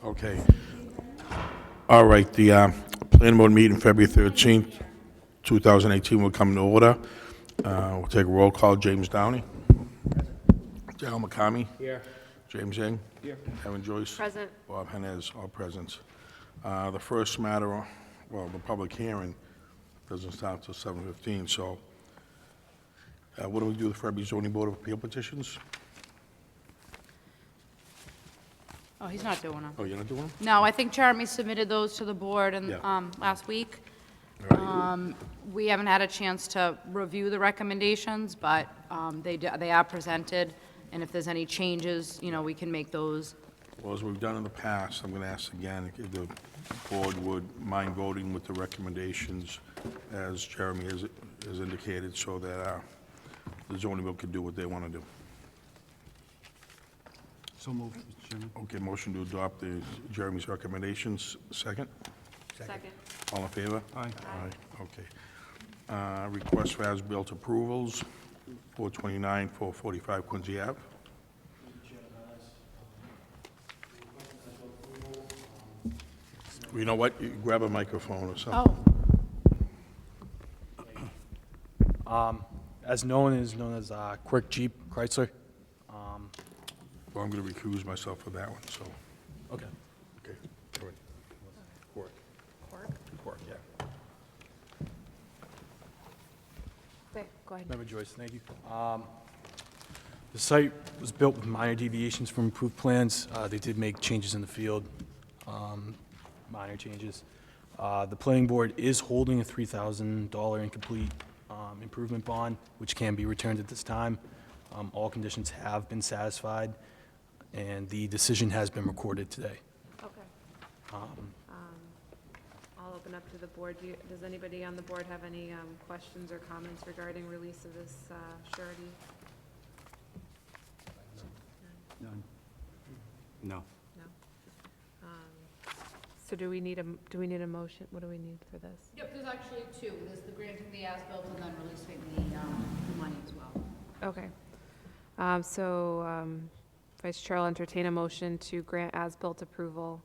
Okay. All right, the planning board meeting February 13th, 2018 will come to order. We'll take a roll call. James Downey. Darrell McCamey. Here. James Yang. Here. Evan Joyce. Present. Bob Henez, all present. The first matter, well, the public hearing doesn't start until 7:15, so what do we do with February zoning board of appeal petitions? Oh, he's not doing them. Oh, you're not doing them? No, I think Jeremy submitted those to the board Yeah. last week. All right. We haven't had a chance to review the recommendations, but they are presented, and if there's any changes, we can make those. Well, as we've done in the past, I'm going to ask again if the board would mind voting with the recommendations as Jeremy has indicated, so that the zoning board can do what they want to do. So moved, Mr. Chairman. Okay, motion to adopt Jeremy's recommendations. Second? Second. All in favor? Aye. Aye, okay. Request for as-built approvals, 429, 445 Quincy Ave. You know what? You grab a microphone or something. Oh, As known as Quick Jeep Chrysler. Well, I'm going to recuse myself for that one, so, Okay. okay. Go ahead. Work. Work, yeah. okay, go ahead. Member Joyce, thank you. The site was built with minor deviations from approved plans. They did make changes in the field, minor changes. The planning board is holding a $3,000 incomplete improvement bond, which can be returned at this time. All conditions have been satisfied, and the decision has been recorded today. Okay. I'll open up to the board. Does anybody on the board have any questions or comments regarding release of this surety? None. No. No? So do we need a motion? What do we need for this? Yep, there's actually two. There's the granting the as-built and then releasing the money as well. Okay. Vice Chair will entertain a motion to grant as-built approval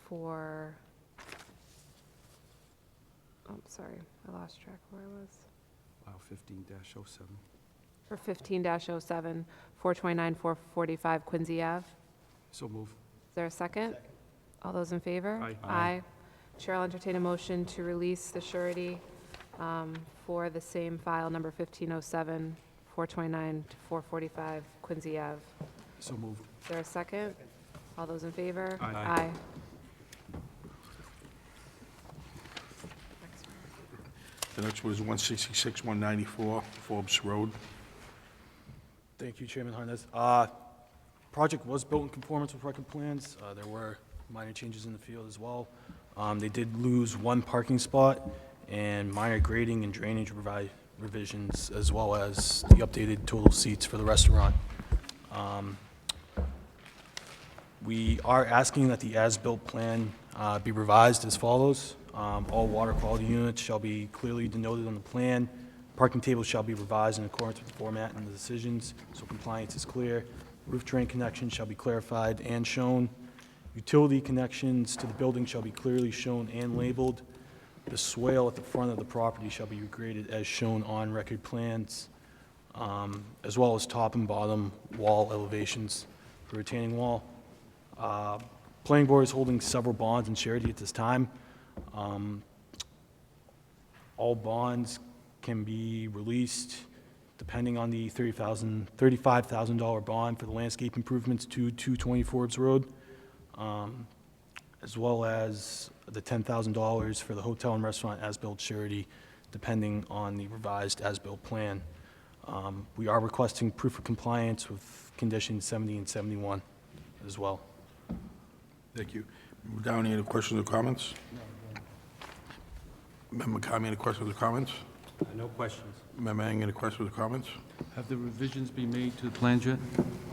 for, sorry, I lost track of where I was. Wow, 15-07. For 15-07, 429, 445 Quincy Ave. So move. Is there a second? All those in favor? Aye. Aye. Chair will entertain a motion to release the surety for the same file number 1507, 429 to 445 Quincy Ave. So move. Is there a second? All those in favor? Aye. The next one is 166, 194 Forbes Road. Thank you, Chairman Harness. Project was built in conformance with record plans. There were minor changes in the field as well. They did lose one parking spot and minor grading and drainage revisions, as well as the updated total seats for the restaurant. We are asking that the as-built plan be revised as follows. All water quality units shall be clearly denoted on the plan. Parking tables shall be revised in accordance with the format and the decisions, so compliance is clear. Roof drain connections shall be clarified and shown. Utility connections to the building shall be clearly shown and labeled. The swale at the front of the property shall be regraded as shown on record plans, as well as top and bottom wall elevations for retaining wall. Planning board is holding several bonds and surety at this time. All bonds can be released depending on the $35,000 bond for the landscape improvements to 220 Forbes Road, as well as the $10,000 for the hotel and restaurant as-built surety, depending on the revised as-built plan. We are requesting proof of compliance with conditions 70 and 71 as well. Thank you. Member Downey, any questions or comments? Member McCamey, any questions or comments? No questions. Member Ang, any questions or comments? Have the revisions been made to the plans yet?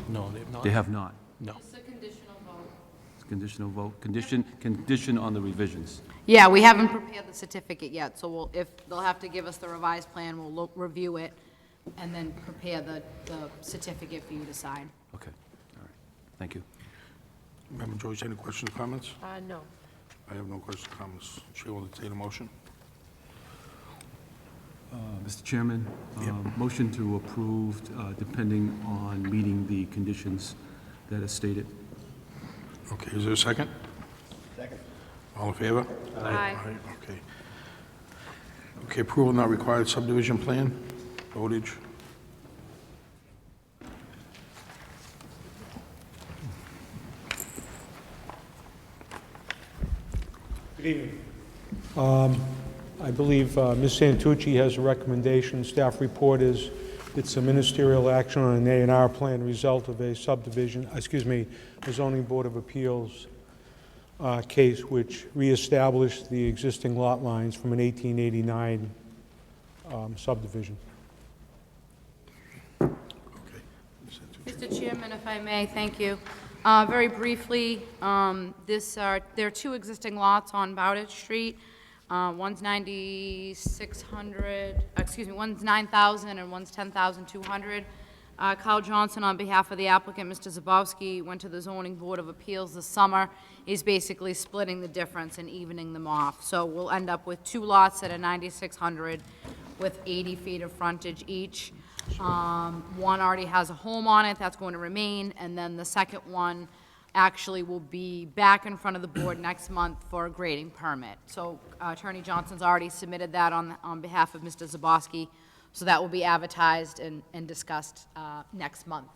No, they have not. They have not. No. It's a conditional vote. It's conditional vote. Condition on the revisions. Yeah, we haven't prepared the certificate yet, so if they'll have to give us the revised plan, we'll review it, and then prepare the certificate for you to sign. Okay, all right. Thank you. Member Joyce, any questions or comments? No. I have no questions or comments. Chair will entertain a motion. Mr. Chairman, motion to approve, depending on meeting the conditions that are stated. Okay, is there a second? Second. All in favor? Aye. Okay. Okay, approval not required subdivision plan, Bowditch. Good evening. I believe Ms. Santucci has a recommendation. Staff report is it's a ministerial action on an A&R plan result of a subdivision, a zoning board of appeals case which reestablished the existing lot lines from an 1889 subdivision. Okay. Mr. Chairman, if I may, thank you. Very briefly, there are two existing lots on Bowditch Street. One's 9,600, one's 9,000 and one's 10,200. Kyle Johnson, on behalf of the applicant, Mr. Zabowski, went to the zoning board of appeals this summer. He's basically splitting the difference and evening them off. So we'll end up with two lots that are 9,600 with 80 feet of frontage each. One already has a home on it, that's going to remain, and then the second one actually will be back in front of the board next month for a grading permit. So Attorney Johnson's already submitted that on behalf of Mr. Zabowski, so that will be advertised and discussed next month.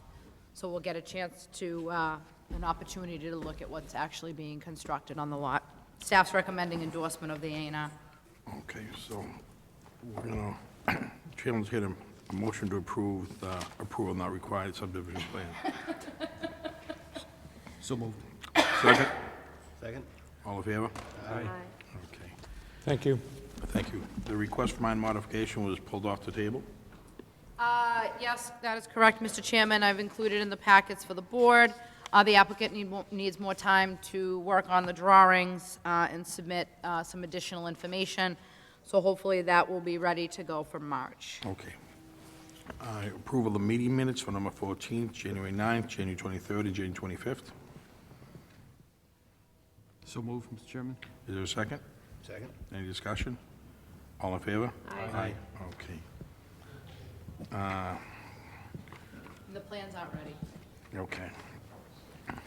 So we'll get a chance to, an opportunity to look at what's actually being constructed on the lot. Staff's recommending endorsement of the A&R. Okay, so we're gonna, Chairman's get a motion to approve the approval not required subdivision plan. So moved. Second? Second. All in favor? Aye. Okay, Thank you. thank you. The request for mine modification was pulled off the table? Yes, that is correct, Mr. Chairman. I've included in the packets for the board. The applicant needs more time to work on the drawings and submit some additional information. So hopefully that will be ready to go for March. Okay. Approval of meeting minutes for November 14th, January 9th, January 23rd, and January 25th. So moved, Mr. Chairman. Is there a second? Second. Any discussion? All in favor? Aye. Okay. The plans aren't ready. Okay.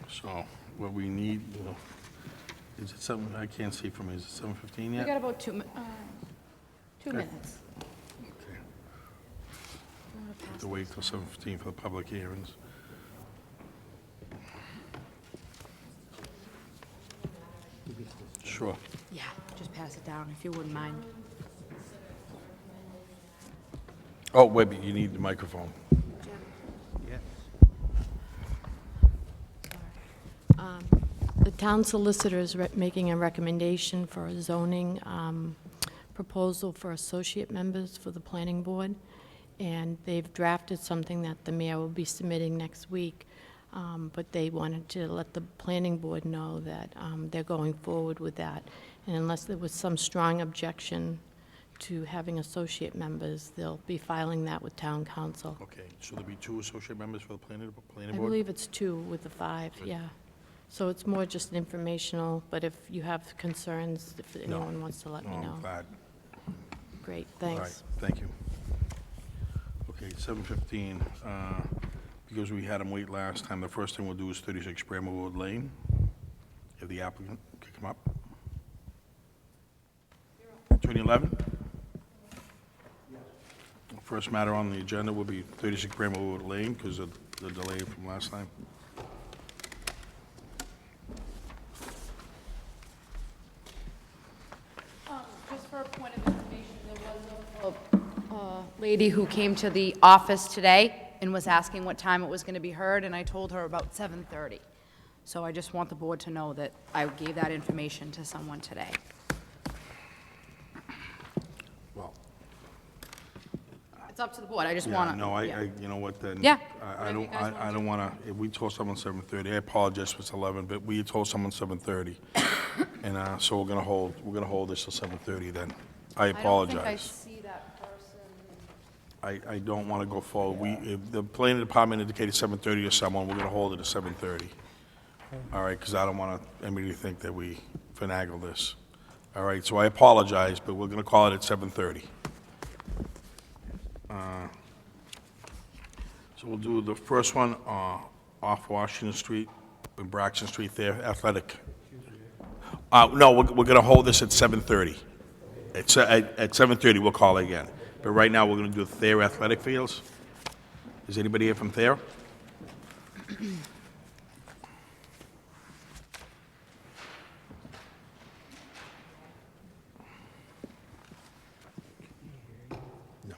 So what we need, is it something, I can't see from here, is it 7:15 We yet? got about 2 minutes. Okay. Have to wait till 7:15 for the public hearings. Sure. Yeah, just pass it down if you wouldn't mind. Oh, wait, you need the microphone. Yes. The town solicitor is making a recommendation for a zoning proposal for associate members for the planning board, and they've drafted something that the mayor will be submitting next week, but they wanted to let the planning board know that they're going forward with that, and unless there was some strong objection to having associate members, they'll be filing that with town council. Okay, so there'll be 2 associate members for the planning I board? believe it's 2 with the 5, yeah. So it's more just informational, but if you have concerns, if No. anyone wants to let me No, know. I'm glad. Great, All right, thanks. thank you. Okay, 7:15, because we had him wait last time, the first thing we'll do is 36 Bramwood Lane. If the applicant could come up. 2011? First matter on the agenda will be 36 Bramwood Lane, because of the delay from last time. Just for a point of information, there was a lady who came to the office today and was asking what time it was going to be heard, and I told her about 7:30. So I just want the board to know that I gave that information to someone today. Well, It's up to the board, I just yeah, want to... no, I, you know what, then. Yeah, I whatever you don't, guys wanna I don't want to, if we told someone 7:30, I apologize if it's 11, but we told someone 7:30. And so we're going to hold this till 7:30 then. I I don't think I apologize. see that person. I don't want to go forward. If the planning department indicated 7:30 to someone, we're going to hold it at 7:30. All right, because I don't want anybody to think that we finagle this. All right, so I apologize, but we're going to call it at 7:30. So we'll do the first one off Washington Street, and Braxton Street there, Athletic. No, we're going to hold this at 7:30. At 7:30, we'll call it again. But right now, we're going to do Thayer Athletic Fields. Is anybody here from Thayer? No.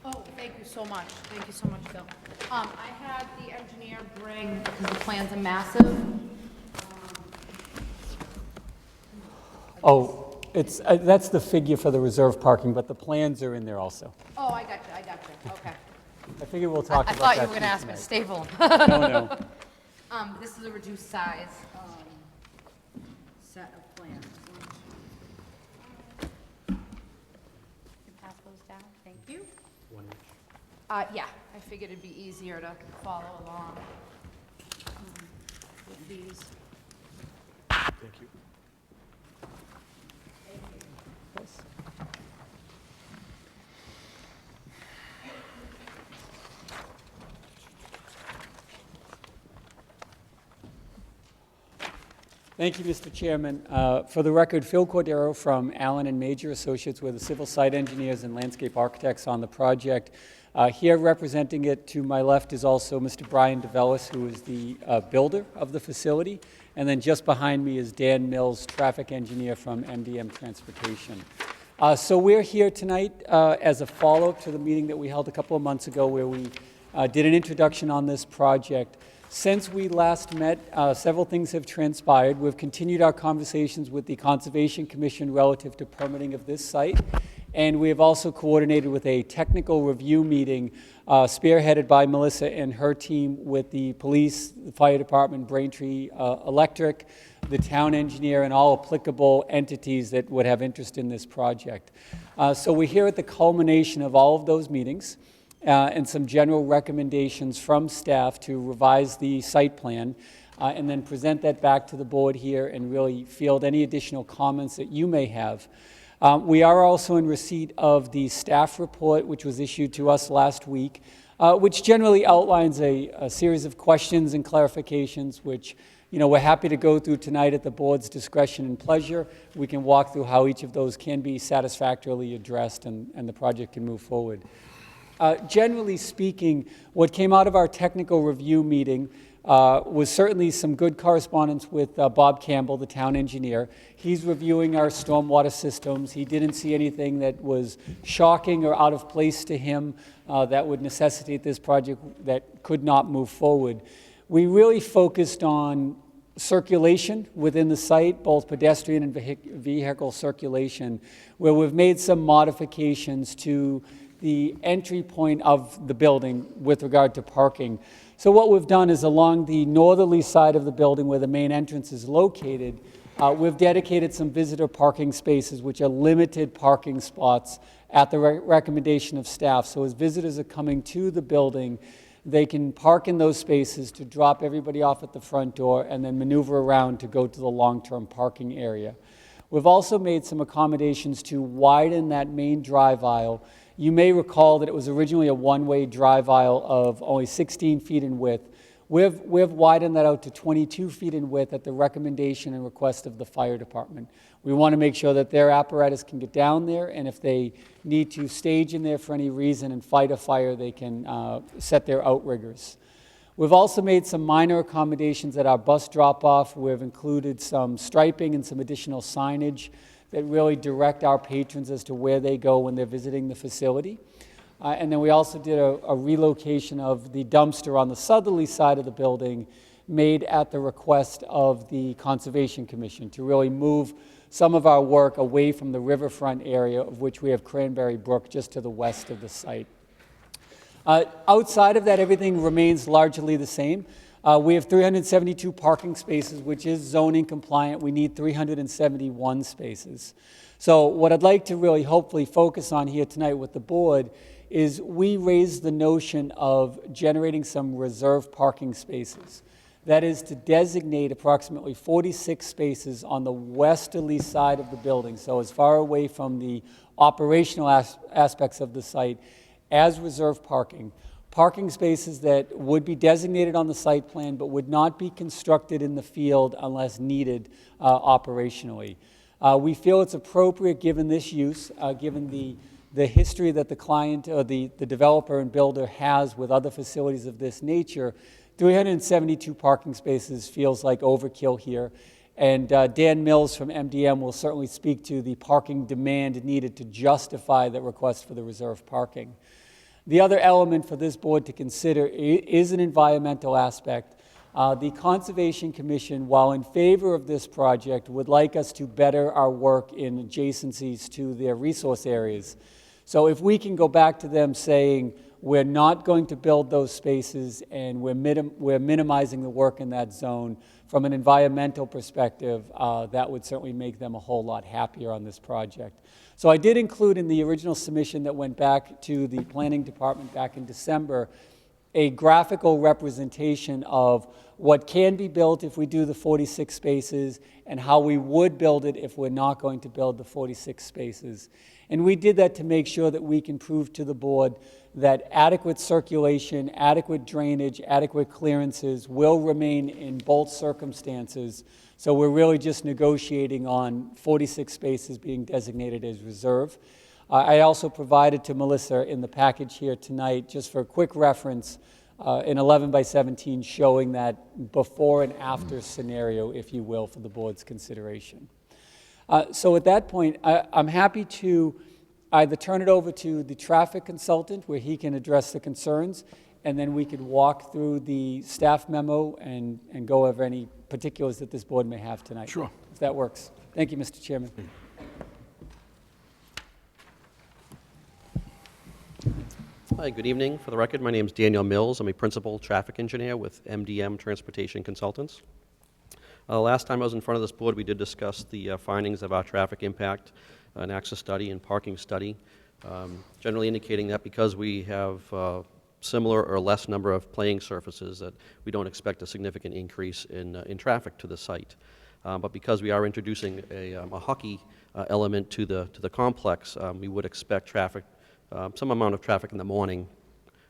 Oh, thank you so much. Thank you so much, Bill. I had the engineer bring, because the plans are massive. Oh, that's the figure for the reserve parking, but the plans are in there also. Oh, I got you, okay. I figure we'll talk I about thought that you were gonna ask me to tonight. staple No, them. no. This is a reduced size, set of plans. You can pass those down, thank you. Yeah, I figured it'd be easier to follow along with these. Thank you. Thank you, Mr. Chairman. For the record, Phil Cordero from Allen and Major Associates. We're the civil site engineers and landscape architects on the project. Here representing it to my left is also Mr. Brian DeVellis, who is the builder of the facility. And then just behind me is Dan Mills, traffic engineer from MDM Transportation. So we're here tonight as a follow-up to the meeting that we held a couple of months ago where we did an introduction on this project. Since we last met, several things have transpired. We've continued our conversations with the Conservation Commission relative to permitting of this site, and we have also coordinated with a technical review meeting spearheaded by Melissa and her team with the police, the fire department, Braintree Electric, the town engineer, and all applicable entities that would have interest in this project. So we're here at the culmination of all of those meetings. And some general recommendations from staff to revise the site plan, and then present that back to the board here and really field any additional comments that you may have. We are also in receipt of the staff report, which was issued to us last week, which generally outlines a series of questions and clarifications, which we're happy to go through tonight at the board's discretion and pleasure. We can walk through how each of those can be satisfactorily addressed and the project can move forward. Generally speaking, what came out of our technical review meeting was certainly some good correspondence with Bob Campbell, the town engineer. He's reviewing our stormwater systems. He didn't see anything that was shocking or out of place to him that would necessitate this project that could not move forward. We really focused on circulation within the site, both pedestrian and vehicle circulation, where we've made some modifications to the entry point of the building with regard to parking. So what we've done is along the northerly side of the building where the main entrance is located, we've dedicated some visitor parking spaces, which are limited parking spots at the recommendation of staff. So as visitors are coming to the building, they can park in those spaces to drop everybody off at the front door and then maneuver around to go to the long-term parking area. We've also made some accommodations to widen that main drive aisle. You may recall that it was originally a one-way drive aisle of only 16 feet in width. We've widened that out to 22 feet in width at the recommendation and request of the fire department. We want to make sure that their apparatus can get down there, and if they need to stage in there for any reason and fight a fire, they can set their outriggers. We've also made some minor accommodations at our bus drop-off. We've included some striping and some additional signage that really direct our patrons as to where they go when they're visiting the facility. And then we also did a relocation of the dumpster on the southerly side of the building, made at the request of the Conservation Commission, to really move some of our work away from the riverfront area, of which we have Cranberry Brook just to the west of the site. Outside of that, everything remains largely the same. We have 372 parking spaces, which is zoning compliant. We need 371 spaces. So what I'd like to really hopefully focus on here tonight with the board is we raised the notion of generating some reserve parking spaces. That is to designate approximately 46 spaces on the westerly side of the building, so as far away from the operational aspects of the site, as reserve parking. Parking spaces that would be designated on the site plan but would not be constructed in the field unless needed operationally. We feel it's appropriate given this use, given the history that the client or the developer and builder has with other facilities of this nature. 372 parking spaces feels like overkill here. And Dan Mills from MDM will certainly speak to the parking demand needed to justify the request for the reserve parking. The other element for this board to consider is an environmental aspect. The Conservation Commission, while in favor of this project, would like us to better our work in adjacencies to their resource areas. So if we can go back to them saying, we're not going to build those spaces and we're minimizing the work in that zone, from an environmental perspective, that would certainly make them a whole lot happier on this project. So I did include in the original submission that went back to the Planning Department back in December a graphical representation of what can be built if we do the 46 spaces and how we would build it if we're not going to build the 46 spaces. And we did that to make sure that we can prove to the board that adequate circulation, adequate drainage, adequate clearances will remain in both circumstances. So we're really just negotiating on 46 spaces being designated as reserve. I also provided to Melissa in the package here tonight, just for a quick reference, an 11 by 17 showing that before and after scenario, if you will, for the board's consideration. So at that point, I'm happy to either turn it over to the traffic consultant where he can address the concerns, and then we could walk through the staff memo and go over any particulars that this board may have tonight. Sure. If that works. Thank you, Mr. Chairman. Hi, good evening. For the record, my name is Daniel Mills. I'm a principal traffic engineer with MDM Transportation Consultants. Last time I was in front of this board, we did discuss the findings of our traffic impact, an access study and parking study, generally indicating that because we have similar or less number of playing surfaces, that we don't expect a significant increase in traffic to the site. But because we are introducing a hockey element to the complex, we would expect traffic, some amount of traffic in the morning,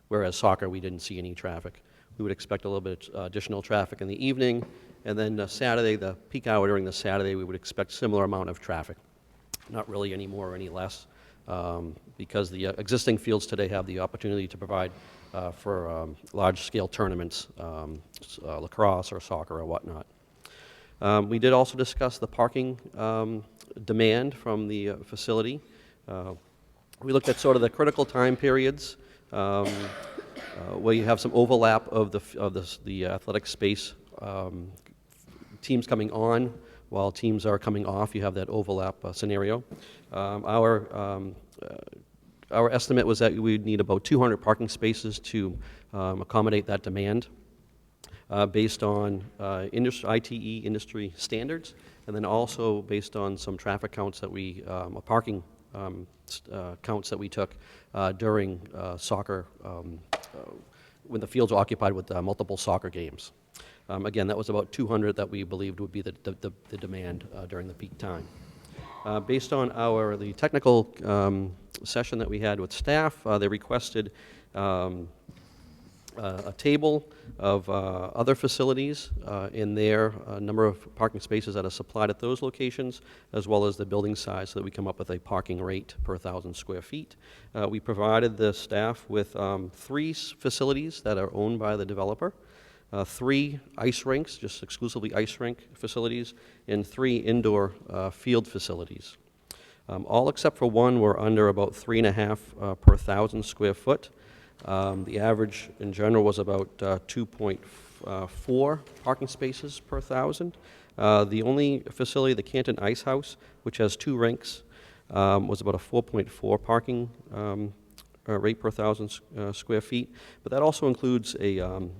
whereas soccer we didn't see any traffic. We would expect a little bit additional traffic in the evening, and then Saturday, the peak hour during the Saturday, we would expect similar amount of traffic. Not really any more or any less, because the existing fields today have the opportunity to provide for large-scale tournaments, lacrosse or soccer or whatnot. We did also discuss the parking demand from the facility. We looked at sort of the critical time periods where you have some overlap of the athletic space. Teams coming on while teams are coming off, you have that overlap scenario. Our estimate was that we'd need about 200 parking spaces to accommodate that demand based on ITE industry standards, and then also based on some traffic counts that we, parking counts that we took during soccer, when the fields were occupied with multiple soccer games. Again, that was about 200 that we believed would be the demand during the peak time. Based on the technical session that we had with staff, they requested a table of other facilities in there, a number of parking spaces that are supplied at those locations, as well as the building size, so that we come up with a parking rate per 1,000 square feet. We provided the staff with 3 facilities that are owned by the developer, 3 ice rinks, just exclusively ice rink facilities, and 3 indoor field facilities. All except for one were under about 3.5 per 1,000 square foot. The average in general was about 2.4 parking spaces per 1,000. The only facility, the Canton Ice House, which has 2 rinks, was about a 4.4 parking rate per 1,000 square feet. But that also includes a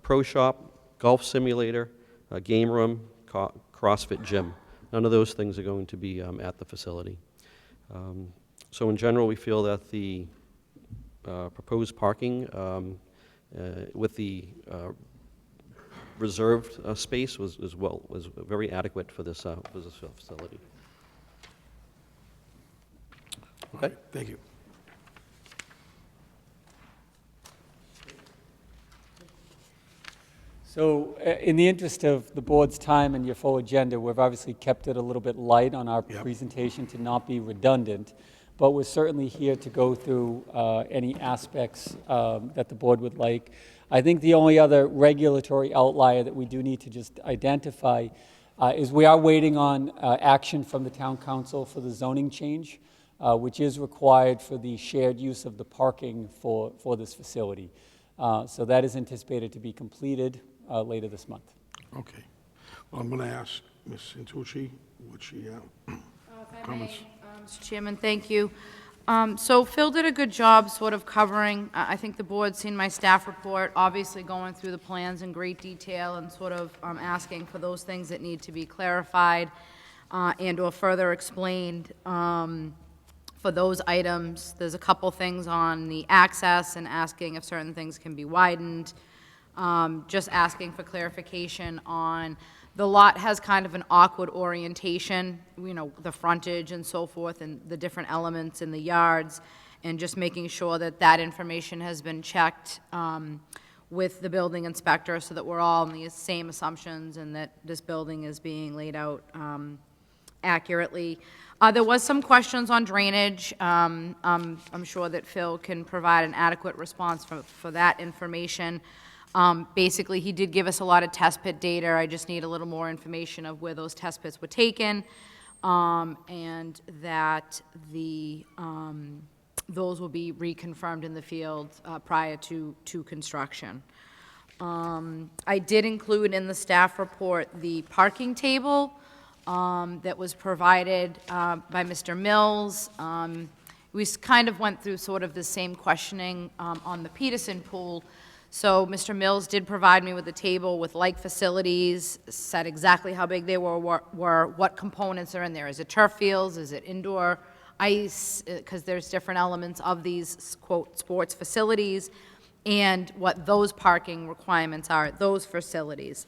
pro shop, golf simulator, a game room, CrossFit gym. None of those things are going to be at the facility. So in general, we feel that the proposed parking with the reserved space was very adequate for this facility. Okay. Thank you. So in the interest of the board's time and your full agenda, we've obviously kept it a little bit light on our presentation to not be redundant, but we're certainly here to go through any aspects that the board would like. I think the only other regulatory outlier that we do need to just identify is we are waiting on action from the town council for the zoning change, which is required for the shared use of the parking for this facility. So that is anticipated to be completed later this month. Okay. Well, I'm going to ask Ms. Santucci, would she comments? Mr. Chairman, thank you. So Phil did a good job sort of covering, I think the board's seen my staff report, obviously going through the plans in great detail and sort of asking for those things that need to be clarified and or further explained. For those items, there's a couple things on the access and asking if certain things can be widened. Just asking for clarification on the lot has kind of an awkward orientation, you know, the frontage and so forth, and the different elements in the yards, and just making sure that that information has been checked with the building inspector so that we're all on the same assumptions and that this building is being laid out accurately. There was some questions on drainage. I'm sure that Phil can provide an adequate response for that information. Basically, he did give us a lot of test pit data. I just need a little more information of where those test pits were taken, and that those will be reconfirmed in the field prior to construction. I did include in the staff report the parking table that was provided by Mr. Mills. We kind of went through sort of the same questioning on the Peterson pool. So Mr. Mills did provide me with a table with like facilities, said exactly how big they were, what components are in there. Is it turf fields? Is it indoor ice? Because there's different elements of these, quote, sports facilities, and what those parking requirements are at those facilities.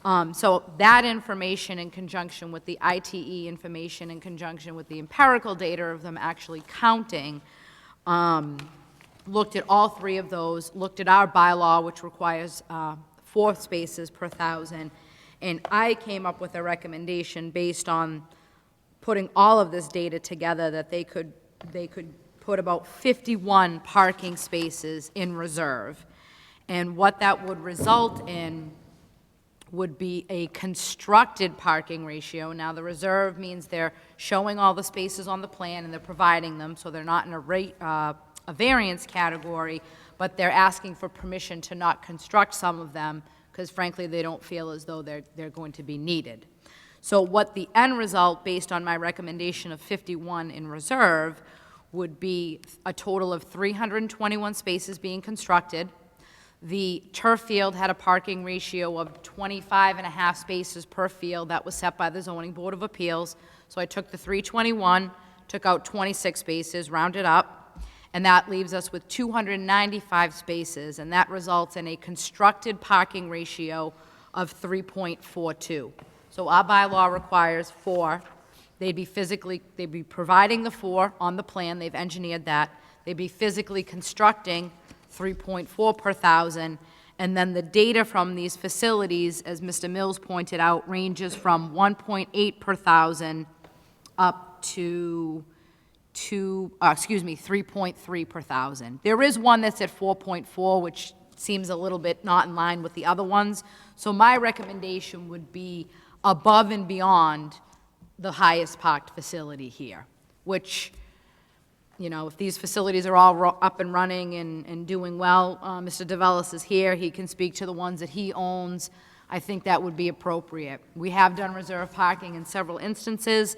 So that information in conjunction with the ITE information in conjunction with the empirical data of them actually counting, looked at all 3 of those, looked at our bylaw, which requires 4 spaces per 1,000, and I came up with a recommendation based on putting all of this data together that they could put about 51 parking spaces in reserve. And what that would result in would be a constructed parking ratio. Now, the reserve means they're showing all the spaces on the plan and they're providing them, so they're not in a variance category, but they're asking for permission to not construct some of them because frankly they don't feel as though they're going to be needed. So what the end result, based on my recommendation of 51 in reserve, would be a total of 321 spaces being constructed. The turf field had a parking ratio of 25.5 spaces per field. That was set by the Zoning Board of Appeals. So I took the 321, took out 26 spaces, rounded up, and that leaves us with 295 spaces, and that results in a constructed parking ratio of 3.42. So our bylaw requires 4. They'd be providing the 4 on the plan. They've engineered that. They'd be physically constructing 3.4 per thousand. And then the data from these facilities, as Mr. Mills pointed out, ranges from 1.8 per thousand up to 3.3 per thousand. There is one that's at 4.4, which seems a little bit not in line with the other ones. So my recommendation would be above and beyond the highest parked facility here, which, you know, if these facilities are all up and running and doing well, Mr. DeVellis is here, he can speak to the ones that he owns. I think that would be appropriate. We have done reserve parking in several instances.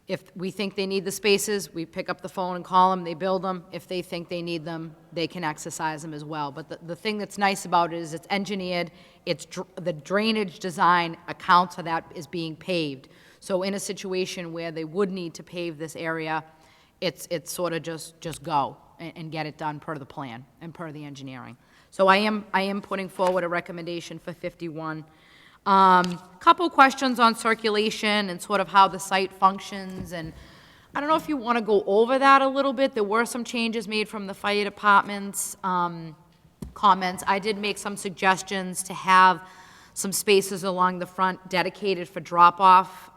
If we think they need the spaces, we pick up the phone and call them, they build them. If they think they need them, they can exercise them as well. But the thing that's nice about it is it's engineered, the drainage design accounts for that is being paved. So in a situation where they would need to pave this area, it's sort of just go and get it done per the plan and per the engineering. So I am putting forward a recommendation for 51. Couple questions on circulation and sort of how the site functions, and I don't know if you want to go over that a little bit. There were some changes made from the fire department's comments. I did make some suggestions to have some spaces along the front dedicated for drop-off.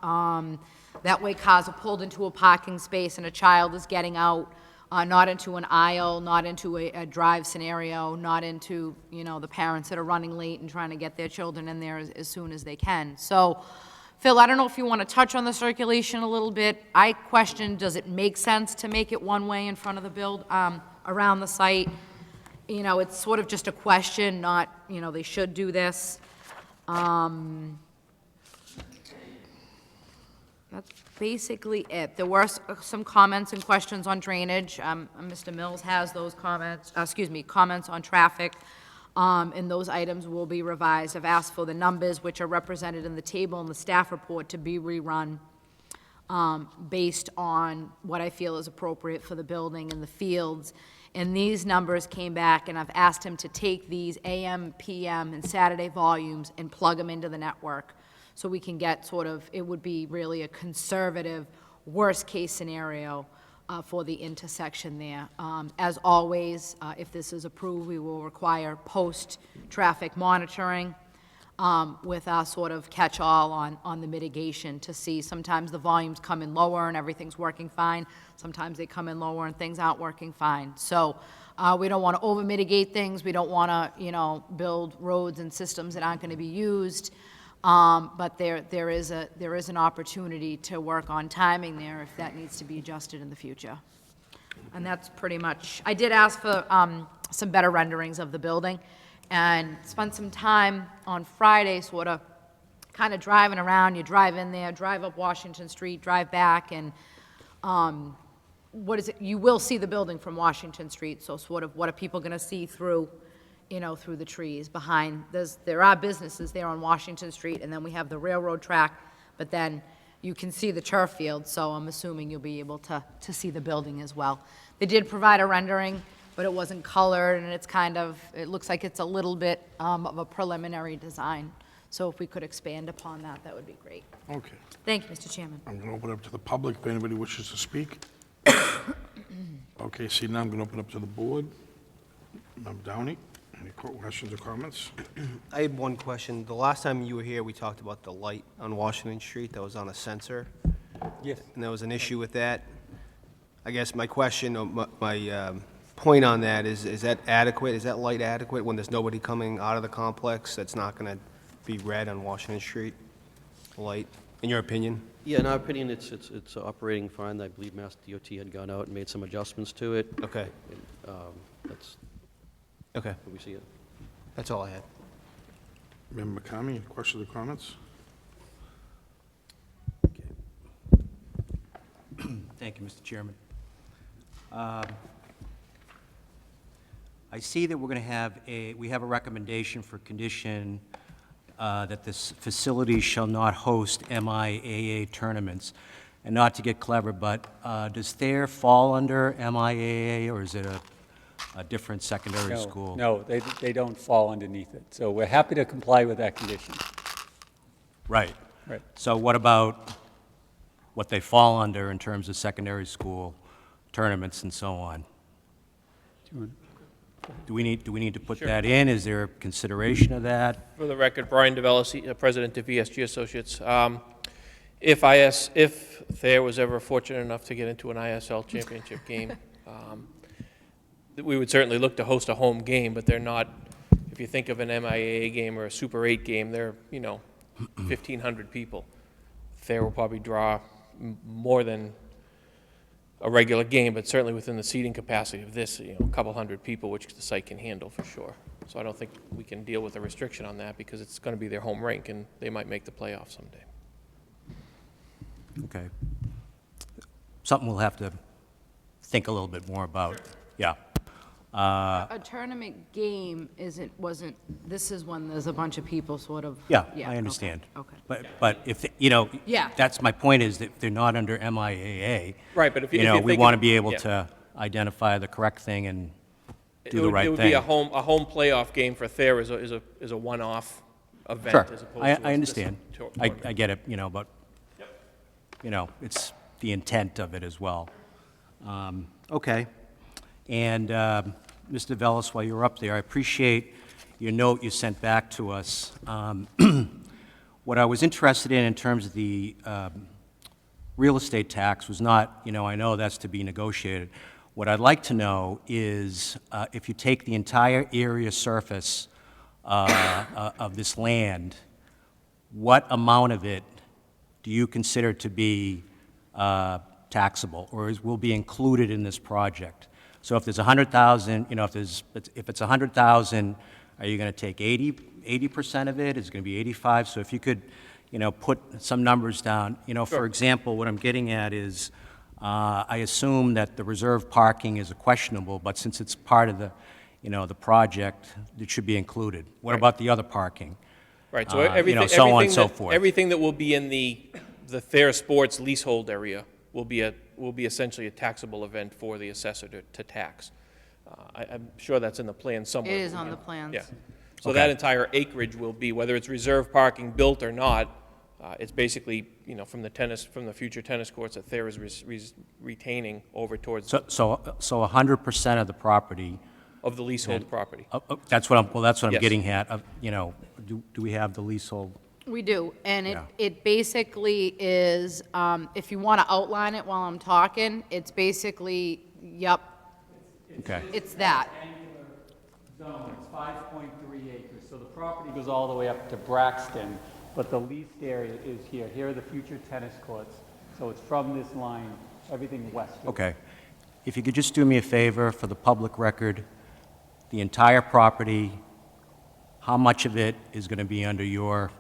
That way cars are pulled into a parking space and a child is getting out, not into an aisle, not into a drive scenario, not into, you know, the parents that are running late and trying to get their children in there as soon as they can. So, Phil, I don't know if you want to touch on the circulation a little bit. I question, does it make sense to make it one way in front of the around the site? You know, it's sort of just a question, not, you know, they should do this. That's basically it. There were some comments and questions on drainage. Mr. Mills has those comments, comments on traffic, and those items will be revised. I've asked for the numbers, which are represented in the table in the staff report, to be rerun based on what I feel is appropriate for the building and the fields. And these numbers came back, and I've asked him to take these AM, PM, and Saturday volumes and plug them into the network, so we can get sort of, it would be really a conservative, worst-case scenario for the intersection there. As always, if this is approved, we will require post-traffic monitoring with our sort of catch-all on the mitigation to see. Sometimes the volumes come in lower and everything's working fine. Sometimes they come in lower and things aren't working fine. So we don't want to over-mitigate things. We don't want to, you know, build roads and systems that aren't going to be used. But there is an opportunity to work on timing there if that needs to be adjusted in the future. And that's pretty much, I did ask for some better renderings of the building and spent some time on Friday sort of kind of driving around. You drive in there, drive up Washington Street, drive back, and you will see the building from Washington Street, so sort of what are people going to see through, you know, through the trees behind. There are businesses there on Washington Street, and then we have the railroad track, but then you can see the turf field, so I'm assuming you'll be able to see the building as well. They did provide a rendering, but it wasn't colored, and it's kind of, it looks like it's a little bit of a preliminary design. So if we could expand upon that, that would be great. Okay. Thank you, Mr. Chairman. I'm going to open up to the public if anybody wishes to speak. Okay, see, now I'm going to open up to the board. Member Downey, any questions or comments? I had one question. The last time you were here, we talked about the light on Washington Street that was on a sensor, Yes. and there was an issue with that. I guess my question, or my point on that is that adequate? Is that light adequate when there's nobody coming out of the complex that's not going to be red on Washington Street? Light, in your opinion? Yeah, in our opinion, it's operating fine. I believe Mass DOT had gone out and made some adjustments to it. Okay, That's okay. how we see it. That's all I had. Member McCamey, any questions or comments? Thank you, Mr. Chairman. I see that we're going to have we have a recommendation for condition that this facility shall not host MIAA tournaments. And not to get clever, but does Thayer fall under MIAA, or is it a different secondary school? No, they don't fall underneath it. So we're happy to comply with that condition. Right. Right. So what about what they fall under in terms of secondary school tournaments and so on? Do we need to put that in? Is there consideration of that? For the record, Brian DeVellis, President of VSG Associates. If Thayer was ever fortunate enough to get into an ISL championship game, we would certainly look to host a home game, but they're not, if you think of an MIAA game or a Super 8 game, they're, 1,500 people. Thayer will probably draw more than a regular game, but certainly within the seating capacity of this, a couple hundred people, which the site can handle for sure. So I don't think we can deal with a restriction on that because it's going to be their home rink and they might make the playoffs someday. Okay. Something we'll have to think a little bit more about. Yeah. A tournament game wasn't, this is when there's a bunch of people sort of. Yeah, I understand. Okay. But if, Yeah. that's my point is that they're not under MIAA. Right, but if you we think want to of- be able yeah. to identify the correct thing and do It the would- right It would be thing. a home playoff game for Thayer is a one-off event Sure, as opposed to. I this understand. I tournament. get it, but, it's the intent of it as well. Okay. And, Mr. Velis, while you're up there, I appreciate your note you sent back to us. What I was interested in terms of the real estate tax was not, I know that's to be negotiated. What I'd like to know is if you take the entire area surface of this land, what amount of it do you consider to be taxable or will be included in this project? So if there's 100,000, if it's 100,000, are you going to take 80% of it? Is it going to be 85? So if you could, put some numbers down. For example, what I'm getting at is, I assume that the reserve parking is questionable, but since it's part of the, the project, it should be included. What about the other parking? Right, so So on and so forth. Everything that will be in the Thayer Sports leasehold area will be essentially a taxable event for the assessor to tax. I'm sure that's in the plan somewhere. It is on the plans. Yeah. So Okay. that entire acreage will be, whether it's reserve parking built or not, it's basically, from the future tennis courts that Thayer is retaining over towards, So 100% of the property, of the leasehold property. that's what I'm Yes. getting at. Do we have the leasehold? We do, and Yeah. it basically is, if you want to outline it while I'm talking, it's basically, yep, Okay. it's that. Zone, it's 5.3 acres, so the property goes all the way up to Braxton, but the leased area is here. Here are the future tennis courts, so it's from this line, everything west. Okay. If you could just do me a favor for the public record, the entire property, how much of it is going to be under your,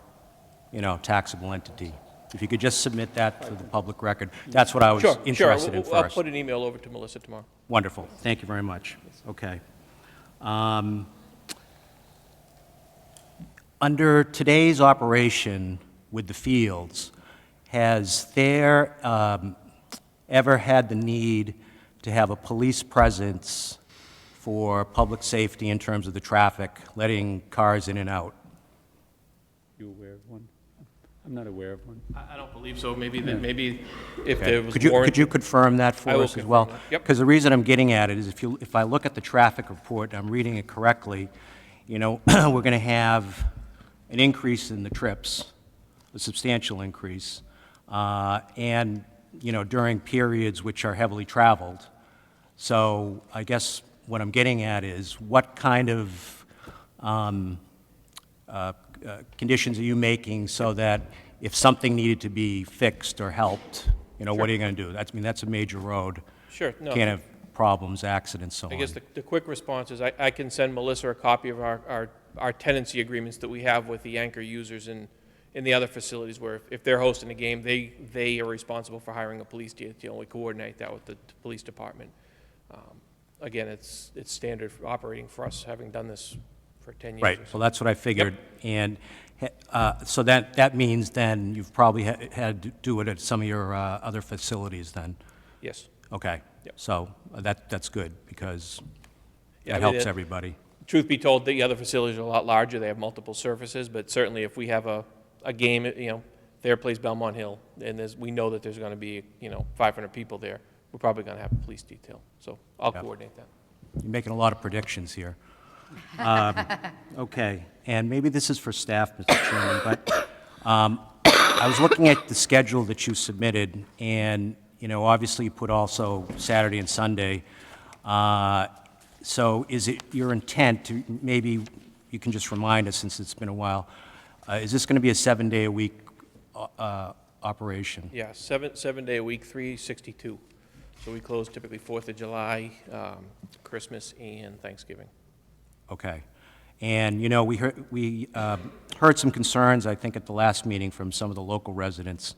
taxable entity? If you could just submit that for the public record, that's what I was Sure, interested in I'll first. put an email over to Melissa tomorrow. Wonderful. Thank you very much. Okay. Under today's operation with the fields, has there ever had the need to have a police presence for public safety in terms of the traffic, letting cars in and out? You aware of one? I'm not aware of one. I don't believe so. Maybe if Okay. there was Could warrant. you confirm that for I will us as well? confirm that. Yep. Because the reason I'm getting at it is if I look at the traffic report, and I'm reading it correctly, we're going to have an increase in the trips, a substantial increase, and, during periods which are heavily traveled. So I guess what I'm getting at is what kind of conditions are you making so that if something needed to be fixed or helped, what are you going to do? That's a major road. Sure, no. Can't have problems, accidents, so on. I guess the quick response is I can send Melissa a copy of our tenancy agreements that we have with the anchor users in the other facilities where if they're hosting a game, they are responsible for hiring a police detail. We coordinate that with the police department. Again, it's standard for operating for us, having done this for 10 years. Right, or so. well, that's what I figured. And so that means then you've probably had to do it at some of your other facilities then? Yes. Okay. Yep. So that's good because Yeah, that I mean, helps everybody. Truth be told, the other facilities are a lot larger. They have multiple surfaces, but certainly if we have a game, Thayer plays Belmont Hill, and we know that there's going to be, 500 people there, we're probably going to have a police detail. So I'll Yeah. coordinate that. You're making a lot of predictions here. Okay, and maybe this is for staff, Mr. Chairman, but I was looking at the schedule that you submitted, and, you know, obviously you put also Saturday and Sunday. So is it your intent to, maybe you can just remind us, since it's been a while, is this going to be a 7-day-a-week operation? Yeah, seven day a week, 362. So we close typically 4th of July, Christmas, and Thanksgiving. Okay. And, you know, we heard some concerns, I think, at the last meeting from some of the local residents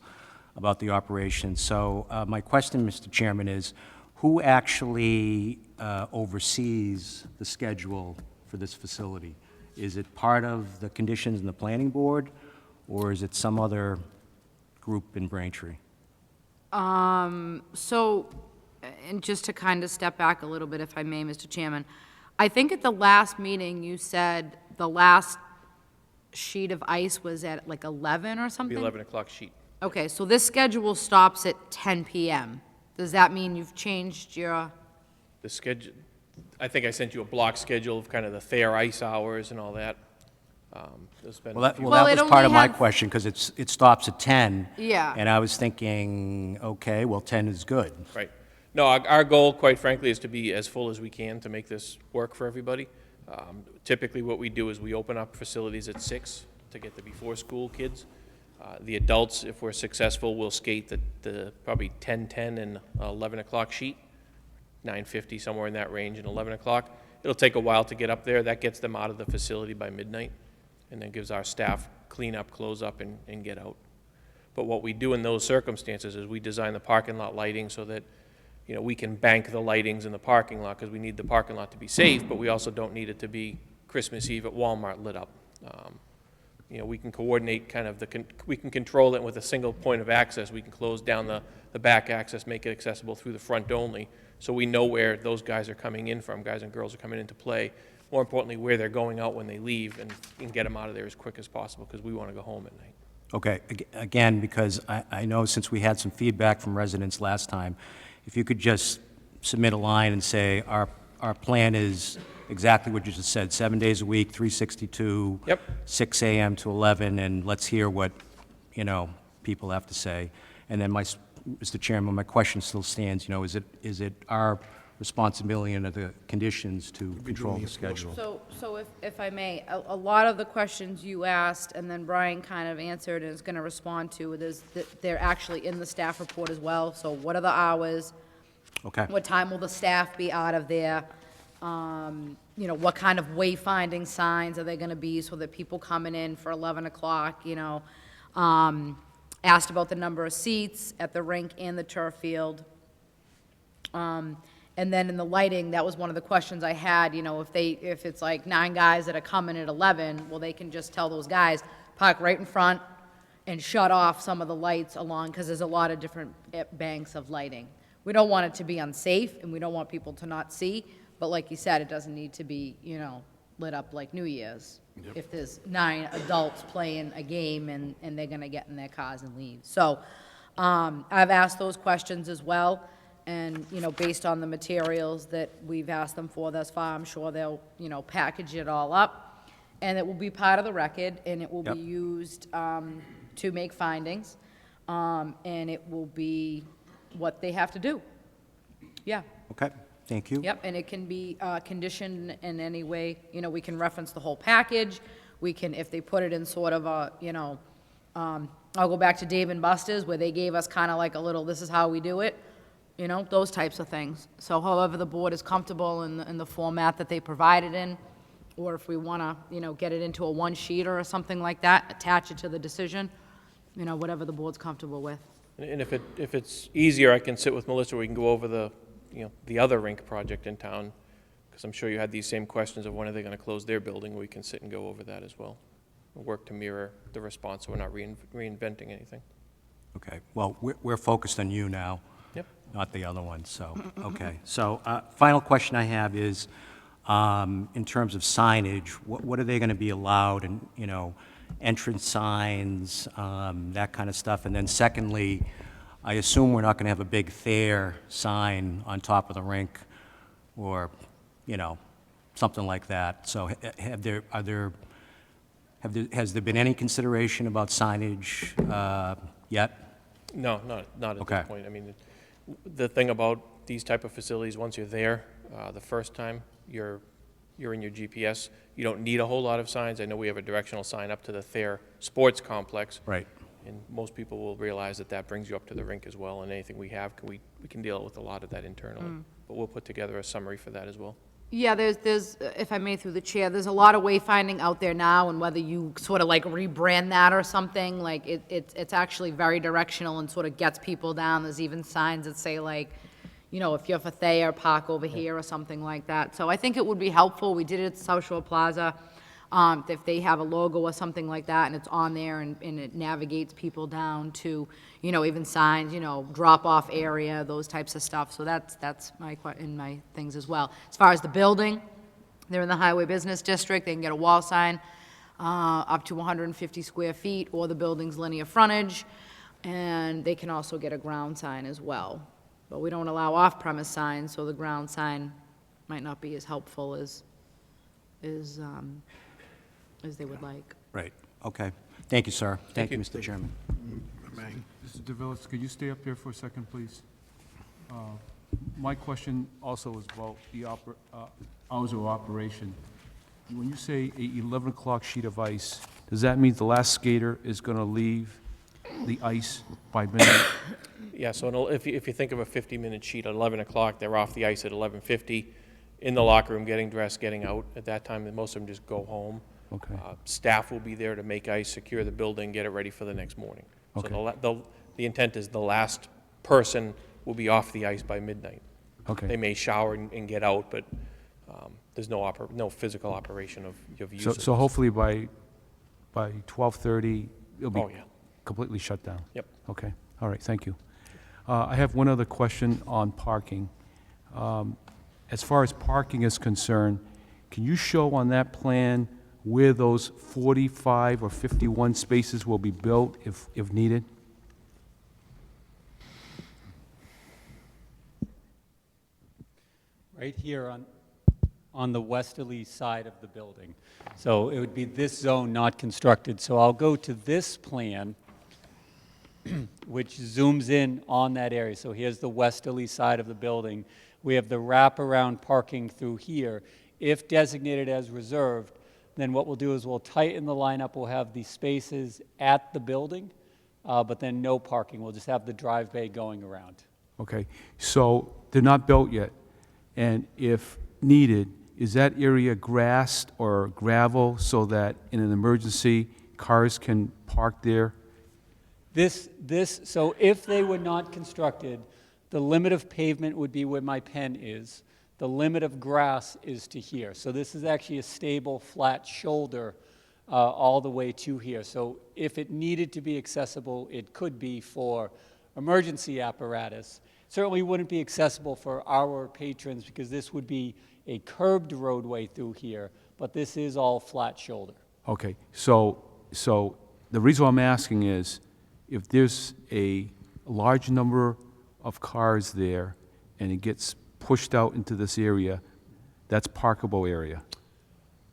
about the operation. So my question, Mr. Chairman, is who actually oversees the schedule for this facility? Is it part of the conditions in the planning board, or is it some other group in Braintree? So, and just to kind of step back a little bit, if I may, Mr. Chairman, I think at the last meeting, you said the last sheet of ice was at like 11 or The something? 11 o'clock sheet. Okay, so this schedule stops at 10 PM. Does that mean you've changed your, The schedule, I think I sent you a block schedule of kind of the fair ice hours and all that. There's been Well, a that, few- well, Well, that it was part of only my had- question, because it stops at 10. Yeah. And I was thinking, okay, well, 10 is good. Right. No, our goal, quite frankly, is to be as full as we can to make this work for everybody. Typically, what we do is we open up facilities at 6 to get the before-school kids. The adults, if we're successful, will skate the probably 10:10 and 11 o'clock sheet, 9:50, somewhere in that range, and 11 o'clock. It'll take a while to get up there. That gets them out of the facility by midnight, and then gives our staff clean up, close up, and get out. But what we do in those circumstances is we design the parking lot lighting so that, you know, we can bank the lightings in the parking lot, because we need the parking lot to be safe, but we also don't need it to be Christmas Eve at Walmart lit up. You know, we can coordinate kind of we can control it with a single point of access. We can close down the back access, make it accessible through the front only, so we know where those guys are coming in from, guys and girls are coming in to play. More importantly, where they're going out when they leave, and get them out of there as quick as possible, because we want to go home at night. Okay, again, because I know since we had some feedback from residents last time, if you could just submit a line and say, our plan is exactly what you just said, 7 days a week, 362. Yep. 6 a.m. to 11, and let's hear what, you know, people have to say. And then Mr. Chairman, my question still stands, you know, is it our responsibility under the conditions to control the schedule? so if I may, a lot of the questions you asked, and then Brian kind of answered and is going to respond to, is that they're actually in the staff report as well. So what are the hours? Okay. What time will the staff be out of there? You know, what kind of wayfinding signs are they gonna be so that people coming in for 11 o'clock, you know? Asked about the number of seats at the rink and the turf field. And then in the lighting, that was one of the questions I had, you know, if it's like 9 guys that are coming at 11, well, they can just tell those guys, park right in front and shut off some of the lights along, because there's a lot of different banks of lighting. We don't want it to be unsafe, and we don't want people to not see, but like you said, it doesn't need to be, you know, lit up like New Year's. If there's 9 adults playing a game and they're gonna get in their cars and leave. So, I've asked those questions as well, and, you know, based on the materials that we've asked them for thus far, I'm sure they'll, you know, package it all up, and it will be part of the record, and it will be used, to make findings, and it will be what they have to do. Yeah. Okay, thank you. Yep, and it can be conditioned in any way, you know, we can reference the whole package, we can, if they put it in sort of a, you know, I'll go back to Dave and Buster's, where they gave us kind of like a little, this is how we do it, you know, those types of things. So however the board is comfortable in the format that they provided in, or if we want to, you know, get it into a one-sheeter or something like that, attach it to the decision, you know, whatever the board's comfortable with. And if it's easier, I can sit with Melissa, we can go over the other rink project in town, because I'm sure you had these same questions of when are they going to close their building. We can sit and go over that as well. We'll work to mirror the response, so we're not reinventing anything. Okay, well, we're focused on you now. Yep. Not the other one, so, okay. So, final question I have is, in terms of signage, what are they going to be allowed, and, you know, entrance signs, that kind of stuff? And then secondly, I assume we're not going to have a big Thayer sign on top of the rink, or something like that. So has there been any consideration about signage yet? No, not at Okay. this point. I mean, the thing about these type of facilities, once you're there, the first time, you're in your GPS, you don't need a whole lot of signs. I know we have a directional sign up to the Thayer Sports Complex. Right. And most people will realize that that brings you up to the rink as well, and anything we have, we can deal with a lot of that internally. But we'll put together a summary for that as well. Yeah, there's, if I may through the chair, there's a lot of wayfinding out there now, and whether you sort of like rebrand that or something, like it's actually very directional and sort of gets people down. There's even signs that say like, if you're for Thayer, park over here or something like that. So I think it would be helpful. We did it at South Shore Plaza. If they have a logo or something like that and it's on there and it navigates people down to, even signs, drop-off area, those types of stuff. So that's in my things as well. As far as the building, they're in the Highway Business District. They can get a wall sign up to 150 square feet or the building's linear frontage. And they can also get a ground sign as well. But we don't allow off-premise signs, so the ground sign might not be as helpful as they would like. Right, okay. Thank you, sir. Thank you, Mr. Chairman. Mr. DeVillis, could you stay up there for a second, please? My question also is about the hours of operation. When you say a 11 o'clock sheet of ice, does that mean the last skater is going to leave the ice by midnight? Yeah, so if you think of a 50-minute sheet at 11 o'clock, they're off the ice at 11:50, in the locker room, getting dressed, getting out. At that time, most of them just go home. Okay. Staff will be there to make ice, secure the building, get it ready for the next morning. Okay. So the intent is the last person will be off the ice by midnight. Okay. They may shower and get out, but there's no physical operation of use. So hopefully by 12:30, it'll be Oh, yeah. completely shut down? Yep. Okay, all right, thank you. I have one other question on parking. As far as parking is concerned, can you show on that plan where those 45 or 51 spaces will be built if needed? Right here on the westerly side of the building. So it would be this zone not constructed. So I'll go to this plan, which zooms in on that area. So here's the westerly side of the building. We have the wraparound parking through here. If designated as reserved, then what we'll do is we'll tighten the lineup. We'll have the spaces at the building, but then no parking. We'll just have the drive bay going around. Okay, so they're not built yet, and if needed, is that area grassed or gravel so that in an emergency, cars can park there? So if they were not constructed, the limit of pavement would be where my pen is. The limit of grass is to here. So this is actually a stable, flat shoulder all the way to here. So if it needed to be accessible, it could be for emergency apparatus. Certainly wouldn't be accessible for our patrons because this would be a curbed roadway through here, but this is all flat shoulder. Okay, so the reason why I'm asking is, if there's a large number of cars there and it gets pushed out into this area, that's parkable area.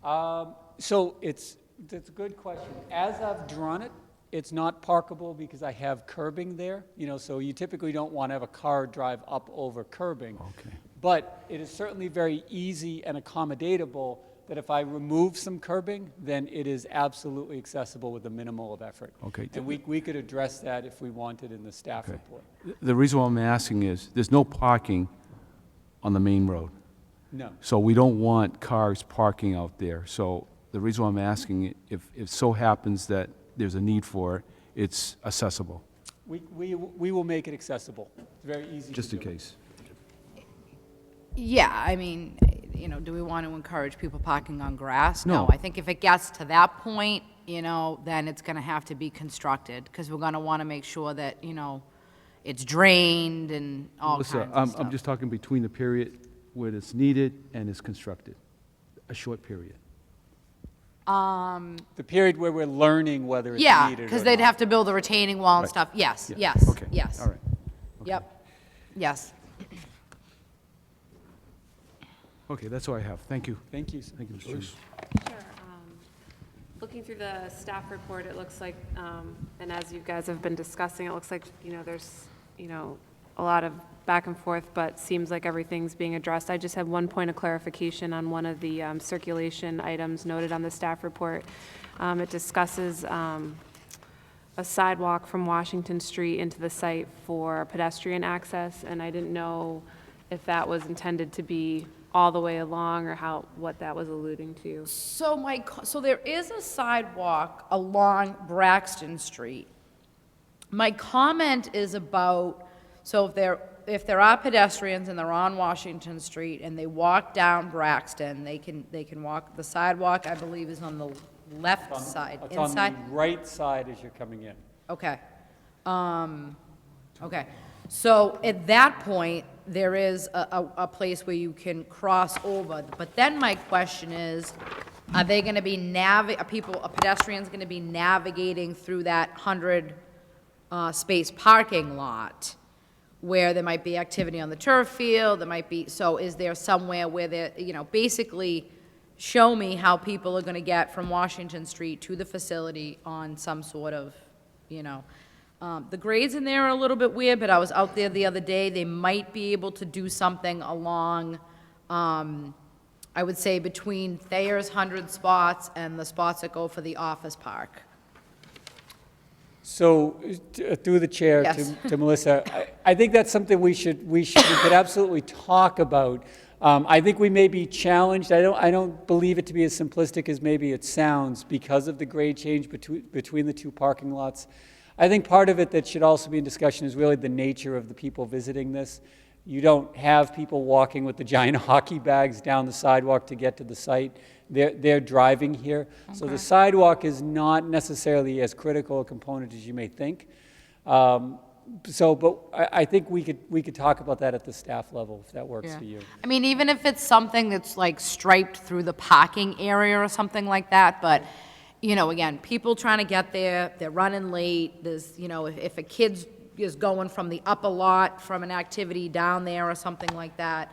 So that's a good question. As I've drawn it, it's not parkable because I have curbing there. So you typically don't want to have a car drive up over curbing. Okay. But it is certainly very easy and accommodatable that if I remove some curbing, then it is absolutely accessible with a minimal of effort. Okay. And we could address that if we wanted in the staff Okay. report. The reason why I'm asking is, there's no parking on the main road. No. So we don't want cars parking out there. So the reason why I'm asking, if it so happens that there's a need for it, it's accessible, We will make it accessible. It's very easy to just in do. case. Yeah, I mean, do we want to encourage people parking on grass? No. I think if it gets to that point, then it's going to have to be constructed, because we're going to want to make sure that, it's drained and all kinds Melissa, of stuff. I'm just talking between the period where it's needed and is constructed, a short period. The period where we're learning whether it's Yeah, needed or because they'd not. have to build a retaining wall and Right. stuff. Yes, Yeah. yes, Okay. yes. All right. Yep, yes. Okay, that's all I have. Thank you. Thank you. Thank you, Mr. Chairman. Sure. Looking through the staff report, it looks like, and as you guys have been discussing, it looks like, there's, a lot of back and forth, but seems like everything's being addressed. I just have one point of clarification on one of the circulation items noted on the staff report. It discusses a sidewalk from Washington Street into the site for pedestrian access, and I didn't know if that was intended to be all the way along or what that was alluding to. So so there is a sidewalk along Braxton Street. My comment is about, so if there are pedestrians and they're on Washington Street and they walk down Braxton, they can walk, the sidewalk, I believe, is on the left side, It's on inside? the right side as you're coming in. Okay. Okay. So at that point, there is a place where you can cross over. But then my question is, are they going to be are pedestrians going to be navigating through that 100 space parking lot where there might be activity on the turf field, there might be, so is there somewhere where they're, basically show me how people are going to get from Washington Street to the facility on some sort of, the grades in there are a little bit weird, but I was out there the other day. They might be able to do something along, I would say, between Thayer's 100 spots and the spots that go for the office park. So, through the chair Yes. to Melissa, I think that's something we could absolutely talk about. I think we may be challenged. I don't believe it to be as simplistic as maybe it sounds because of the grade change between the two parking lots. I think part of it that should also be in discussion is really the nature of the people visiting this. You don't have people walking with the giant hockey bags down the sidewalk to get to the site. They're driving here. So the sidewalk is not necessarily as critical a component as you may think. But I think we could talk about that at the staff level, if that works for you. I mean, even if it's something that's like striped through the parking area or something like that, but, again, people trying to get there, they're running late, there's, if a kid is going from the upper lot from an activity down there or something like that,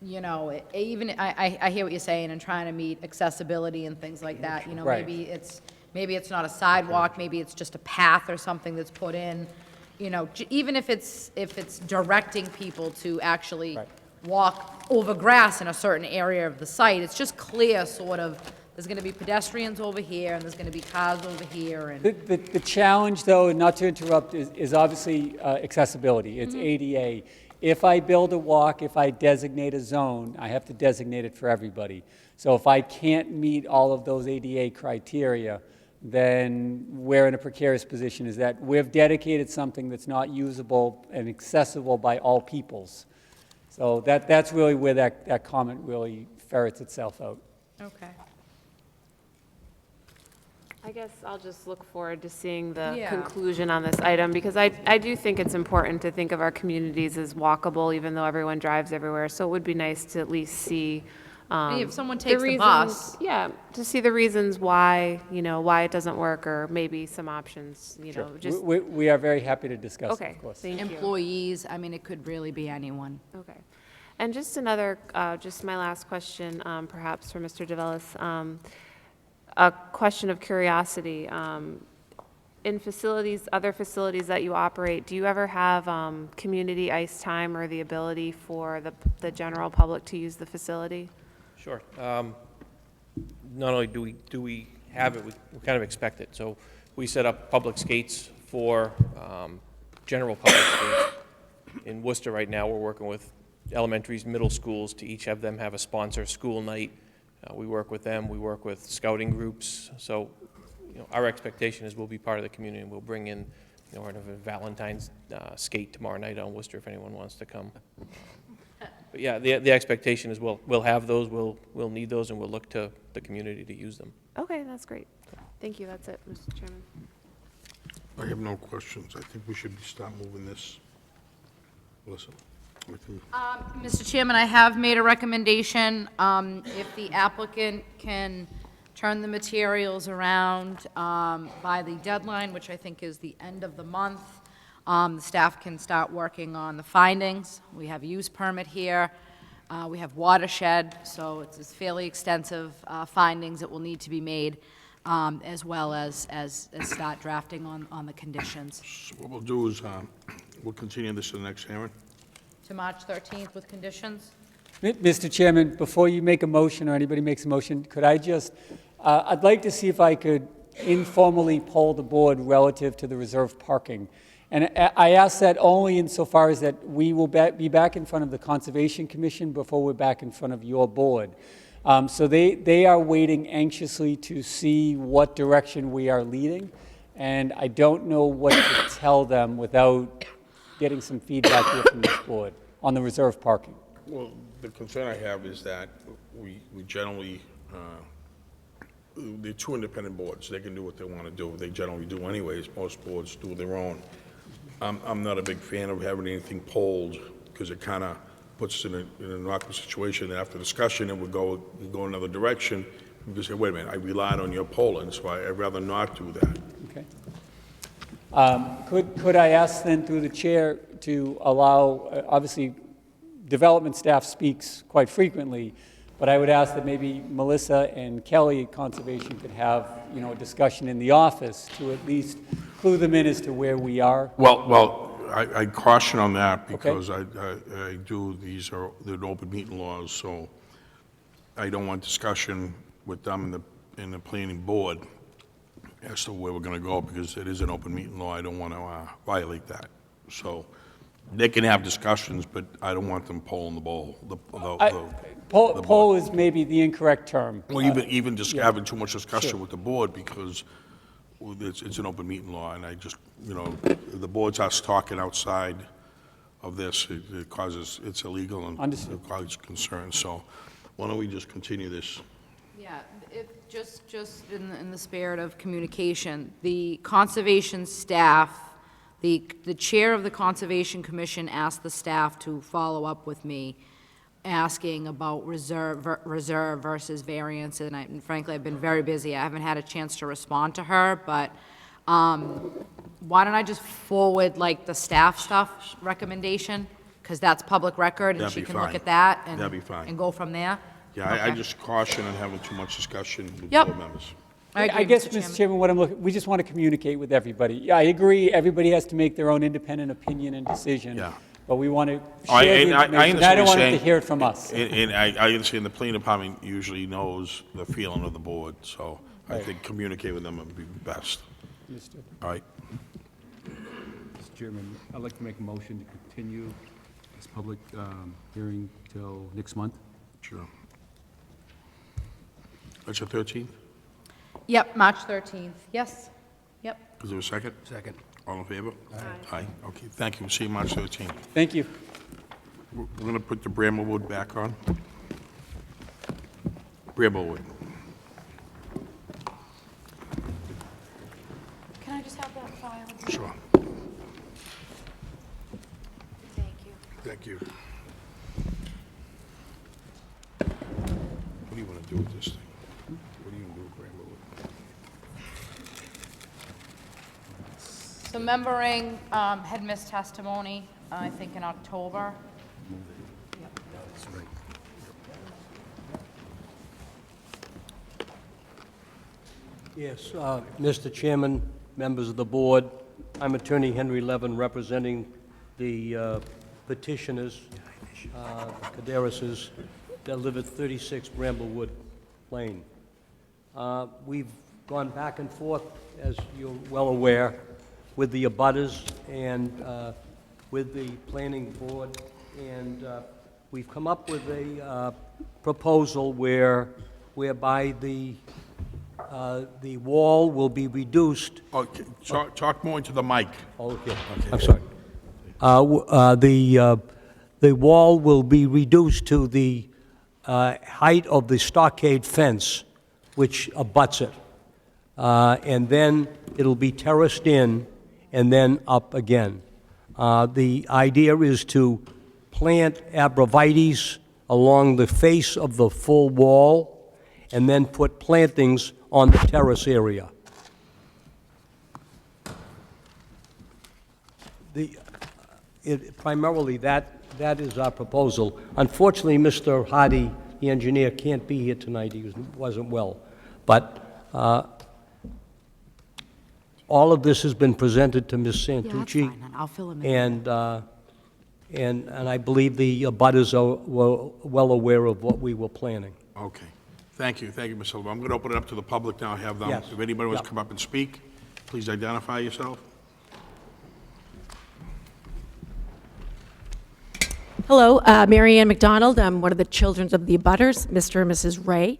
even, I hear what you're saying and trying to meet accessibility and things like that, Right. maybe it's not a sidewalk, maybe it's just a path or something that's put in, even if it's directing people to actually walk over grass in a certain area of the site, it's just clear, sort of, there's going to be pedestrians over here, and there's going to be cars over here, and... The challenge, though, and not to interrupt, is obviously accessibility. It's ADA. If I build a walk, if I designate a zone, I have to designate it for everybody. So if I can't meet all of those ADA criteria, then we're in a precarious position, is that we've dedicated something that's not usable and accessible by all peoples. So that's really where that comment really ferrets itself out. Okay. I guess I'll just look forward to seeing the Yeah. conclusion on this item, because I do think it's important to think of our communities as walkable, even though everyone drives everywhere. So it would be nice to at least see If someone takes the reasons- bus. Yeah, to see the reasons why, why it doesn't work, or maybe some options, just, We are very happy to discuss it, okay, of course. thank you. Employees, I mean, it could really be anyone. Okay. And just another, just my last question, perhaps for Mr. DeVellis. A question of curiosity. In facilities, other facilities that you operate, do you ever have community ice time or the ability for the general public to use the facility? Sure. Not only do we have it, we kind of expect it. So we set up public skates for general public skates. In Worcester right now, we're working with elementaries, middle schools to each have them have a sponsor school night. We work with them. We work with scouting groups. So, our expectation is we'll be part of the community and we'll bring in, a Valentine's skate tomorrow night on Worcester if anyone wants to come. But yeah, the expectation is we'll have those, we'll need those, and we'll look to the community to use them. Okay, that's great. Thank you. That's it, Mr. Chairman. I have no questions. I think we should start moving this. Listen. Mr. Chairman, I have made a recommendation. If the applicant can turn the materials around by the deadline, which I think is the end of the month, the staff can start working on the findings. We have a use permit here. We have watershed, so it's fairly extensive findings that will need to be made, as well as start drafting on the conditions. So what we'll do is, we'll continue this to the next hearing. To March 13th with conditions? Mr. Chairman, before you make a motion or anybody makes a motion, could I just, I'd like to see if I could informally poll the board relative to the reserved parking. And I ask that only insofar as that we will be back in front of the Conservation Commission before we're back in front of your board. So they are waiting anxiously to see what direction we are leading, and I don't know what to tell them without getting some feedback here from this board on the reserved parking. Well, the concern I have is that we generally, they're two independent boards. They can do what they want to do. They generally do anyways. Most boards do their own. I'm not a big fan of having anything polled, because it kind of puts us in an awkward situation. And after discussion, it would go another direction. We could say, wait a minute, I relied on your polling, so I'd rather not do that. Okay. Could I ask then through the chair to allow, obviously, development staff speaks quite frequently, but I would ask that maybe Melissa and Kelly at Conservation could have, a discussion in the office to at least clue them in as to where we are. Well, I caution on that, because I do, they're open meeting laws, so I don't want discussion with them in the planning board as to where we're going to go, because it is an open meeting law. I don't want to violate that. So they can have discussions, but I don't want them polling the ball. Poll is maybe the incorrect term. Well, even just having too much discussion with the board, because it's an open meeting law, and I just, if the board starts talking outside of this, it causes, it's illegal and it causes concern. So why don't we just continue this? Yeah, just in the spirit of communication, the conservation staff, the chair of the Conservation Commission asked the staff to follow up with me, asking about reserve versus variance, and frankly, I've been very busy. I haven't had a chance to respond to her, but why don't I just forward, the staff stuff recommendation? Because that's public record, and That'd she be can look fine. at that That'd be fine. and go from there? Yeah, I Okay. just caution on having too much discussion with Yep. board members. I guess, Mr. Chairman, we just want to communicate with everybody. Yeah, I agree, everybody has to make their own independent opinion and decision. Yeah. But we want to I share the understand information. I don't what want you're them to saying. hear it from us. And I understand the planning department usually knows the feeling of the board, so I think communicate with them would be best. Understood. All right. Mr. Chairman, I'd like to make a motion to continue this public hearing till next month. Sure. That's the 13th? Yep, March 13th, yes, yep. Is there a second? Second. All in favor? Aye. Okay, thank you. We'll see you March 13th. Thank you. We're going to put the Bramblewood back on. Bramblewood. Can I just have that file? Sure. Thank you. Thank you. What do you want to do with this thing? What do you do with Bramblewood? So Membering had missed testimony, I think in October. Yes, Mr. Chairman, members of the board, I'm Attorney Henry Levin, representing the petitioners, Cadarases, that live at 36 Bramblewood Lane. We've gone back and forth, as you're well aware, with the abutters and with the planning board, and we've come up with a proposal whereby the wall will be reduced. Okay, talk more into the mic. Okay, I'm sorry. The wall will be reduced to the height of the stockade fence, which abuts it. And then it'll be terraced in and then up again. The idea is to plant abrevieties along the face of the full wall and then put plantings on the terrace area. Primarily, that is our proposal. Unfortunately, Mr. Hardy, the engineer, can't be here tonight. He wasn't well. But all of this has been presented to Ms. Santucci. Yeah, that's fine, and I'll fill him in. And I believe the abutters were well aware of what we were planning. Okay. Thank you, Ms. Sullivan. I'm going to open it up to the public now, have them, Yes. if anybody wants to Yeah. come up and speak, please identify yourself. Hello, Mary Ann McDonald. I'm one of the children of the abutters, Mr. and Mrs. Ray.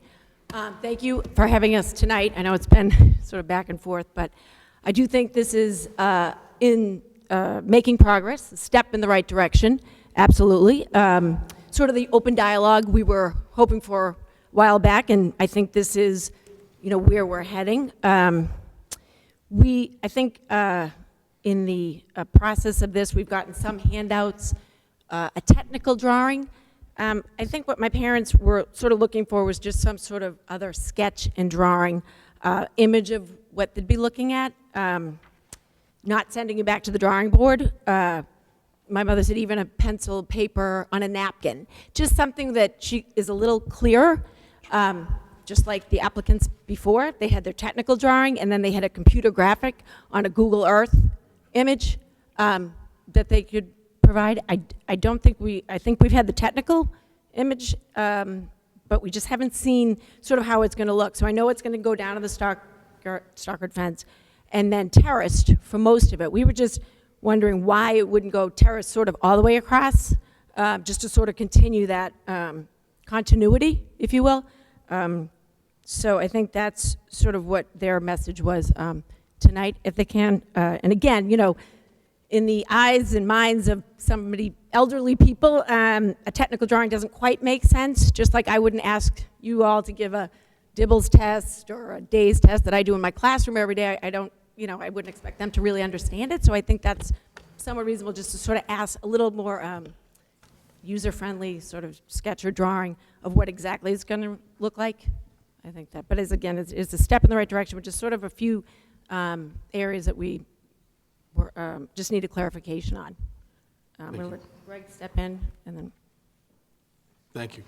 Thank you for having us tonight. I know it's been sort of back and forth, but I do think this is in making progress, a step in the right direction, absolutely. Sort of the open dialogue we were hoping for a while back, and I think this is, where we're heading. I think in the process of this, we've gotten some handouts, a technical drawing. I think what my parents were sort of looking for was just some sort of other sketch and drawing, image of what they'd be looking at. Not sending it back to the drawing board. My mother said even a pencil, paper on a napkin. Just something that is a little clearer. Just like the applicants before, they had their technical drawing and then they had a computer graphic on a Google Earth image that they could provide. I think we've had the technical image, but we just haven't seen sort of how it's going to look. So I know it's going to go down to the Stockard fence and then terraced for most of it. We were just wondering why it wouldn't go terraced sort of all the way across, just to sort of continue that continuity, if you will. So I think that's sort of what their message was tonight, if they can. And again, in the eyes and minds of somebody, elderly people, a technical drawing doesn't quite make sense, just like I wouldn't ask you all to give a Dibbles test or a Days test that I do in my classroom every day. I don't, I wouldn't expect them to really understand it, so I think that's somewhat reasonable just to sort of ask a little more user-friendly sort of sketch or drawing of what exactly it's going to look like. I think that, but again, it's a step in the right direction, which is sort of a few areas that we just need a clarification on. I'm going to let Greg step in, and then. Thank you.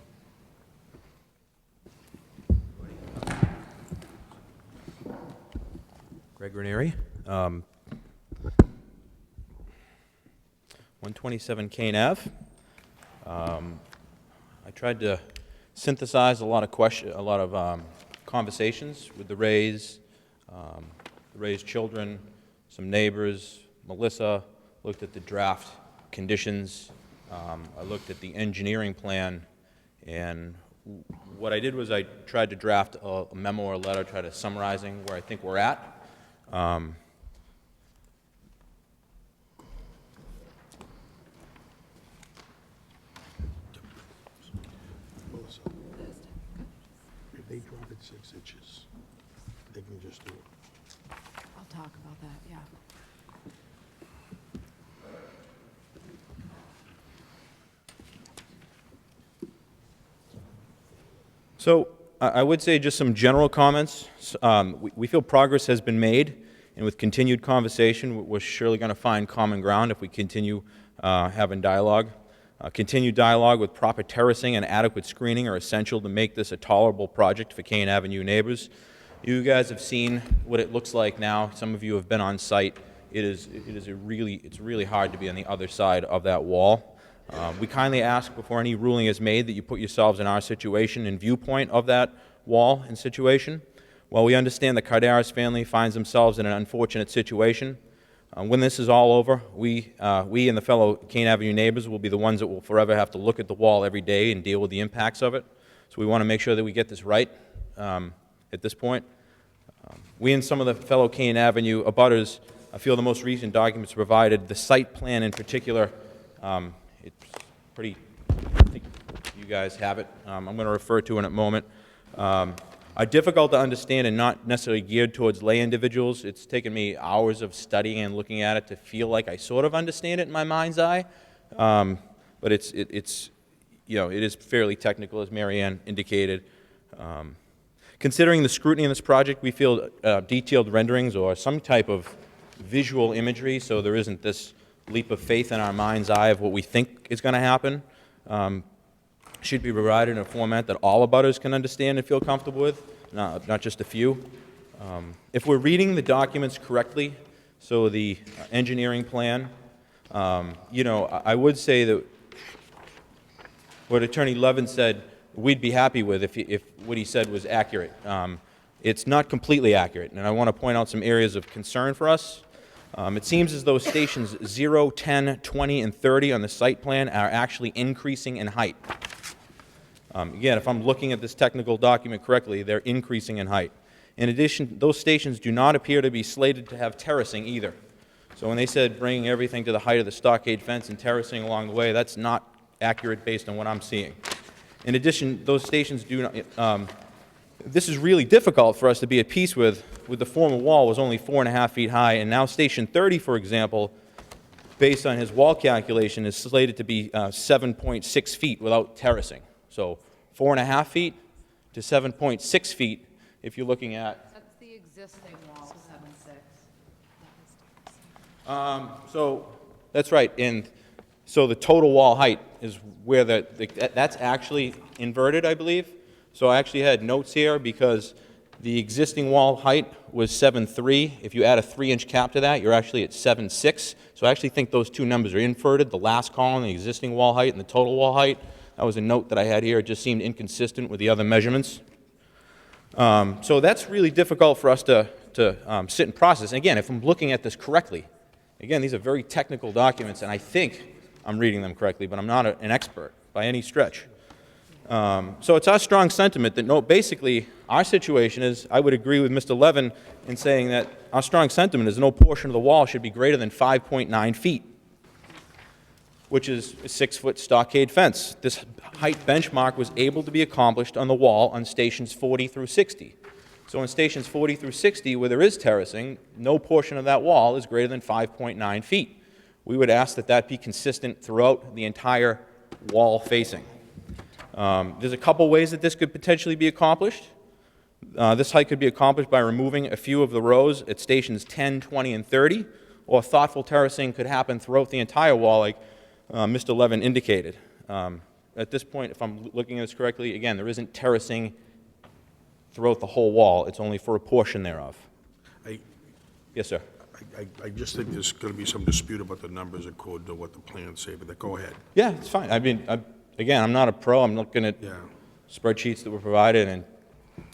Greg Ranieri, 127 Kane Ave. I tried to synthesize a lot of conversations with the Rays children, some neighbors, Melissa, looked at the draft conditions. I looked at the engineering plan, and what I did was I tried to draft a memo or a letter, try to summarizing where I think we're at. Melissa, if they drop it 6 inches, they can just do it. I'll talk about that, yeah. So I would say just some general comments. We feel progress has been made, and with continued conversation, we're surely going to find common ground if we continue having dialogue. Continued dialogue with proper terracing and adequate screening are essential to make this a tolerable project for Kane Avenue neighbors. You guys have seen what it looks like now. Some of you have been on site. It's really hard to be on the other side of that wall. We kindly ask before any ruling is made that you put yourselves in our situation and viewpoint of that wall and situation. While we understand the Cardaris family finds themselves in an unfortunate situation, when this is all over, we and the fellow Kane Avenue neighbors will be the ones that will forever have to look at the wall every day and deal with the impacts of it. So we want to make sure that we get this right at this point. We and some of the fellow Kane Avenue abutters feel the most recent documents provided, the site plan in particular, it's pretty, I think you guys have it. I'm going to refer to it in a moment. Are difficult to understand and not necessarily geared towards lay individuals. It's taken me hours of studying and looking at it to feel like I sort of understand it in my mind's eye. But it is fairly technical, as Mary Ann indicated. Considering the scrutiny in this project, we feel detailed renderings or some type of visual imagery, so there isn't this leap of faith in our mind's eye of what we think is going to happen should be provided in a format that all abutters can understand and feel comfortable with, not just a few. If we're reading the documents correctly, so the engineering plan, you know, I would say that what Attorney Levin said, we'd be happy with if what he said was accurate. It's not completely accurate, and I want to point out some areas of concern for us. It seems as though stations 0, 10, 20, and 30 on the site plan are actually increasing in height. Again, if I'm looking at this technical document correctly, they're increasing in height. In addition, those stations do not appear to be slated to have terracing either. So when they said bringing everything to the height of the stockade fence and terracing along the way, that's not accurate based on what I'm seeing. In addition, those stations do not, this is really difficult for us to be at peace with the former wall was only 4.5 feet high, and now Station 30, for example, based on his wall calculation, is slated to be 7.6 feet without terracing. So 4.5 feet to 7.6 feet if you're looking at. That's the existing wall, 7.6. So that's right, and so the total wall height is where that's actually inverted, I believe. So I actually had notes here because the existing wall height was 7.3. If you add a 3-inch cap to that, you're actually at 7.6. So I actually think those two numbers are inverted. The last column, the existing wall height, and the total wall height. That was a note that I had here. It just seemed inconsistent with the other measurements. So that's really difficult for us to sit and process. And again, if I'm looking at this correctly, again, these are very technical documents, and I think I'm reading them correctly, but I'm not an expert by any stretch. So it's our strong sentiment that basically our situation is, I would agree with Mr. Levin in saying that our strong sentiment is no portion of the wall should be greater than 5.9 feet, which is a 6-foot stockade fence. This height benchmark was able to be accomplished on the wall on stations 40 through 60. So in stations 40 through 60, where there is terracing, no portion of that wall is greater than 5.9 feet. We would ask that that be consistent throughout the entire wall facing. There's a couple ways that this could potentially be accomplished. This height could be accomplished by removing a few of the rows at stations 10, 20, and 30, or thoughtful terracing could happen throughout the entire wall like Mr. Levin indicated. At this point, if I'm looking at this correctly, again, there isn't terracing throughout the whole wall. It's only for a portion thereof. Yes, sir. I just think there's going to be some dispute about the numbers according to what the plans say, but go ahead. Yeah, it's fine. I mean, again, I'm not a pro. I'm looking at spreadsheets that were provided and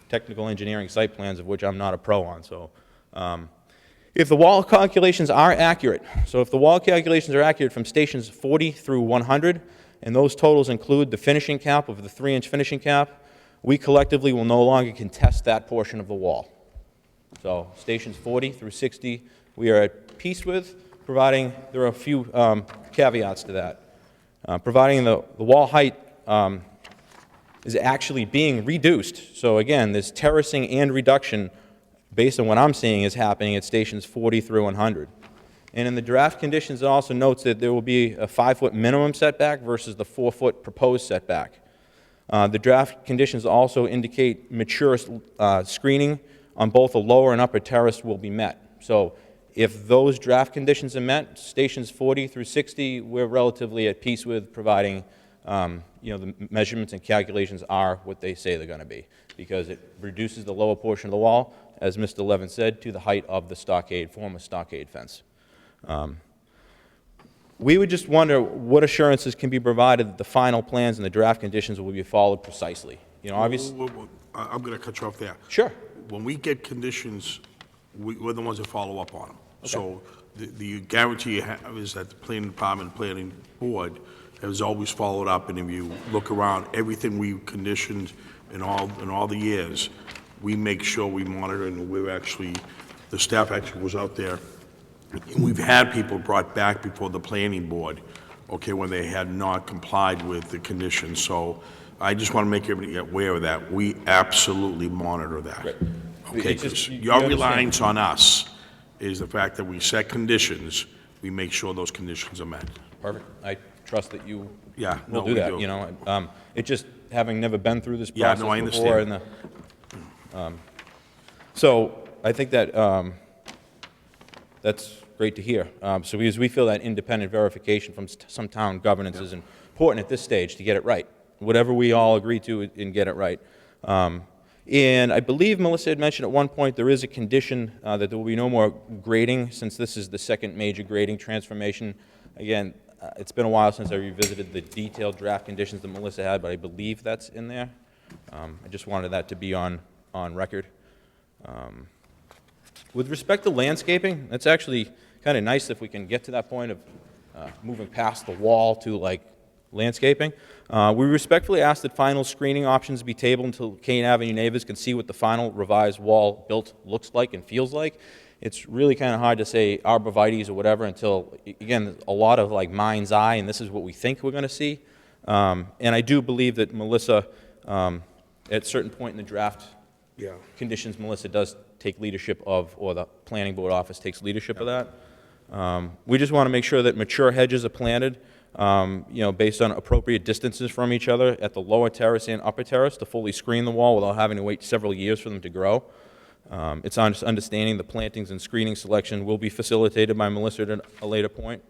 technical engineering site plans of which I'm not a pro on. So if the wall calculations are accurate, so if the wall calculations are accurate from stations 40 through 100, and those totals include the finishing cap of the 3-inch finishing cap, we collectively will no longer contest that portion of the wall. So stations 40 through 60, we are at peace with, providing there are a few caveats to that. Providing the wall height is actually being reduced. So again, this terracing and reduction, based on what I'm seeing, is happening at stations 40 through 100. And in the draft conditions, it also notes that there will be a 5-foot minimum setback versus the 4-foot proposed setback. The draft conditions also indicate mature screening on both the lower and upper terrace will be met. So if those draft conditions are met, stations 40 through 60, we're relatively at peace with, providing the measurements and calculations are what they say they're going to be, because it reduces the lower portion of the wall, as Mr. Levin said, to the height of the stockade, former stockade fence. We would just wonder what assurances can be provided that the final plans and the draft conditions will be followed precisely. You know, obviously. I'm going to cut you off there. Sure. When we get conditions, we're the ones that follow up on them. Okay. So the guarantee you have is that the planning department, planning board has always followed up, and if you look around, everything we've conditioned in all the years, we make sure we monitor, and the staff actually was out there. We've had people brought back before the planning board, okay, when they had not complied with the conditions. So I just want to make everybody aware of that. We absolutely monitor that. Right. Okay, because your reliance on us is the fact that we set conditions, we make sure those conditions are met. Perfect. I trust that you will we do that. do. You know, it just having never been through this Yeah, process no, I before. understand. So I think that that's great to hear. So we feel that independent verification from some town governance is important at this stage to get it right. Whatever we all agree to and get it right. And I believe Melissa had mentioned at one point there is a condition that there will be no more grading since this is the second major grading transformation. Again, it's been a while since I revisited the detailed draft conditions that Melissa had, but I believe that's in there. I just wanted that to be on record. With respect to landscaping, it's actually kind of nice if we can get to that point of moving past the wall to like landscaping. We respectfully ask that final screening options be tabled until Kane Avenue neighbors can see what the final revised wall built looks like and feels like. It's really kind of hard to say arborvitae's or whatever until, again, a lot of like mind's eye, and this is what we think we're going to see. And I do believe that Melissa, at a certain point in the draft conditions, Melissa does take leadership of, or the planning board office takes leadership of that. We just want to make sure that mature hedges are planted, based on appropriate distances from each other at the lower terrace and upper terrace to fully screen the wall without having to wait several years for them to grow. It's understanding the plantings and screening selection will be facilitated by Melissa at a later point.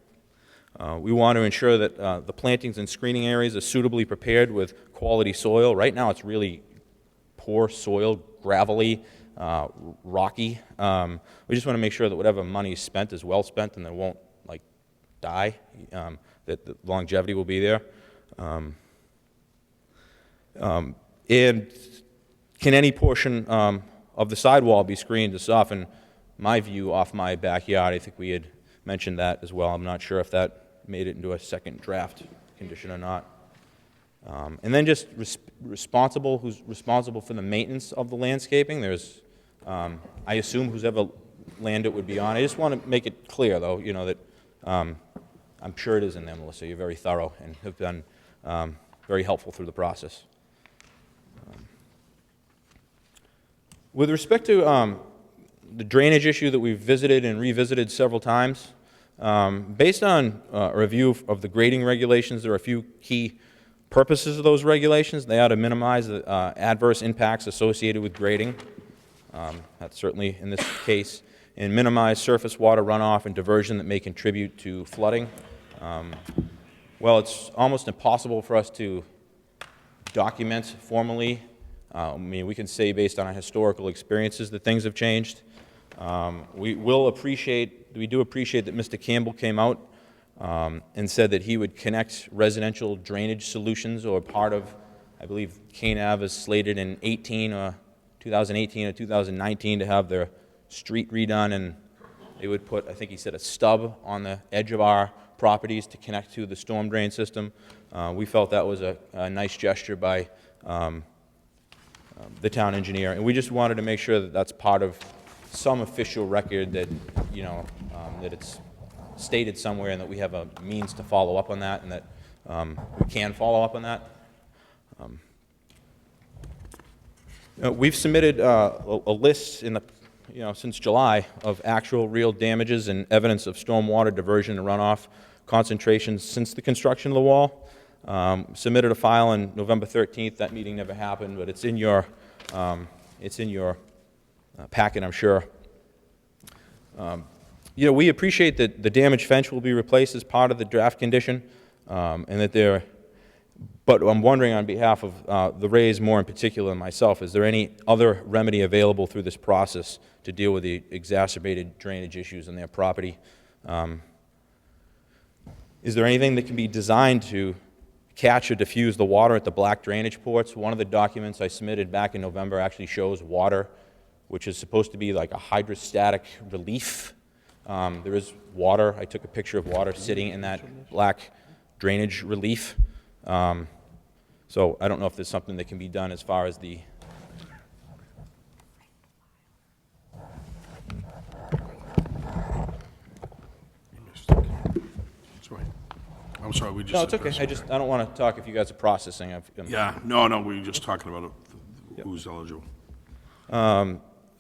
We want to ensure that the plantings and screening areas are suitably prepared with quality soil. Right now it's really poor soil, gravelly, rocky. We just want to make sure that whatever money is spent is well spent and that it won't like die, that the longevity will be there. And can any portion of the sidewall be screened to soften my view off my backyard? I think we had mentioned that as well. I'm not sure if that made it into a second draft condition or not. And then just responsible, who's responsible for the maintenance of the landscaping. There's, I assume whoever land it would be on. I just want to make it clear, though, that I'm sure it is in there, Melissa. You're very thorough and have been very helpful through the process. With respect to the drainage issue that we've visited and revisited several times, based on a review of the grading regulations, there are a few key purposes of those regulations. They ought to minimize the adverse impacts associated with grading. That's certainly in this case, and minimize surface water runoff and diversion that may contribute to flooding. Well, it's almost impossible for us to document formally. I mean, we can say based on our historical experiences that things have changed. We do appreciate that Mr. Campbell came out and said that he would connect residential drainage solutions, or part of, I believe, Kane Ave is slated in 2018 or 2019 to have their street redone, and they would put, I think he said, a stub on the edge of our properties to connect to the storm drain system. We felt that was a nice gesture by the town engineer, and we just wanted to make sure that that's part of some official record, that that it's stated somewhere and that we have a means to follow up on that, and that we can follow up on that. We've submitted a list in the since July of actual real damages and evidence of stormwater diversion and runoff concentrations since the construction of the wall. Submitted a file on November 13th. That meeting never happened, but it's in your packet, I'm sure. We appreciate that the damaged fence will be replaced as part of the draft condition, and that but I'm wondering on behalf of the Rays more in particular and myself, is there any other remedy available through this process to deal with the exacerbated drainage issues in their property? Is there anything that can be designed to catch or diffuse the water at the black drainage ports? One of the documents I submitted back in November actually shows water, which is supposed to be like a hydrostatic relief. There is water. I took a picture of water sitting in that black drainage relief. So I don't know if there's something that can be done as far as the... I'm sorry, we just... No, it's okay. I don't want to talk if you guys are processing. Yeah, no, we were just talking about who's eligible.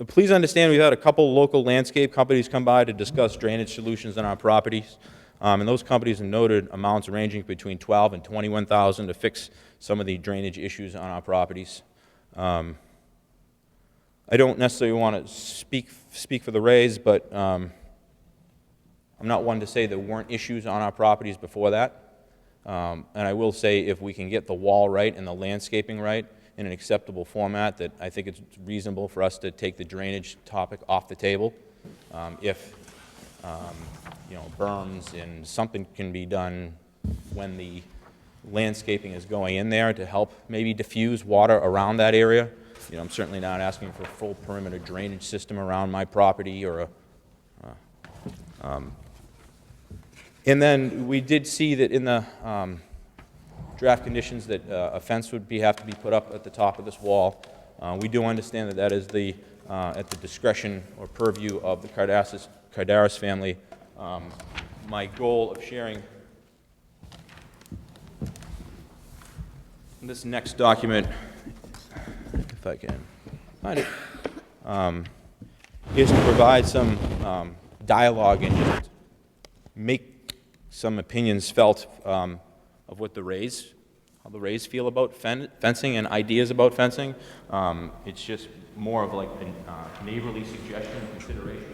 Please understand we've had a couple local landscape companies come by to discuss drainage solutions on our properties. And those companies have noted amounts ranging between $12,000 and $21,000 to fix some of the drainage issues on our properties. I don't necessarily want to speak for the Rays, but I'm not one to say there weren't issues on our properties before that. And I will say if we can get the wall right and the landscaping right in an acceptable format, that I think it's reasonable for us to take the drainage topic off the table. If you know, berms and something can be done when the landscaping is going in there to help maybe diffuse water around that area. You know, I'm certainly not asking for a full perimeter drainage system around my property or a and then we did see that in the draft conditions that a fence would have to be put up at the top of this wall. We do understand that that is at the discretion or purview of the Cardaris family. My goal of sharing this next document, if I can find it, is to provide some dialogue and just make some opinions felt of what how the Rays feel about fencing and ideas about fencing. It's just more of like a neighborly suggestion and consideration.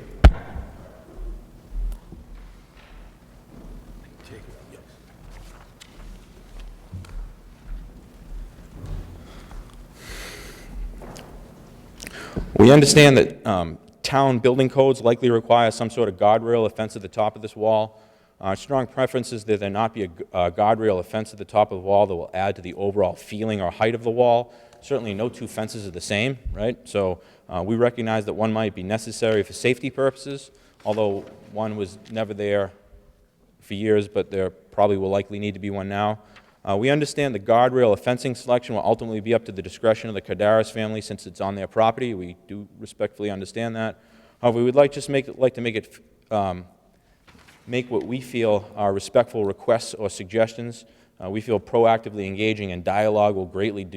We understand that town building codes likely require some sort of guardrail or fence at the top of this wall. Our strong preference is that there not be a guardrail or fence at the top of the wall that will add to the overall feeling or height of the wall. Certainly no two fences are the same, right? So we recognize that one might be necessary for safety purposes, although one was never there for years, but there probably will likely need to be one now. We understand the guardrail or fencing selection will ultimately be up to the discretion of the Cardaris family since it's on their property. We do respectfully understand that. However, we would like to make it make what we feel are respectful requests or suggestions. We feel proactively engaging in dialogue will greatly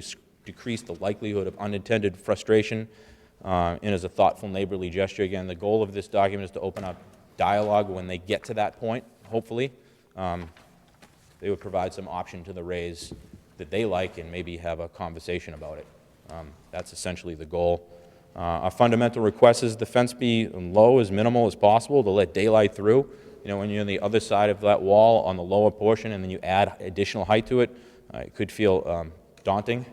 decrease the likelihood of unintended frustration and is a thoughtful neighborly gesture. Again, the goal of this document is to open up dialogue when they get to that point, hopefully. They would provide some option to the Rays that they like and maybe have a conversation about it. That's essentially the goal. Our fundamental request is the fence be low, as minimal as possible to let daylight through. You know, when you're on the other side of that wall on the lower portion and then you add additional height to it, it could feel daunting.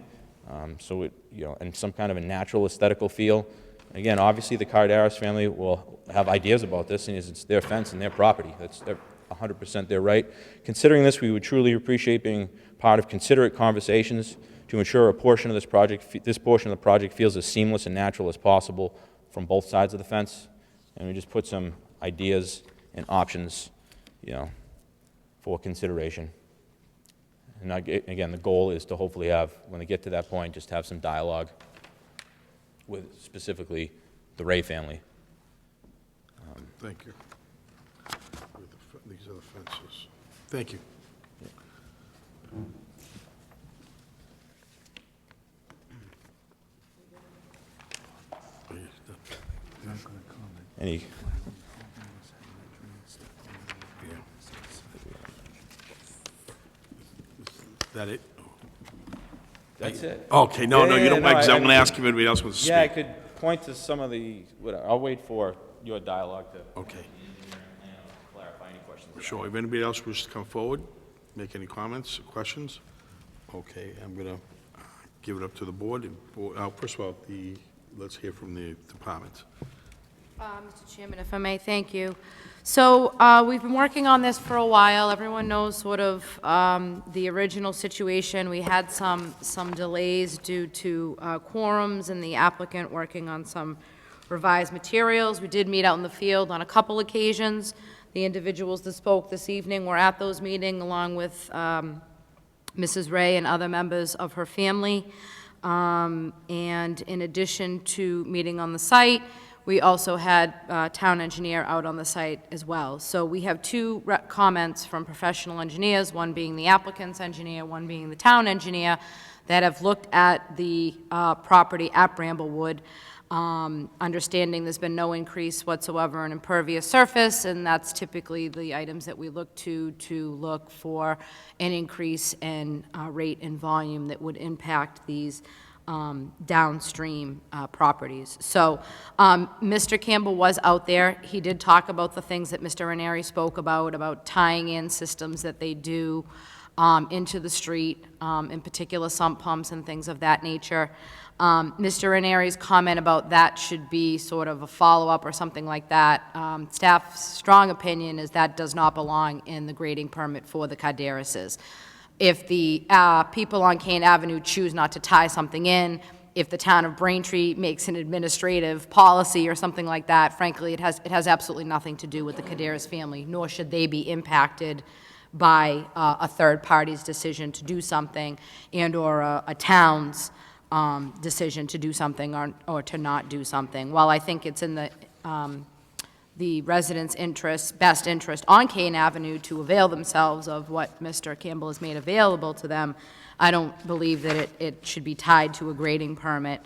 So it, you know, and some kind of a natural aesthetical feel. Again, obviously the Cardaris family will have ideas about this, and it's their fence and their property. That's 100% their right. Considering this, we would truly appreciate being part of considerate conversations to ensure a portion of this portion of the project feels as seamless and natural as possible from both sides of the fence. And we just put some ideas and options, you know, for consideration. And again, the goal is to hopefully have, when they get to that point, just have some dialogue with specifically the Ray family. Thank you. These are the fences. Thank you. Any? Is that it? That's it. Okay, no, you don't mind, because I'm I going to ask if anybody else wants to speak. Yeah, I could point to some of the, I'll wait for your dialogue to Okay. clarify any questions. Sure. If anybody else wishes to come forward, make any comments, questions? Okay, I'm going to give it up to the board. First of all, let's hear from the department. Mr. Chairman, if I may, thank you. So we've been working on this for a while. Everyone knows sort of the original situation. We had some delays due to quorums and the applicant working on some revised materials. We did meet out in the field on a couple occasions. The individuals that spoke this evening were at those meetings along with Mrs. Ray and other members of her family. And in addition to meeting on the site, we also had town engineer out on the site as well. So we have two comments from professional engineers, one being the applicant's engineer, one being the town engineer, that have looked at the property at Bramblewood, understanding there's been no increase whatsoever in impervious surface, and that's typically the items that we look to look for an increase in rate and volume that would impact these downstream properties. So Mr. Campbell was out there. He did talk about the things that Mr. Ranieri spoke about tying in systems that they do into the street, in particular sump pumps and things of that nature. Mr. Ranieri's comment about that should be sort of a follow-up or something like that. Staff's strong opinion is that does not belong in the grading permit for the Carderases. If the people on Kane Avenue choose not to tie something in, if the town of Braintree makes an administrative policy or something like that, frankly, it has absolutely nothing to do with the Caderas family, nor should they be impacted by a third party's decision to do something and/or a town's decision to do something or to not do something. While I think it's in the residents' best interest on Kane Avenue to avail themselves of what Mr. Campbell has made available to them, I don't believe that it should be tied to a grading permit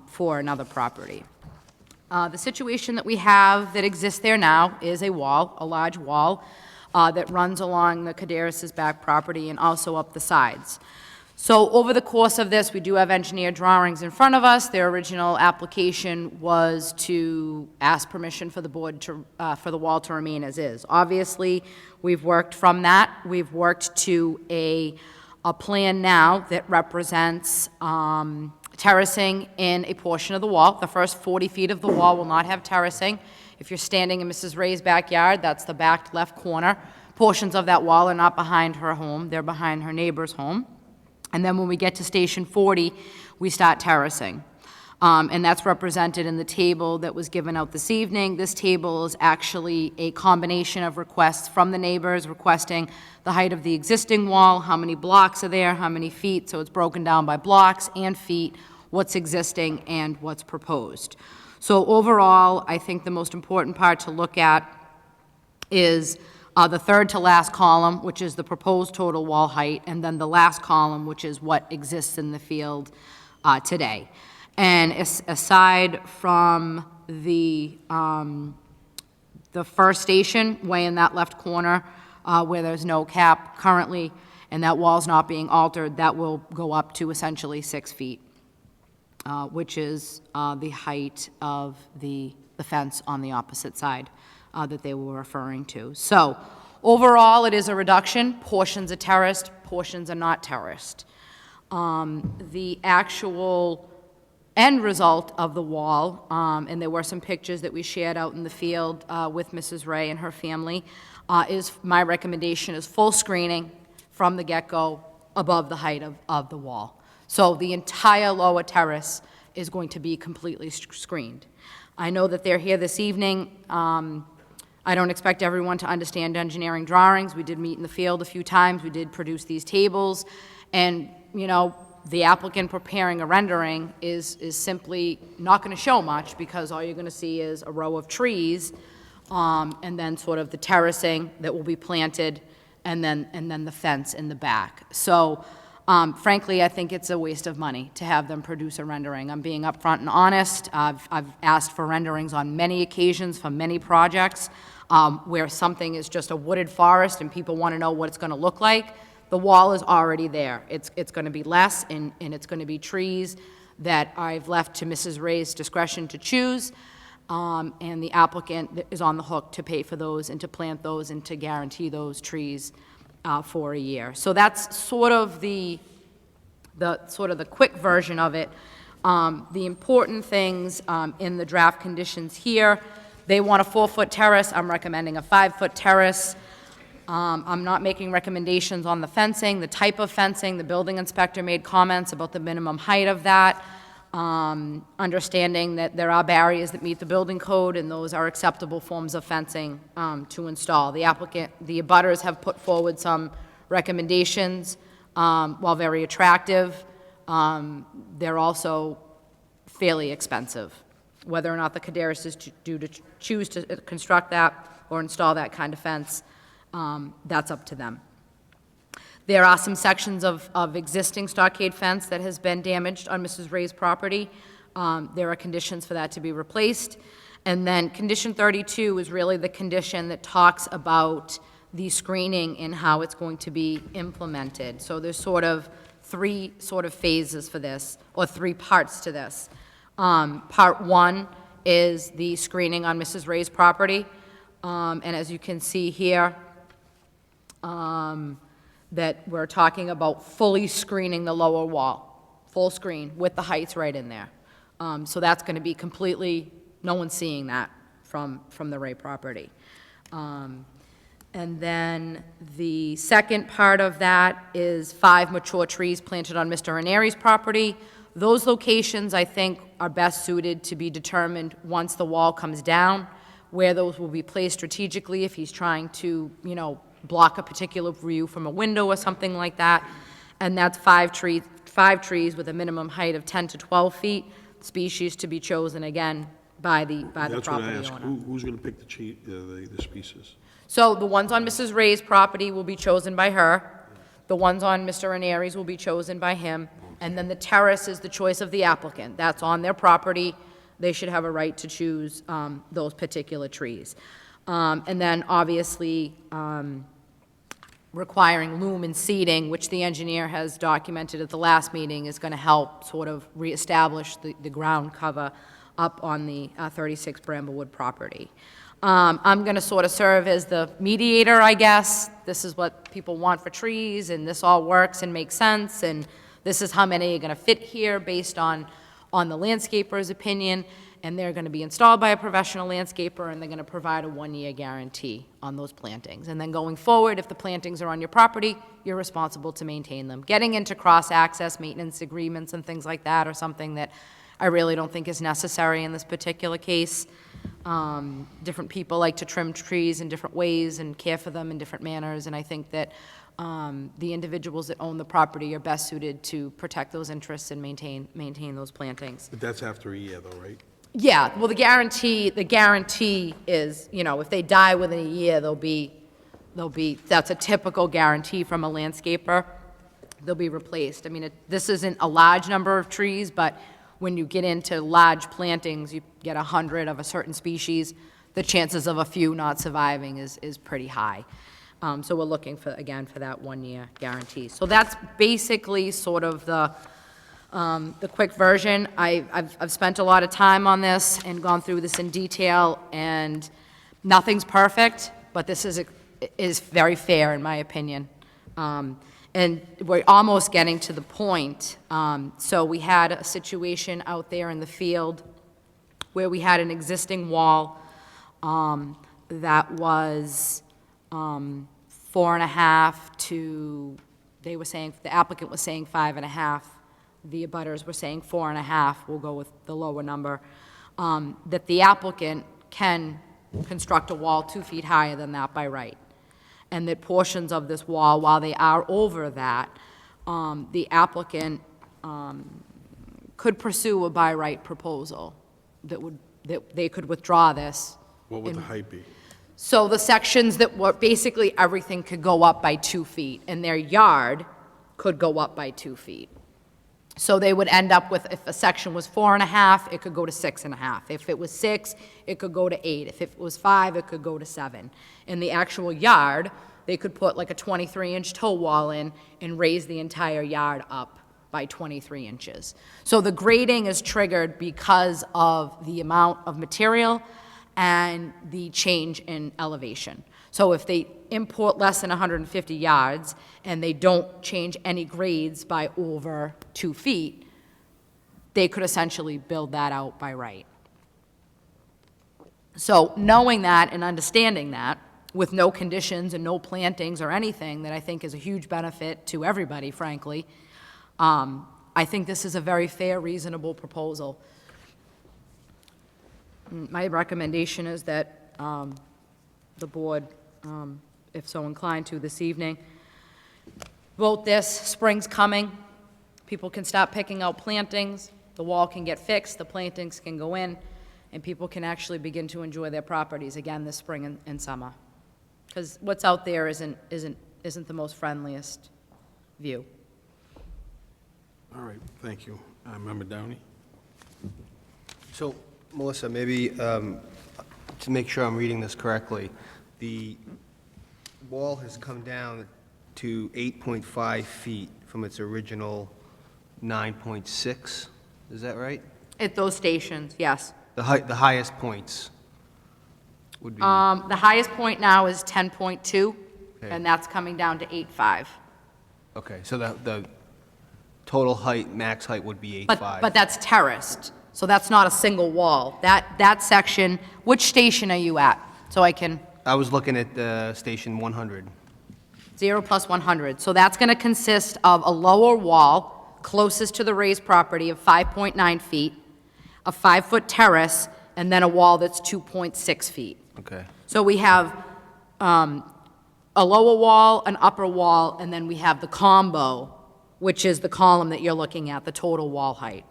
for another property. The situation that we have that exists there now is a wall, a large wall, that runs along the Caderas' back property and also up the sides. So over the course of this, we do have engineered drawings in front of us. Their original application was to ask permission for the board to, for the wall to remain as is. Obviously, we've worked from that. We've worked to a plan now that represents terracing in a portion of the wall. The first 40 feet of the wall will not have terracing. If you're standing in Mrs. Ray's backyard, that's the back left corner. Portions of that wall are not behind her home. They're behind her neighbor's home. And then when we get to Station 40, we start terracing. And that's represented in the table that was given out this evening. This table is actually a combination of requests from the neighbors requesting the height of the existing wall, how many blocks are there, how many feet, so it's broken down by blocks and feet, what's existing and what's proposed. So overall, I think the most important part to look at is the third to last column, which is the proposed total wall height, and then the last column, which is what exists in the field today. And aside from the first station, way in that left corner, where there's no cap currently, and that wall's not being altered, that will go up to essentially 6 feet, which is the height of the fence on the opposite side that they were referring to. So overall, it is a reduction. Portions are terraced, portions are not terraced. The actual end result of the wall, and there were some pictures that we shared out in the field with Mrs. Ray and her family, my recommendation is full screening from the get-go above the height of the wall. So the entire lower terrace is going to be completely screened. I know that they're here this evening. I don't expect everyone to understand engineering drawings. We did meet in the field a few times. We did produce these tables. And, you know, the applicant preparing a rendering is simply not going to show much because all you're going to see is a row of trees and then sort of the terracing that will be planted and then the fence in the back. So frankly, I think it's a waste of money to have them produce a rendering. I'm being upfront and honest. I've asked for renderings on many occasions for many projects where something is just a wooded forest and people want to know what it's going to look like. The wall is already there. It's going to be less, and it's going to be trees that I've left to Mrs. Ray's discretion to choose, and the applicant is on the hook to pay for those and to plant those and to guarantee those trees for a year. So that's sort of the quick version of it. The important things in the draft conditions here, they want a 4-foot terrace. I'm recommending a 5-foot terrace. I'm not making recommendations on the fencing, the type of fencing. The building inspector made comments about the minimum height of that, understanding that there are barriers that meet the building code, and those are acceptable forms of fencing to install. The abutters have put forward some recommendations. While very attractive, they're also fairly expensive. Whether or not the Caderas choose to construct that or install that kind of fence, that's up to them. There are some sections of existing stockade fence that has been damaged on Mrs. Ray's property. There are conditions for that to be replaced. And then condition 32 is really the condition that talks about the screening and how it's going to be implemented. So there's sort of three sort of phases for this, or three parts to this. Part one is the screening on Mrs. Ray's property, and as you can see here, that we're talking about fully screening the lower wall, full screen with the heights right in there. So that's going to be completely, no one's seeing that from the Ray property. And then the second part of that is 5 mature trees planted on Mr. Ranieri's property. Those locations, I think, are best suited to be determined once the wall comes down, where those will be placed strategically if he's trying to, you know, block a particular view from a window or something like that. And that's 5 trees with a minimum height of 10 to 12 feet, species to be chosen again by the property owner. That's what I asked. Who's going to pick the species? So the ones on Mrs. Ray's property will be chosen by her. The ones on Mr. Ranieri's will be chosen by him. And then the terrace is the choice of the applicant. That's on their property. They should have a right to choose those particular trees. And then obviously requiring loom and seeding, which the engineer has documented at the last meeting, is going to help sort of reestablish the ground cover up on the 36 Bramblewood property. I'm going to sort of serve as the mediator, I guess. This is what people want for trees, and this all works and makes sense, and this is how many are going to fit here based on the landscaper's opinion, and they're going to be installed by a professional landscaper, and they're going to provide a 1-year guarantee on those plantings. And then going forward, if the plantings are on your property, you're responsible to maintain them. Getting into cross-access maintenance agreements and things like that are something that I really don't think is necessary in this particular case. Different people like to trim trees in different ways and care for them in different manners, and I think that the individuals that own the property are best suited to protect those interests and maintain those plantings. But that's after a year, though, right? Yeah, well, the guarantee is, you know, if they die within a year, that's a typical guarantee from a landscaper. They'll be replaced. I mean, this isn't a large number of trees, but when you get into large plantings, you get 100 of a certain species, the chances of a few not surviving is pretty high. So we're looking for, again, for that 1-year guarantee. So that's basically sort of the quick version. I've spent a lot of time on this and gone through this in detail, and nothing's perfect, but this is very fair, in my opinion. And we're almost getting to the point. So we had a situation out there in the field where we had an existing wall that was 4.5 to, they were saying, the applicant was saying 5.5. The abutters were saying 4.5. We'll go with the lower number. That the applicant can construct a wall 2 feet higher than that by right. And that portions of this wall, while they are over that, the applicant could pursue a by right proposal that they could withdraw this. What would the height be? So the sections that were, basically everything could go up by 2 feet, and their yard could go up by 2 feet. So they would end up with, if a section was 4.5, it could go to 6.5. If it was 6, it could go to 8. If it was 5, it could go to 7. In the actual yard, they could put like a 23-inch toe wall in and raise the entire yard up by 23 inches. So the grading is triggered because of the amount of material and the change in elevation. So if they import less than 150 yards and they don't change any grades by over 2 feet, they could essentially build that out by right. So knowing that and understanding that, with no conditions and no plantings or anything, that I think is a huge benefit to everybody, frankly, I think this is a very fair, reasonable proposal. My recommendation is that the board, if so inclined to this evening, vote this. Spring's coming. People can stop picking out plantings. The wall can get fixed. The plantings can go in, and people can actually begin to enjoy their properties again this spring and summer. Because what's out there isn't the most friendliest view. All right, thank you. Member Downey? So, Melissa, maybe to make sure I'm reading this correctly, the wall has come down to 8.5 feet from its original 9.6, is that right? At those stations, yes. The highest points would be, The highest point now is 10.2, Okay. and that's coming down to 8.5. okay, so the total height, max height would be 8.5. But that's terraced, so that's not a single wall. That section, which station are you at? So I can, I was looking at station 100. 0 plus 100. So that's going to consist of a lower wall closest to the raised property of 5.9 feet, a 5-foot terrace, and then a wall that's 2.6 feet. Okay. So we have a lower wall, an upper wall, and then we have the combo, which is the column that you're looking at, the total wall height.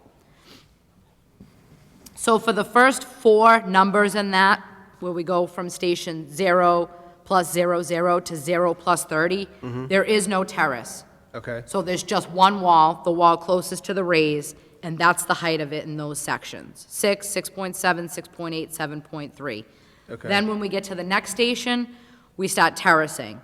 So for the first 4 numbers in that, where we go from station 0 plus 00 to 0 plus 30, there is no terrace. Okay. So there's just one wall, the wall closest to the raise, and that's the height of it in those sections. 6, 6.7, 6.8, 7.3. Okay. Then when we get to the next station, we start terracing.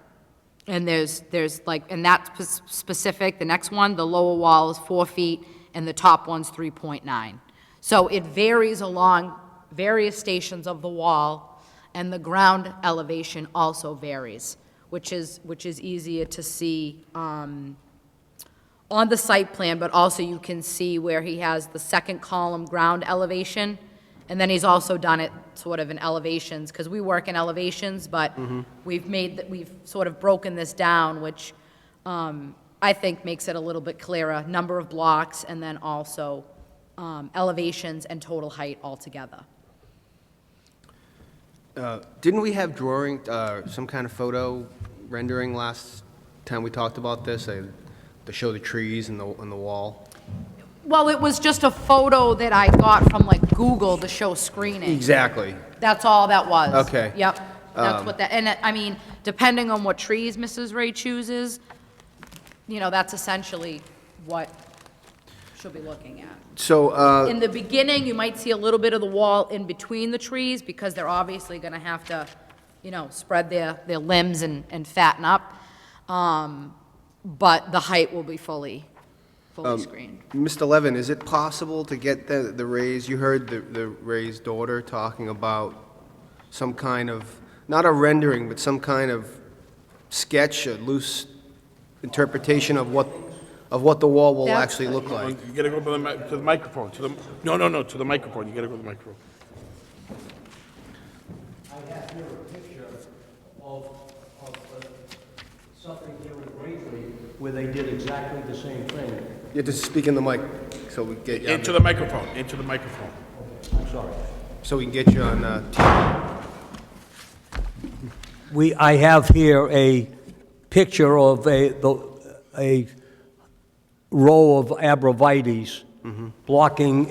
And there's like, and that's specific, the next one, the lower wall is 4 feet, and the top one's 3.9. So it varies along various stations of the wall, and the ground elevation also varies, which is easier to see on the site plan, but also you can see where he has the second column ground elevation, and then he's also done it sort of in elevations, because we work in elevations, but we've sort of broken this down, which I think makes it a little bit clearer, number of blocks, and then also elevations and total height altogether. Didn't we have drawing, some kind of photo rendering last time we talked about this, to show the trees and the wall? Well, it was just a photo that I got from like Google to show screening. Exactly. That's all that was. Okay. Yep, that's what that, and I mean, depending on what trees Mrs. Ray chooses, that's essentially what she'll be looking at. So, In the beginning, you might see a little bit of the wall in between the trees, because they're obviously gonna have to, spread their limbs and fatten up. But the height will be fully screened. Mr. Levin, is it possible to get the Ray's, you heard the Ray's daughter talking about some kind of, not a rendering, but some kind of sketch, a loose interpretation of what the wall will That's actually look like? You gotta go to the microphone, no, to the microphone, you gotta go to the microphone. I have here a picture of something here in Braintree where they did exactly the same thing. You have to speak in the mic, so we get you on Into the microphone, into the microphone. I'm sorry. so we can get you on TV. I have here a picture of a row of abrevieties blocking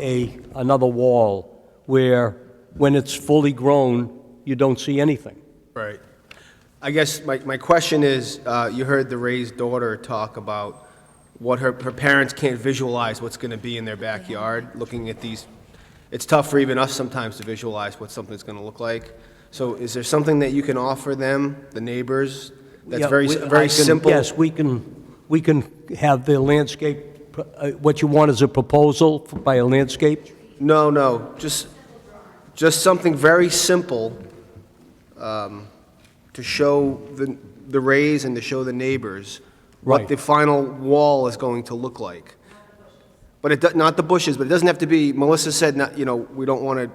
another wall where, when it's fully grown, you don't see anything. Right. I guess my question is, you heard the Ray's daughter talk about what her parents can't visualize what's going to be in their backyard, looking at these. It's tough for even us sometimes to visualize what something's going to look like. So is there something that you can offer them, the neighbors, that's Yeah, very simple? Yes, we can have the landscape, what you want is a proposal by a landscape? No, just something very simple to show the Rays and to show the neighbors what Right. the final wall is going to look like. But not the bushes, but it doesn't have to be, Melissa said, we don't want to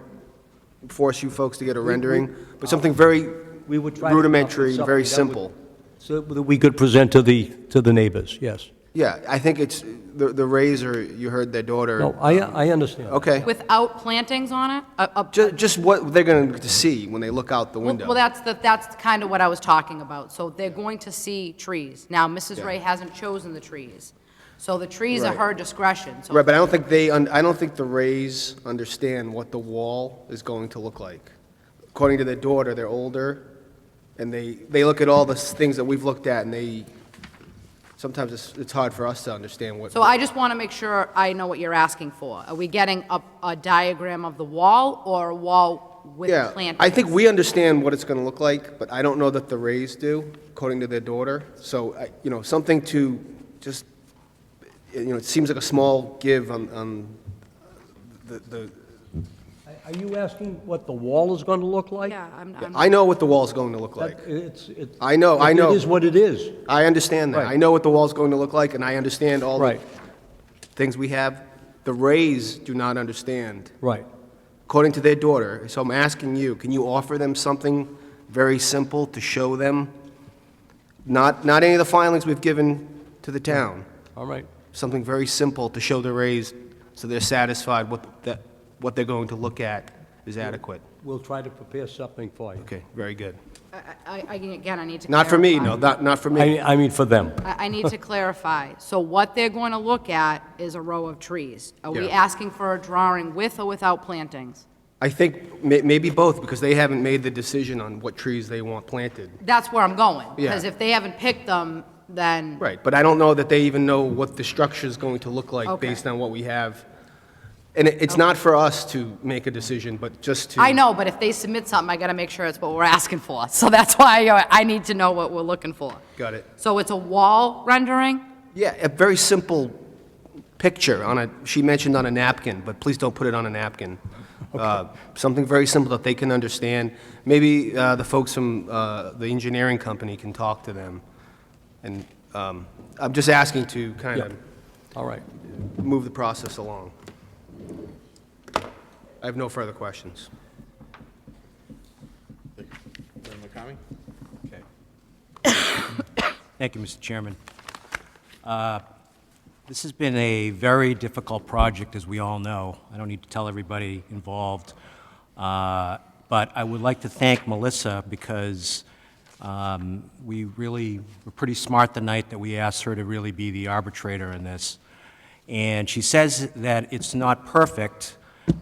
force you folks to get a rendering, but something very We would try to come up with rudimentary, something very that would- simple. So that we could present to the neighbors, yes. Yeah, I think it's, the Rays are, you heard their daughter. No, I understand. Okay. Without plantings on it? Just what they're going to see when they look out the window. Well, that's kind of what I was talking about. So they're going to see trees. Now, Mrs. Yeah. Ray hasn't chosen the trees, so the trees are Right. her discretion. So Right, but I don't think I don't think the Rays understand what the wall is going to look like. According to their daughter, they're older, and they look at all the things that we've looked at, and sometimes it's hard for us to understand what. So I just want to make sure I know what you're asking for. Are we getting a diagram of the wall, or a wall with Yeah, plantings? I think we understand what it's going to look like, but I don't know that the Rays do, according to their daughter. So, something to just it seems like a small give on the, Are you asking what the wall is going to look like? Yeah, I'm I know what the wall's going to look like. It's. I know. It is what it is. I understand that. Right. I know what the wall's going to look like, and I understand all the Right. things we have. The Rays do not understand, Right. according to their daughter. So I'm asking you, can you offer them something very simple to show them? Not any of the filings we've given to the town. All right. Something very simple to show the Rays so they're satisfied what they're going to look at is adequate. We'll try to prepare something for you. Okay, very good. Again, I need to clarify. Not for me, no, not for me. I mean for them. I need to clarify. So what they're going to look at is a row of trees. Are we Yeah. asking for a drawing with or without plantings? I think maybe both, because they haven't made the decision on what trees they want planted. That's where I'm going. Yeah. Because if they haven't picked them, then, Right, but I don't know that they even know what the structure's going to look like Okay. based on what we have. And it's not for us to make a decision, but just to... I know, but if they submit something, I got to make sure it's what we're asking for. So that's why I need to know what we're looking for. Got it. So it's a wall rendering? Yeah, a very simple picture she mentioned on a napkin, but please don't put it on a napkin. Something very simple that they can understand. Maybe the folks from the engineering company can talk to them. And I'm just asking to kind of All right. move the process along. I have no further questions. Thank you, Mr. Chairman. This has been a very difficult project, as we all know. I don't need to tell everybody involved. But I would like to thank Melissa because we really were pretty smart the night that we asked her to really be the arbitrator in this. And she says that it's not perfect.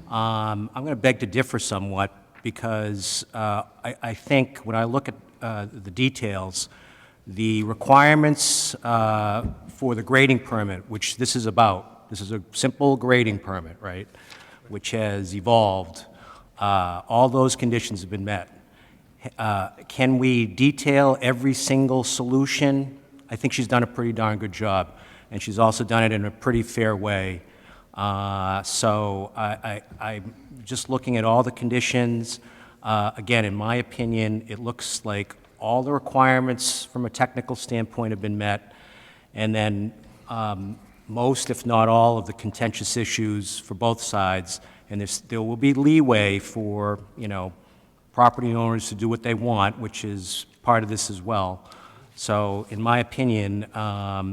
I'm going to beg to differ somewhat because I think when I look at the details, the requirements for the grading permit, which this is about, this is a simple grading permit, right, which has evolved, all those conditions have been met. Can we detail every single solution? I think she's done a pretty darn good job, and she's also done it in a pretty fair way. So I'm just looking at all the conditions. Again, in my opinion, it looks like all the requirements from a technical standpoint have been met, and then most, if not all, of the contentious issues for both sides, and there will be leeway for, property owners to do what they want, which is part of this as well. So, in my opinion,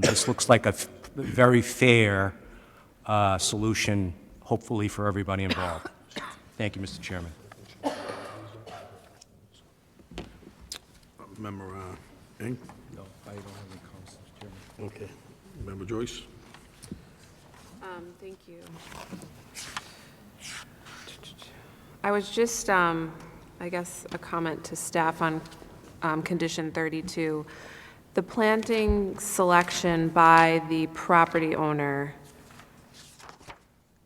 this looks like a very fair solution, hopefully for everybody involved. Thank you, Mr. Chairman. Member Eng? No, I don't have any comments, Mr. Chairman. Okay. Member Joyce? Thank you. I was just, I guess, a comment to staff on condition 32. The planting selection by the property owner,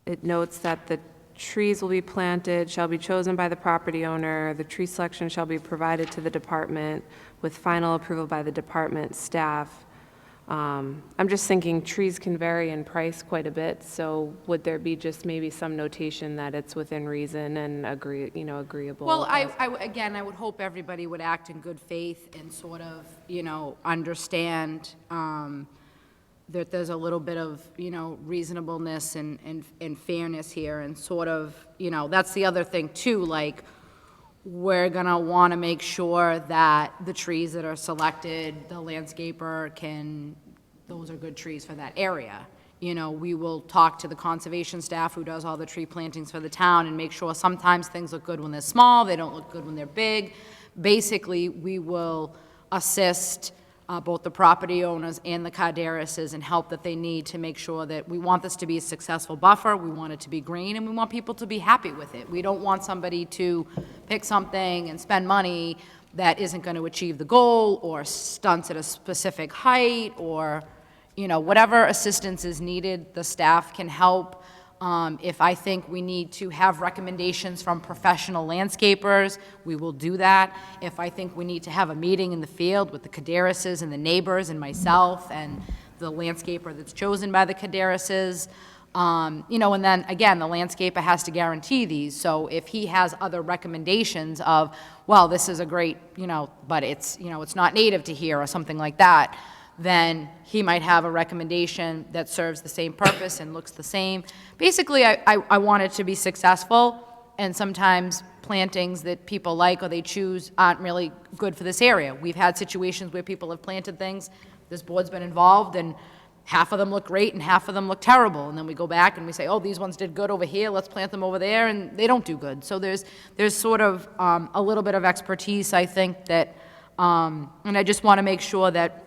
it notes that the trees will be planted, shall be chosen by the property owner. The tree selection shall be provided to the department with final approval by the department staff. I'm just thinking trees can vary in price quite a bit, so would there be just maybe some notation that it's within reason and agreeable? Well, again, I would hope everybody would act in good faith and sort of, understand that there's a little bit of, reasonableness and fairness here, and sort of, that's the other thing too, like, we're gonna wanna make sure that the trees that are selected, the landscaper those are good trees for that area. We will talk to the conservation staff who does all the tree plantings for the town and make sure sometimes things look good when they're small, they don't look good when they're big. Basically, we will assist both the property owners and the Carderases and help that they need to make sure that we want this to be a successful buffer, we want it to be green, and we want people to be happy with it. We don't want somebody to pick something and spend money that isn't going to achieve the goal or stunts at a specific height or, whatever assistance is needed, the staff can help. If I think we need to have recommendations from professional landscapers, we will do that. If I think we need to have a meeting in the field with the Carderases and the neighbors and myself and the landscaper that's chosen by the Cadarases. You know, and then, again, the landscaper has to guarantee these, so if he has other recommendations of, well, this is a great, you know, but it's, you know, it's not native to here, or something like that, then he might have a recommendation that serves the same purpose and looks the same. Basically, I want it to be successful, and sometimes plantings that people like or they choose aren't really good for this area. We've had situations where people have planted things, this board's been involved, and half of them look great and half of them look terrible. And then we go back and we say, oh, these ones did good over here, let's plant them over there, and they don't do good. So there's sort of a little bit of expertise, I think, that, and I just want to make sure that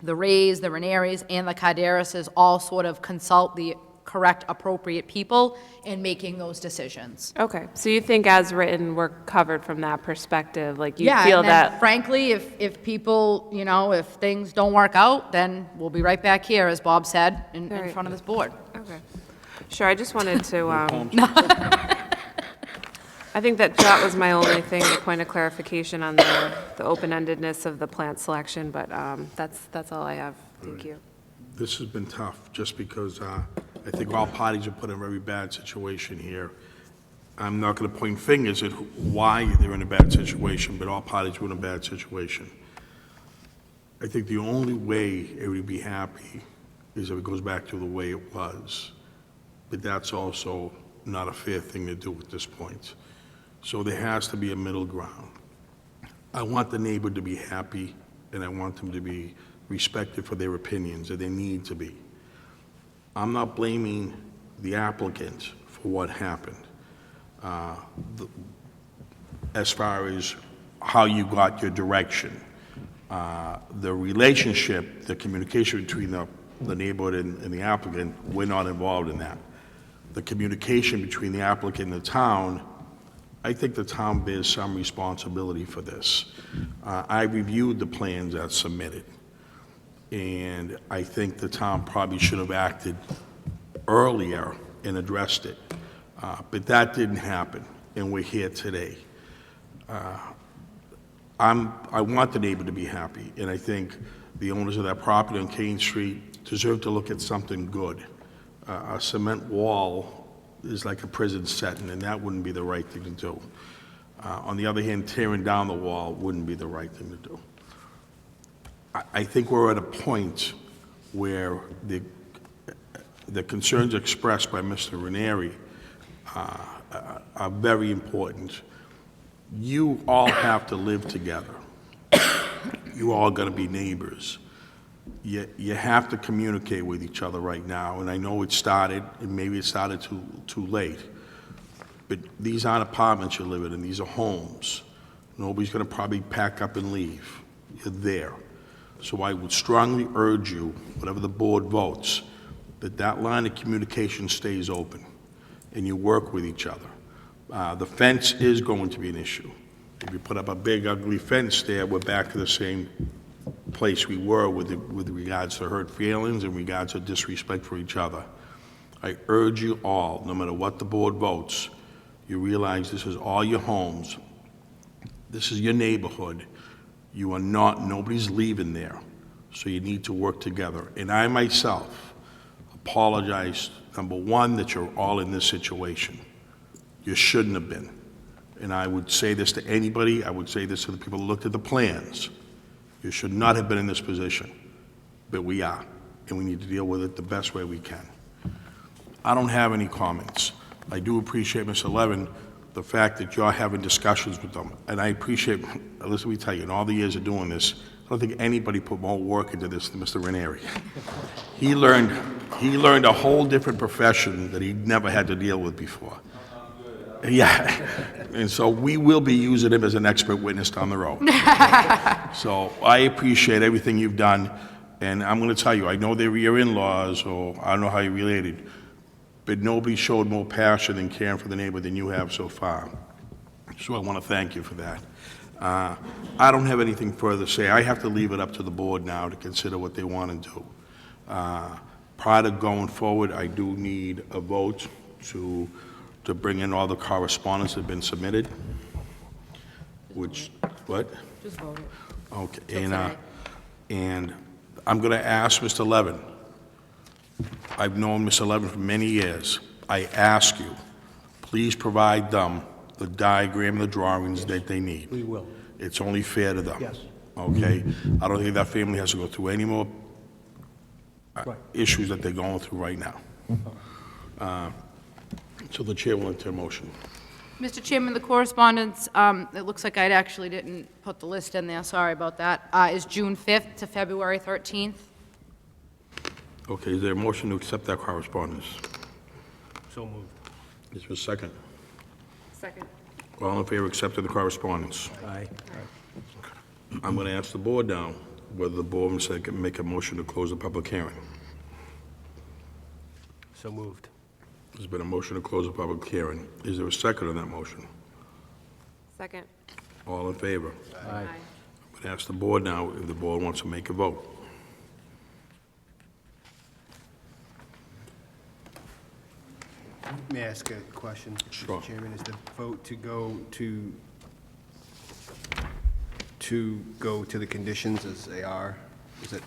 the Rays, the Renieris, and the Cadarases all sort of consult the correct, appropriate people in making those decisions. Okay, so you think as written, we're covered from that perspective? Like, you Yeah, feel and then, that? frankly, if people, you know, if things don't work out, then we'll be right back here, as Bob said, in Right. front of this board. Okay. Sure, I just wanted to, I think that was my only thing, the point of clarification on the open-endedness of the plant selection, but that's all I have. Thank you. This has been tough, just because I think all parties are put in a very bad situation here. I'm not going to point fingers at why they're in a bad situation, but all parties were in a bad situation. I think the only way it would be happy is if it goes back to the way it was. But that's also not a fair thing to do at this point. So there has to be a middle ground. I want the neighbor to be happy, and I want them to be respected for their opinions, and they need to be. I'm not blaming the applicant for what happened. As far as how you got your direction, the relationship, the communication between the neighborhood and the applicant, we're not involved in that. The communication between the applicant and the town, I think the town bears some responsibility for this. I reviewed the plans as submitted, and I think the town probably should have acted earlier and addressed it. But that didn't happen, and we're here today. I want the neighbor to be happy, and I think the owners of that property on Kane Street deserve to look at something good. A cement wall is like a prison setting, and that wouldn't be the right thing to do. On the other hand, tearing down the wall wouldn't be the right thing to do. I think we're at a point where the concerns expressed by Mr. Ranieri are very important. You all have to live together. You all got to be neighbors. You have to communicate with each other right now, and I know it started, and maybe it started too late, but these aren't apartments you're living in, these are homes. Nobody's going to probably pack up and leave. You're there. So I would strongly urge you, whatever the board votes, that line of communication stays open, and you work with each other. The fence is going to be an issue. If you put up a big, ugly fence there, we're back to the same place we were with regards to hurt feelings and regards to disrespect for each other. I urge you all, no matter what the board votes, you realize this is all your homes. This is your neighborhood. You are not, nobody's leaving there. So you need to work together. And I myself apologize, number one, that you're all in this situation. You shouldn't have been. And I would say this to anybody, I would say this to the people who looked at the plans. You should not have been in this position, but we are, and we need to deal with it the best way we can. I don't have any comments. I do appreciate, Mr. Levin, the fact that you're having discussions with them, and I appreciate, listen, let me tell you, in all the years of doing this, I don't think anybody put more work into this than Mr. Ranieri. He learned a whole different profession that he never had to deal with before. Yeah, and so we will be using him as an expert witness down the road. So I appreciate everything you've done, and I'm going to tell you, I know they were your in-laws, or I don't know how you related, but nobody showed more passion and care for the neighbor than you have so far. So I want to thank you for that. I don't have anything further to say. I have to leave it up to the board now to consider what they want to do. Prior to going forward, I do need a vote to bring in all the correspondence that have been submitted, which, what? Just vote it. Okay, Till today. and I'm going to ask Mr. Levin. I've known Mr. Levin for many years. I ask you, please provide them the diagram, the drawings that they need. We will. It's only fair to them. Yes. Okay? I don't think that family has to go through any more Right. issues that they're going through right now. So the chair will enter a motion. Mr. Chairman, the correspondence, it looks like I actually didn't put the list in there, sorry about that, is June 5th to February 13th. Okay, is there a motion to accept that correspondence? So moved. Is there a second? Second. All in favor of accepting the correspondence? Aye. I'm going to ask the board now whether the board can make a motion to close the public hearing. So moved. There's been a motion to close the public hearing. Is there a second on that motion? Second. All in favor? Aye. I'm going to ask the board now if the board wants to make a vote. May I ask a question? Sure. Mr. Chairman, is the vote to go to the conditions as they are? Is it,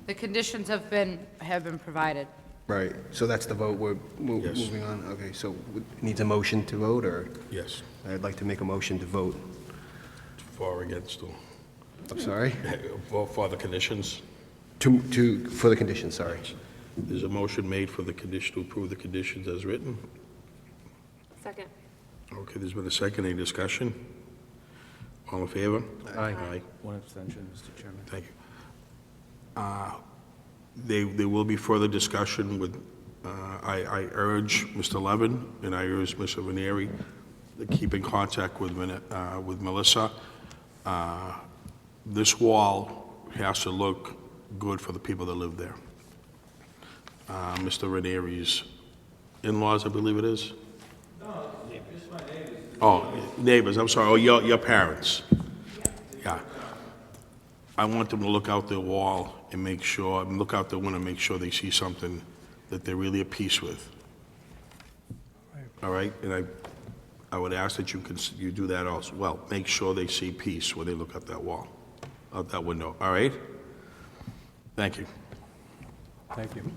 The conditions have been provided. right, so that's the vote we're Yes. moving on? Okay, so it needs a motion to vote, or? Yes. I'd like to make a motion to vote. For or against, or I'm sorry? for the conditions? For the conditions, sorry. There's a motion made for the condition, to approve the conditions as written. Second. Okay, there's been a second. Any discussion? All in favor? Aye. One abstention, Mr. Chairman. Thank you. There will be further discussion with, I urge Mr. Levin and I urge Mr. Veneri to keep in contact with Melissa. This wall has to look good for the people that live there. Mr. Veneri's in-laws, I believe it is? No, just my neighbors. Oh, neighbors, I'm sorry, oh, your parents. Yeah. I want them to look out their wall and make sure, look out the window and make sure they see something that they're really at peace with. All right? And I would ask that you do that also. Well, make sure they see peace when they look out that wall, out that window. All right? Thank you. Thank you.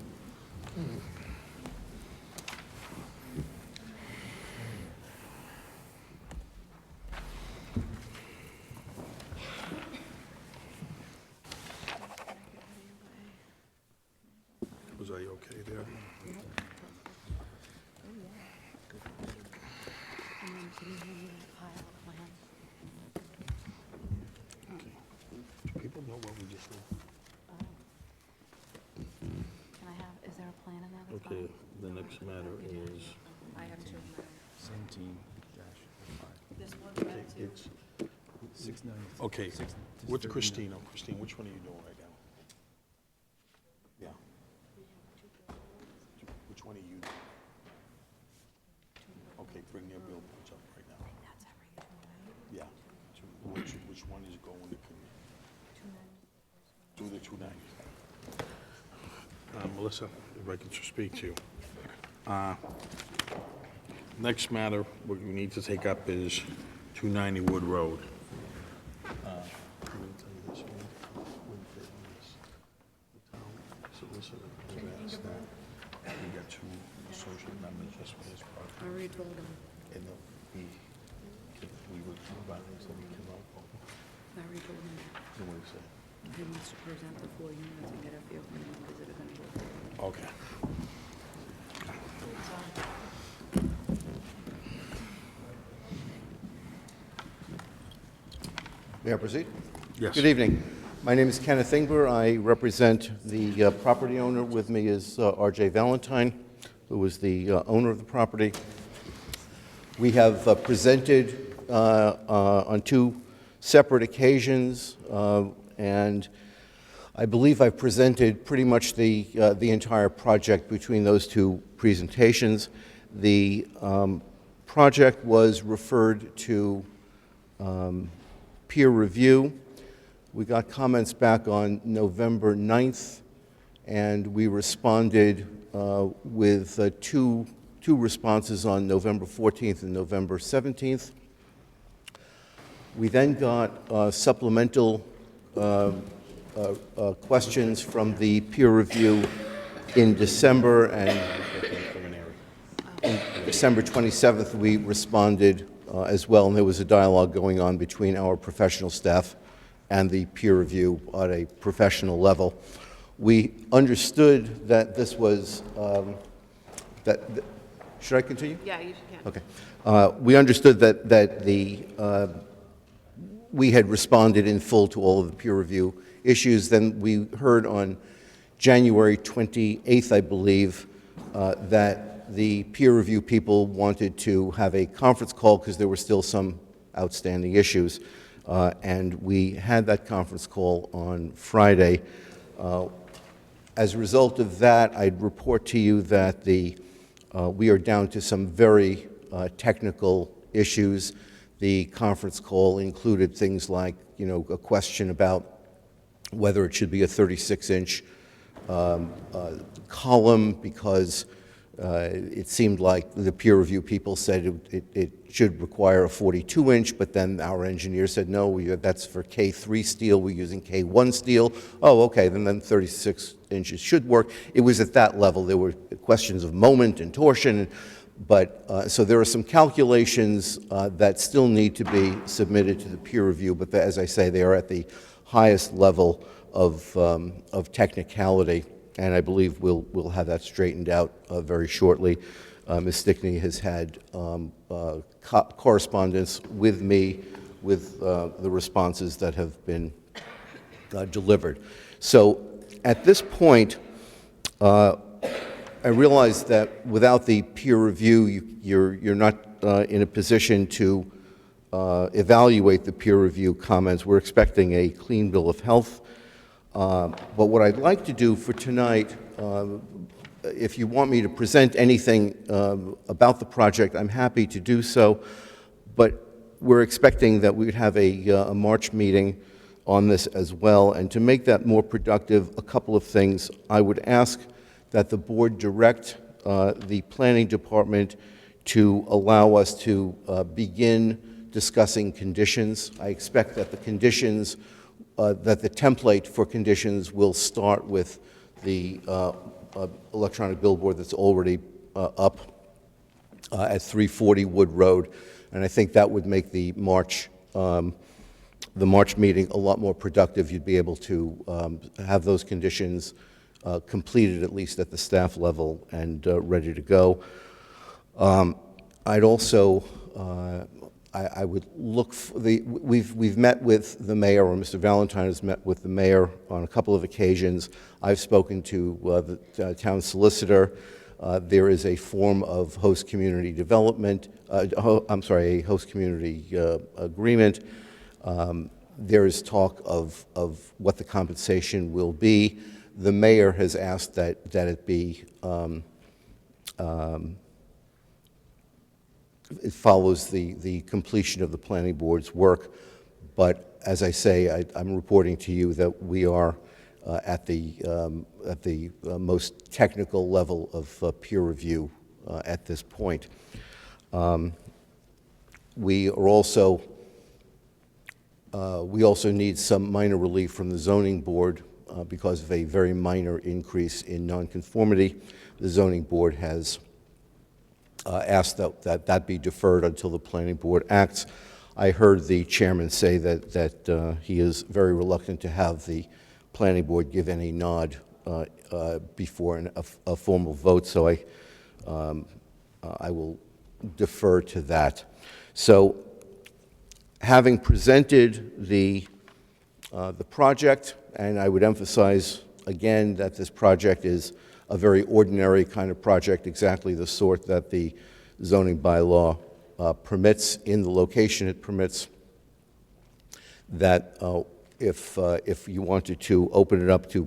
Was I okay there? Do people know what we just did? Can I have, is there a plan in there that's Okay, the next matter is, I have two. 17-5. This one's red too. it's, 690. okay, what's Christine? Oh, Christine, which one are you doing right now? Yeah. Which one are you doing? Okay, bring your billboards up right now. That's everything, right? Yeah. Which one is going to, do the 290? Melissa, if I could just speak to you. Next matter what we need to take up is 290 Wood Road. I'm going to tell you this, when they do this, the town solicitor has asked that we got 2 associate members just for this I project. already told them. And that we would violate so we can vote. I already told him. Then what do you say? He wants to present the 4 units and get a feel from the numbers that are going to go through. Okay. May I proceed? Yes. Good evening. My name is Kenneth Ingber. I represent the property owner. With me is R.J. Valentine, who is the owner of the property. We have presented on 2 separate occasions, and I believe I've presented pretty much the entire project between those 2 presentations. The project was referred to peer review. We got comments back on November 9th, and we responded with two responses on November 14th and November 17th. We then got supplemental questions from the peer review in December, and on December 27th, we responded as well, and there was a dialogue going on between our professional staff and the peer review at a professional level. We understood that this was, should I continue? Yeah, you can. Okay. We understood that we had responded in full to all of the peer review issues. Then we heard on January 28th, I believe, that the peer review people wanted to have a conference call because there were still some outstanding issues. And we had that conference call on Friday. As a result of that, I'd report to you that we are down to some very technical issues. The conference call included things like, a question about whether it should be a 36-inch column, because it seemed like the peer review people said it should require a 42-inch, but then our engineer said, no, that's for K3 steel, we're using K1 steel. Oh, okay, then 36 inches should work. It was at that level. There were questions of moment and torsion, but so there are some calculations that still need to be submitted to the peer review, but as I say, they are at the highest level of technicality, and I believe we'll have that straightened out very shortly. Ms. Stickney has had correspondence with me with the responses that have been delivered. So at this point, I realize that without the peer review, you're not in a position to evaluate the peer review comments. We're expecting a clean bill of health. But what I'd like to do for tonight, if you want me to present anything about the project, I'm happy to do so. But we're expecting that we would have a March meeting on this as well. And to make that more productive, a couple of things. I would ask that the board direct the planning department to allow us to begin discussing conditions. I expect that the conditions, that the template for conditions will start with the electronic billboard that's already up at 340 Wood Road, and I think that would make the March meeting a lot more productive. You'd be able to have those conditions completed, at least at the staff level, and ready to go. I'd also, I would look for we've met with the mayor, or Mr. Valentine has met with the mayor on a couple of occasions. I've spoken to the town solicitor. There is a form of host community development, a host community agreement. There is talk of what the compensation will be. The mayor has asked that it be, it follows the completion of the planning board's work. But as I say, I'm reporting to you that we are at the most technical level of peer review at this point. We also need some minor relief from the zoning board because of a very minor increase in nonconformity. The zoning board has asked that be deferred until the planning board acts. I heard the chairman say that he is very reluctant to have the planning board give any nod before a formal vote, so I will defer to that. So, having presented the project, and I would emphasize again that this project is a very ordinary kind of project, exactly the sort that the zoning bylaw permits in the location it permits, that if you wanted to open it up to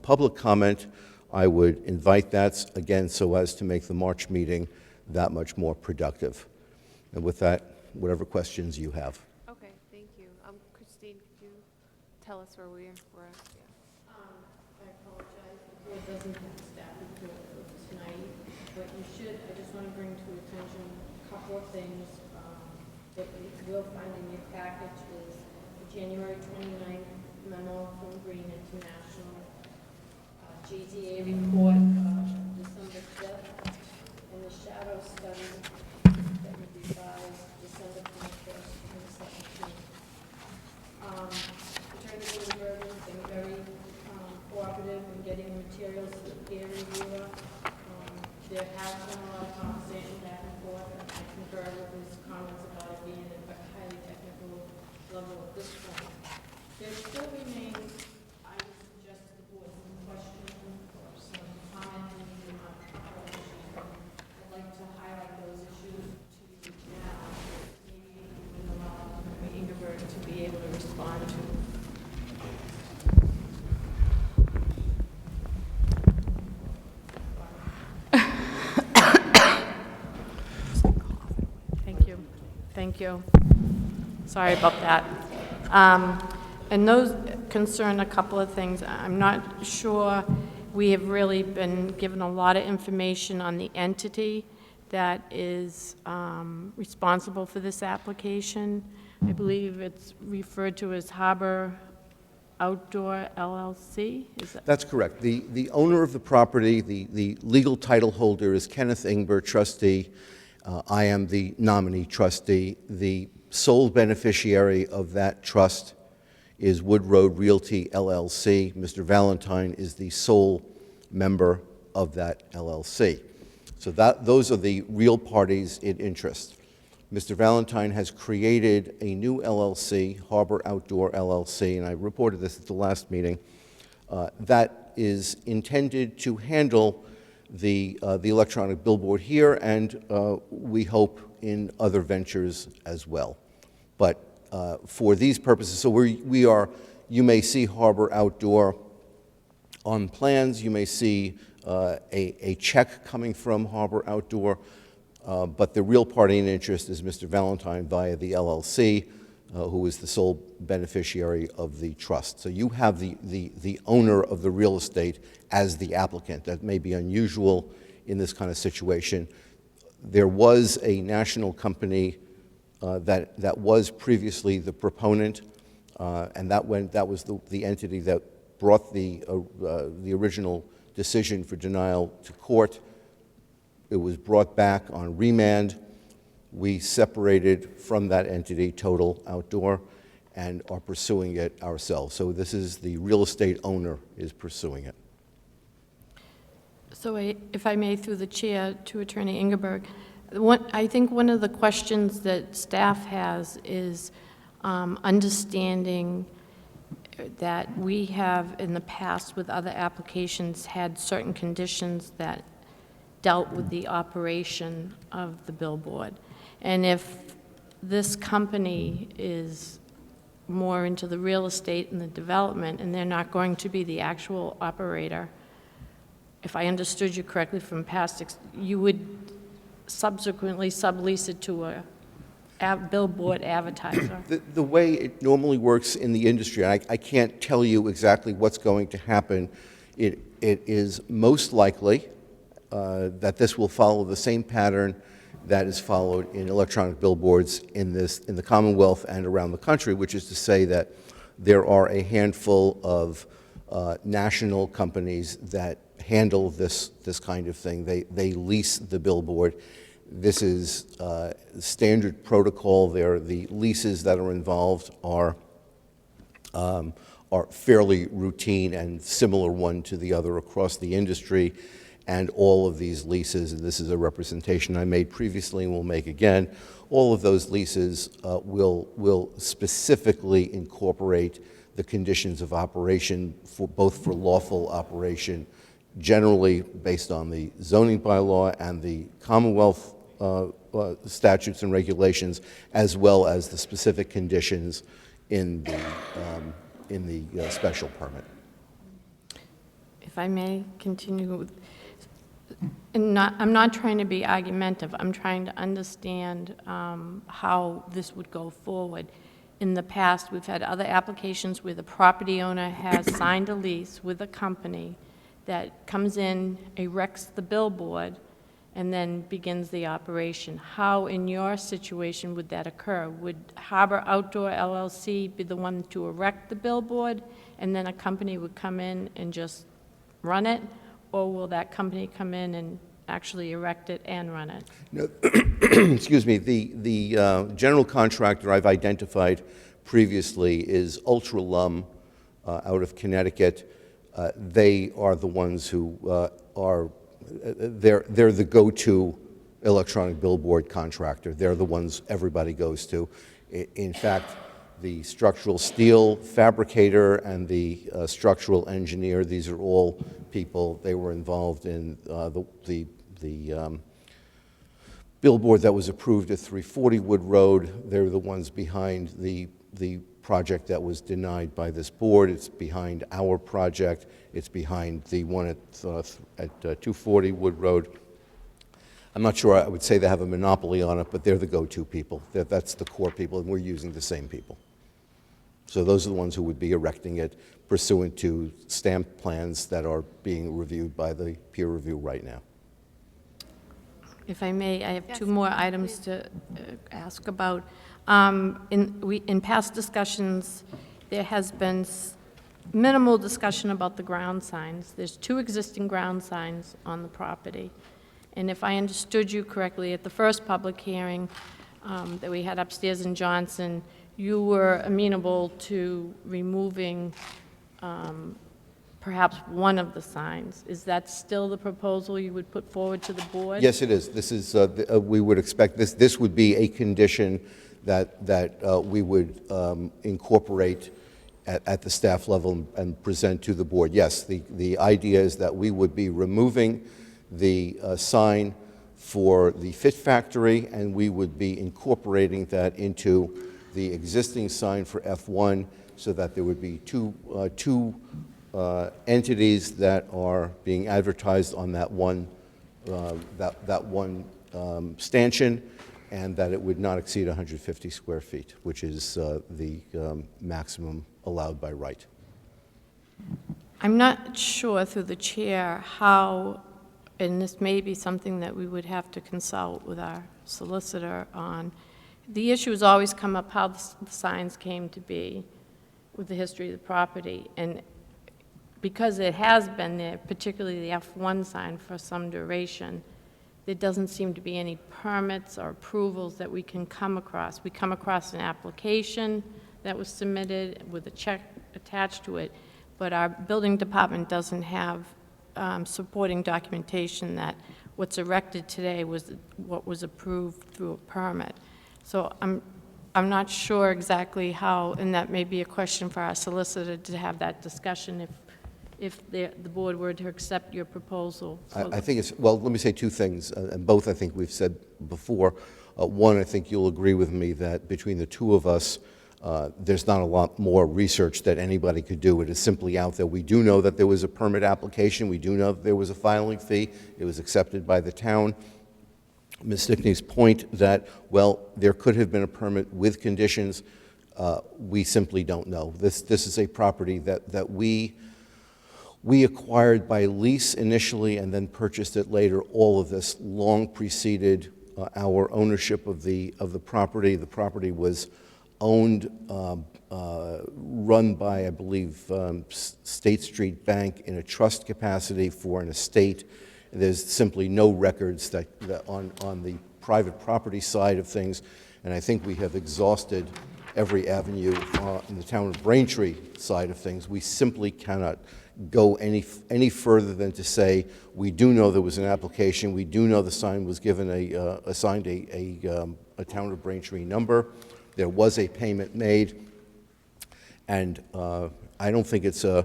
public comment, I would invite that, again, so as to make the March meeting that much more productive. And with that, whatever questions you have. Okay, thank you. Christine, could you tell us where we're at? Yeah. I apologize, the board doesn't have a staff report for tonight, but you should, I just want to bring to attention a couple of things that you will find in your package is the January 29th memo from Green International, JTA report of December 5th, and the shadow study that was revised December 21st, 2017. Attorney Greenberg has been very cooperative in getting the materials to the peer reviewer. There has been a lot of conversation back and forth, and I concur with his comments about it being at a highly technical level at this point. There still remains, I would suggest to the board, some questions or some commenting on other issues. I'd like to highlight those issues to you now, maybe even allow Ingeborg to be able to respond to. Thank you. Sorry about that. And those concern a couple of things. I'm not sure we have really been given a lot of information on the entity that is responsible for this application. I believe it's referred to as Harbor Outdoor LLC? Is that? That's correct. The owner of the property, the legal title holder is Kenneth Ingber, trustee. I am the nominee trustee. The sole beneficiary of that trust is Wood Road Realty LLC. Mr. Valentine is the sole member of that LLC. So those are the real parties in interest. Mr. Valentine has created a new LLC, Harbor Outdoor LLC, and I reported this at the last meeting, that is intended to handle the electronic billboard here, and we hope in other ventures as well. But for these purposes, so we are, you may see Harbor Outdoor on plans, you may see a check coming from Harbor Outdoor, but the real party in interest is Mr. Valentine via the LLC, who is the sole beneficiary of the trust. So you have the owner of the real estate as the applicant. That may be unusual in this kind of situation. There was a national company that was previously the proponent, and that was the entity that brought the original decision for denial to court. It was brought back on remand. We separated from that entity, Total Outdoor, and are pursuing it ourselves. So this is the real estate owner is pursuing it. So if I may, through the chair, to Attorney Ingeberg, I think one of the questions that staff has is understanding that we have in the past with other applications had certain conditions that dealt with the operation of the billboard. And if this company is more into the real estate and the development, and they're not going to be the actual operator, if I understood you correctly from past, you would subsequently sublease it to a billboard advertiser. The way it normally works in the industry, and I can't tell you exactly what's going to happen, it is most likely that this will follow the same pattern that is followed in electronic billboards in the Commonwealth and around the country, which is to say that there are a handful of national companies that handle this kind of thing. They lease the billboard. This is standard protocol there. The leases that are involved are fairly routine and similar one to the other across the industry. And all of these leases, and this is a representation I made previously and will make again, all of those leases will specifically incorporate the conditions of operation both for lawful operation, generally based on the zoning bylaw and the Commonwealth statutes and regulations, as well as the specific conditions in the special permit. If I may continue with, and I'm not trying to be argumentative, I'm trying to understand how this would go forward. In the past, we've had other applications where the property owner has signed a lease with a company that comes in, erects the billboard, and then begins the operation. How, in your situation, would that occur? Would Harbor Outdoor LLC be the one to erect the billboard, and then a company would come in and just run it? Or will that company come in and actually erect it and run it? No, excuse me, the general contractor I've identified previously is Ultra Lum out of Connecticut. They are the ones who they're the go-to electronic billboard contractor. They're the ones everybody goes to. In fact, the structural steel fabricator and the structural engineer, these are all people, they were involved in the billboard that was approved at 340 Wood Road. They're the ones behind the project that was denied by this board. It's behind our project. It's behind the one at 240 Wood Road. I'm not sure I would say they have a monopoly on it, but they're the go-to people. That's the core people, and we're using the same people. So those are the ones who would be erecting it pursuant to stamped plans that are being reviewed by the peer review right now. If I may, I have two more items to ask about. In past discussions, there has been minimal discussion about the ground signs. There's 2 existing ground signs on the property. And if I understood you correctly, at the first public hearing that we had upstairs in Johnson, you were amenable to removing perhaps one of the signs. Is that still the proposal you would put forward to the board? Yes, it is. This is, we would expect this would be a condition that we would incorporate at the staff level and present to the board. Yes, the idea is that we would be removing the sign for the Fit Factory, and we would be incorporating that into the existing sign for F1, so that there would be two entities that are being advertised on that one stanchion, and that it would not exceed 150 square feet, which is the maximum allowed by right. I'm not sure, through the chair, how, and this may be something that we would have to consult with our solicitor on. The issue has always come up how the signs came to be with the history of the property. And because it has been there, particularly the F1 sign, for some duration, there doesn't seem to be any permits or approvals that we can come across. We come across an application that was submitted with a check attached to it, but our building department doesn't have supporting documentation that what's erected today was what was approved through a permit. So I'm not sure exactly how, and that may be a question for our solicitor to have that discussion if the board were to accept your proposal. I think it's, well, let me say 2 things, and both I think we've said before. One, I think you'll agree with me that between the 2 of us, there's not a lot more research that anybody could do. It is simply out there. We do know that there was a permit application. We do know that there was a filing fee. It was accepted by the town. Ms. Stickney's point that, well, there could have been a permit with conditions, we simply don't know. This is a property that we acquired by lease initially and then purchased it later. All of this long preceded our ownership of the property. The property was owned, run by, I believe, State Street Bank in a trust capacity for an estate. There's simply no records that on the private property side of things, and I think we have exhausted every avenue in the town of Braintree side of things. We simply cannot go any further than to say we do know there was an application, we do know the sign was given assigned a town of Braintree number, there was a payment made, and I don't think it's a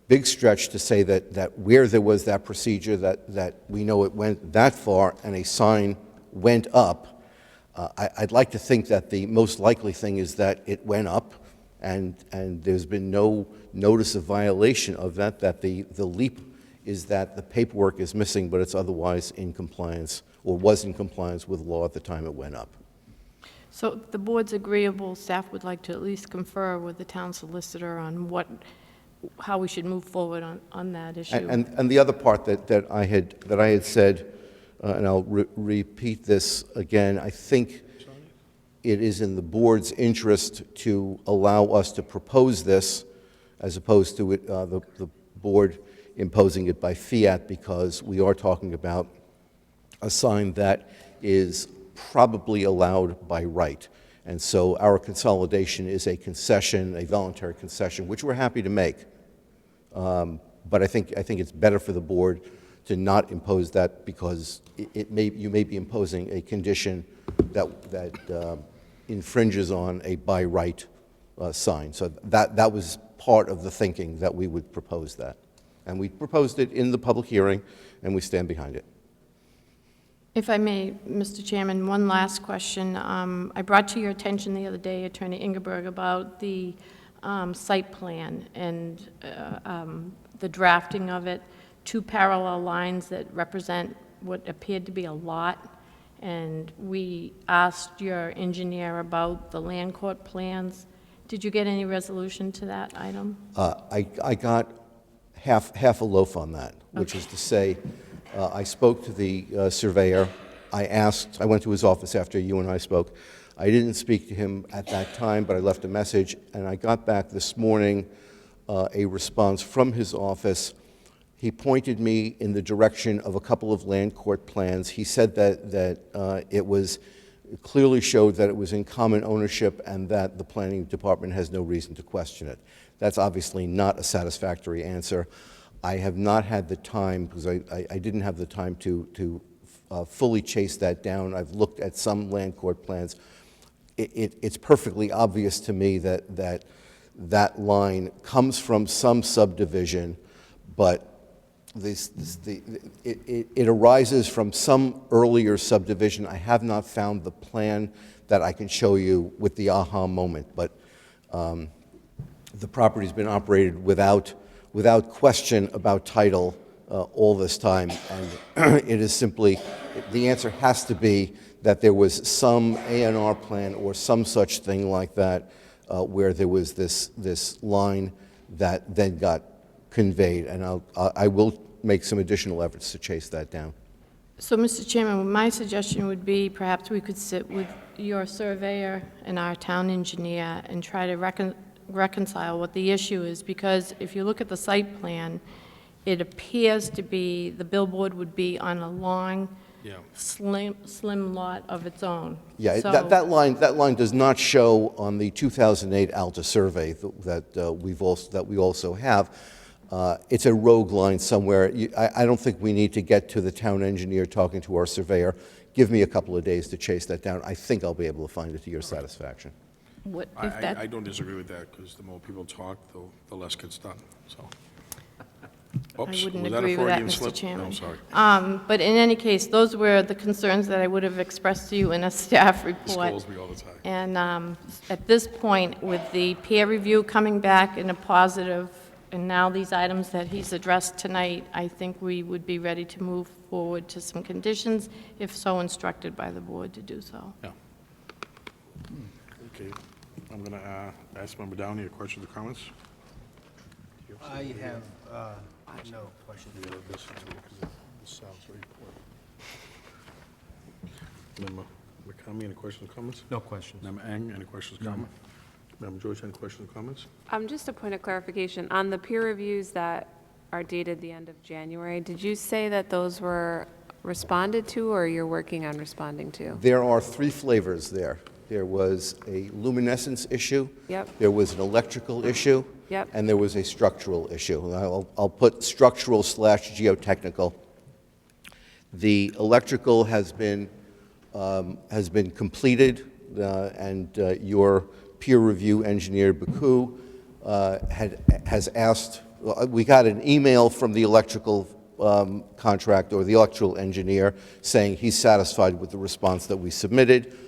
big stretch to say that where there was that procedure, that we know it went that far and a sign went up. I'd like to think that the most likely thing is that it went up, and there's been no notice of violation of that the leap is that the paperwork is missing, but it's otherwise in compliance, or was in compliance with law at the time it went up. So if the board's agreeable, staff would like to at least confer with the town solicitor on how we should move forward on that issue. And the other part that I had said and I'll repeat this again, I think it is in the board's interest to allow us to propose this as opposed to the board imposing it by fiat, because we are talking about a sign that is probably allowed by right. And so our consolidation is a concession, a voluntary concession, which we're happy to make. But I think it's better for the board to not impose that, because you may be imposing a condition that infringes on a by right sign. So that was part of the thinking, that we would propose that. And we proposed it in the public hearing, and we stand behind it. If I may, Mr. Chairman, one last question. I brought to your attention the other day, Attorney Ingeberg, about the site plan and the drafting of it, two parallel lines that represent what appeared to be a lot. And we asked your engineer about the land court plans. Did you get any resolution to that item? I got half a loaf on that, which is to say, I spoke to the surveyor. I went to his office after you and I spoke. I didn't speak to him at that time, but I left a message, and I got back this morning a response from his office. He pointed me in the direction of a couple of land court plans. He said that it clearly showed that it was in common ownership and that the planning department has no reason to question it. That's obviously not a satisfactory answer. I have not had the time, because I didn't have the time to fully chase that down. I've looked at some land court plans. It's perfectly obvious to me that line comes from some subdivision, but it arises from some earlier subdivision. I have not found the plan that I can show you with the aha moment, but the property's been operated without question about title all this time, and it is simply, the answer has to be that there was some A&R plan or some such thing like that where there was this line that then got conveyed, and I will make some additional efforts to chase that down. So, Mr. Chairman, my suggestion would be perhaps we could sit with your surveyor and our town engineer and try to reconcile what the issue is, because if you look at the site plan, it appears to be the billboard would be on a long, slim lot of its own. Yeah, So- that line does not show on the 2008 ALTA survey that we also have. It's a rogue line somewhere. I don't think we need to get to the town engineer talking to our surveyor. Give me a couple of days to chase that down. I think I'll be able to find it to your satisfaction. What, if that, I don't disagree with that, because the more people talk, the less gets done, so. I Oops, wouldn't was that a agree with that, Freudian Mr. slip? Chairman. No, sorry. But in any case, those were the concerns that I would have expressed to you in a staff report. Scolds me all the time. And at this point, with the peer review coming back in a positive, and now these items that he's addressed tonight, I think we would be ready to move forward to some conditions, if so instructed by the board to do so. Yeah. Okay, I'm going to ask Member Downey, questions or comments? I have no questions. Yeah, this sounds very important. Member McCamey, any questions or comments? No questions. Member Eng, any questions or comments? Member Joyce, any questions or comments? Just a point of clarification, on the peer reviews that are dated the end of January, did you say that those were responded to, or you're working on responding to? There are three flavors there. There was a luminescence issue. Yep. There was an electrical issue. Yep. And there was a structural issue. I'll put structural / geotechnical. The electrical has been completed, and your peer review engineer, Baku, has asked. We got an email from the electrical contractor, or the electrical engineer, saying he's satisfied with the response that we submitted.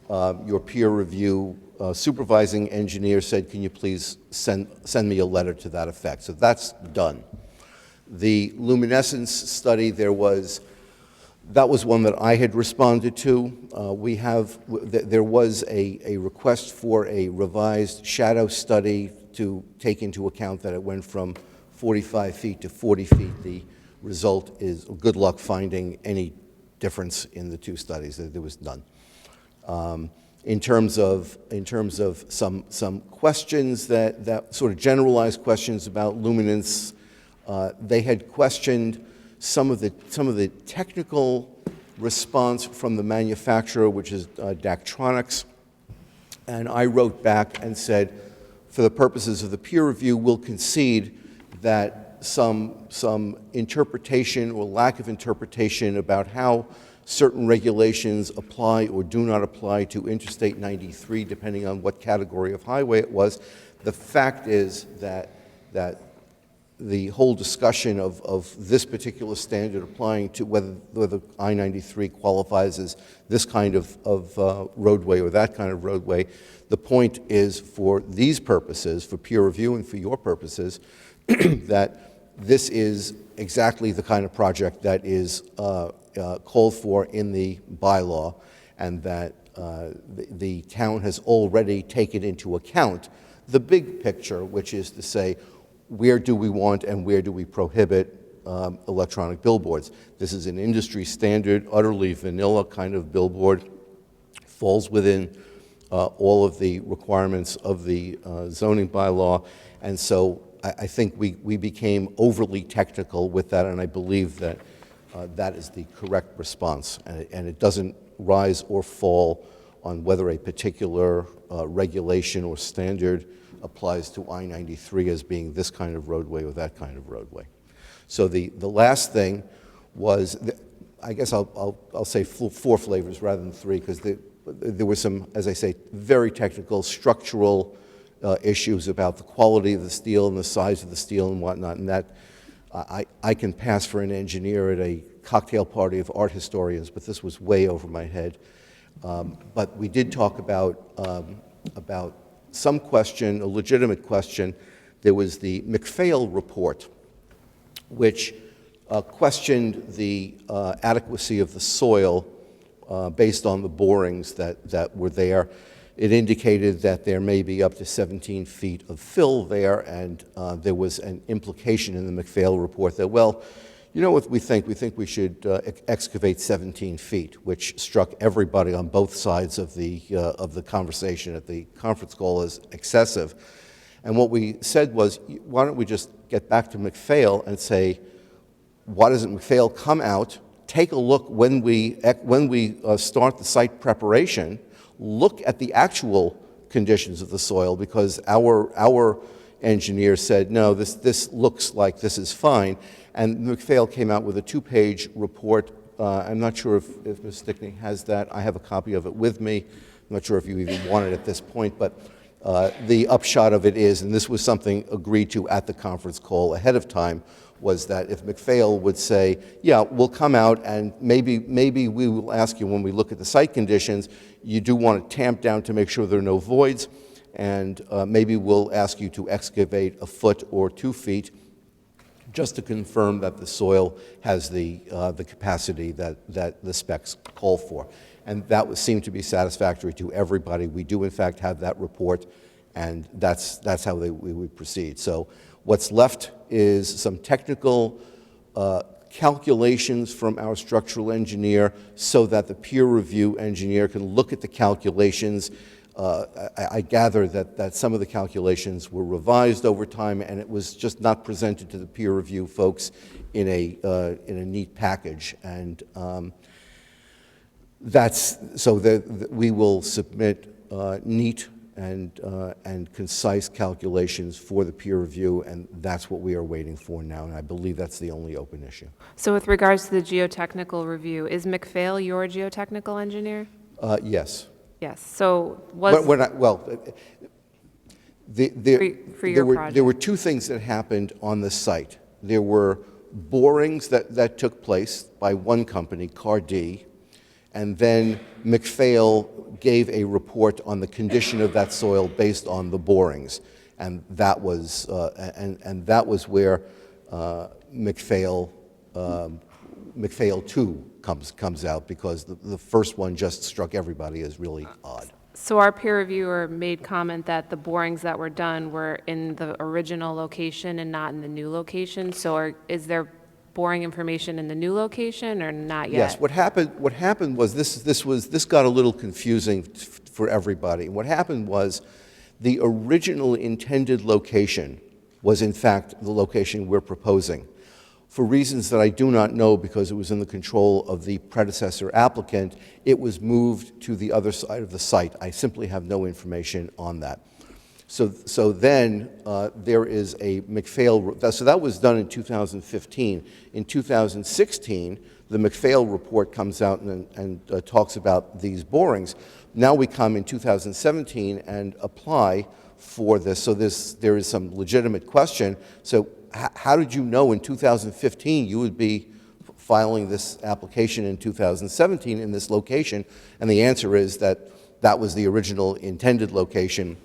Your peer review supervising engineer said, can you please send me a letter to that effect? So that's done. The luminescence study, that was one that I had responded to. There was a request for a revised shadow study to take into account that it went from 45 feet to 40 feet. The result is good luck finding any difference in the two studies. There was none. In terms of some questions that sort of generalized questions about luminance, they had questioned some of the technical response from the manufacturer, which is Daktronics, and I wrote back and said, for the purposes of the peer review, we'll concede that some interpretation or lack of interpretation about how certain regulations apply or do not apply to Interstate 93, depending on what category of highway it was. The fact is that the whole discussion of this particular standard applying to whether I-93 qualifies as this kind of roadway or that kind of roadway, the point is for these purposes, for peer review and for your purposes, that this is exactly the kind of project that is called for in the bylaw, and that the town has already taken into account the big picture, which is to say, where do we want and where do we prohibit electronic billboards? This is an industry standard, utterly vanilla kind of billboard, falls within all of the requirements of the zoning bylaw, and so I think we became overly technical with that, and I believe that that is the correct response, and it doesn't rise or fall on whether a particular regulation or standard applies to I-93 as being this kind of roadway or that kind of roadway. So the last thing was, I guess I'll say 4 flavors rather than 3, because there were some, as I say, very technical structural issues about the quality of the steel and the size of the steel and whatnot, and that I can pass for an engineer at a cocktail party of art historians, but this was way over my head. But we did talk about some question, a legitimate question. There was the McPhail report, which questioned the adequacy of the soil based on the borings that were there. It indicated that there may be up to 17 feet of fill there, and there was an implication in the McPhail report that, well, you know what we think? We think we should excavate 17 feet, which struck everybody on both sides of the conversation at the conference call as excessive. And what we said was, why don't we just get back to McPhail and say, why doesn't McPhail come out, take a look when we start the site preparation, look at the actual conditions of the soil, because our engineer said, no, this looks like this is fine. And McPhail came out with a 2-page report. I'm not sure if Ms. Stickney has that. I have a copy of it with me. I'm not sure if you even want it at this point, but the upshot of it is, and this was something agreed to at the conference call ahead of time, was that if McPhail would say, yeah, we'll come out and maybe we will ask you when we look at the site conditions, you do want to tamp down to make sure there are no voids, and maybe we'll ask you to excavate a foot or 2 feet just to confirm that the soil has the capacity that the specs call for. And that seemed to be satisfactory to everybody. We do, in fact, have that report, and that's how we would proceed. So what's left is some technical calculations from our structural engineer so that the peer review engineer can look at the calculations. I gather that some of the calculations were revised over time, and it was just not presented to the peer review folks in a neat package. And we will submit neat and concise calculations for the peer review, and that's what we are waiting for now, and I believe that's the only open issue. So with regards to the geotechnical review, is McPhail your geotechnical engineer? Yes. Yes. So was... There were 2 things that happened on the site. There were borings that took place by one company, Cardi, and then McPhail gave a report on the condition of that soil based on the borings, and that was where McPhail 2 comes out, because the first one just struck everybody as really odd. So our peer reviewer made comment that the borings that were done were in the original location and not in the new location. So is there boring information in the new location, or not yet? Yes, what happened was this got a little confusing for everybody. What happened was the original intended location was in fact the location we're proposing. For reasons that I do not know, because it was in the control of the predecessor applicant, it was moved to the other side of the site. I simply have no information on that. So then there is a McPhail, so that was done in 2015. In 2016, the McPhail report comes out and talks about these borings. Now we come in 2017 and apply for this, so there is some legitimate question. So how did you know in 2015 you would be filing this application in 2017 in this location? And the answer is that that was the original intended location.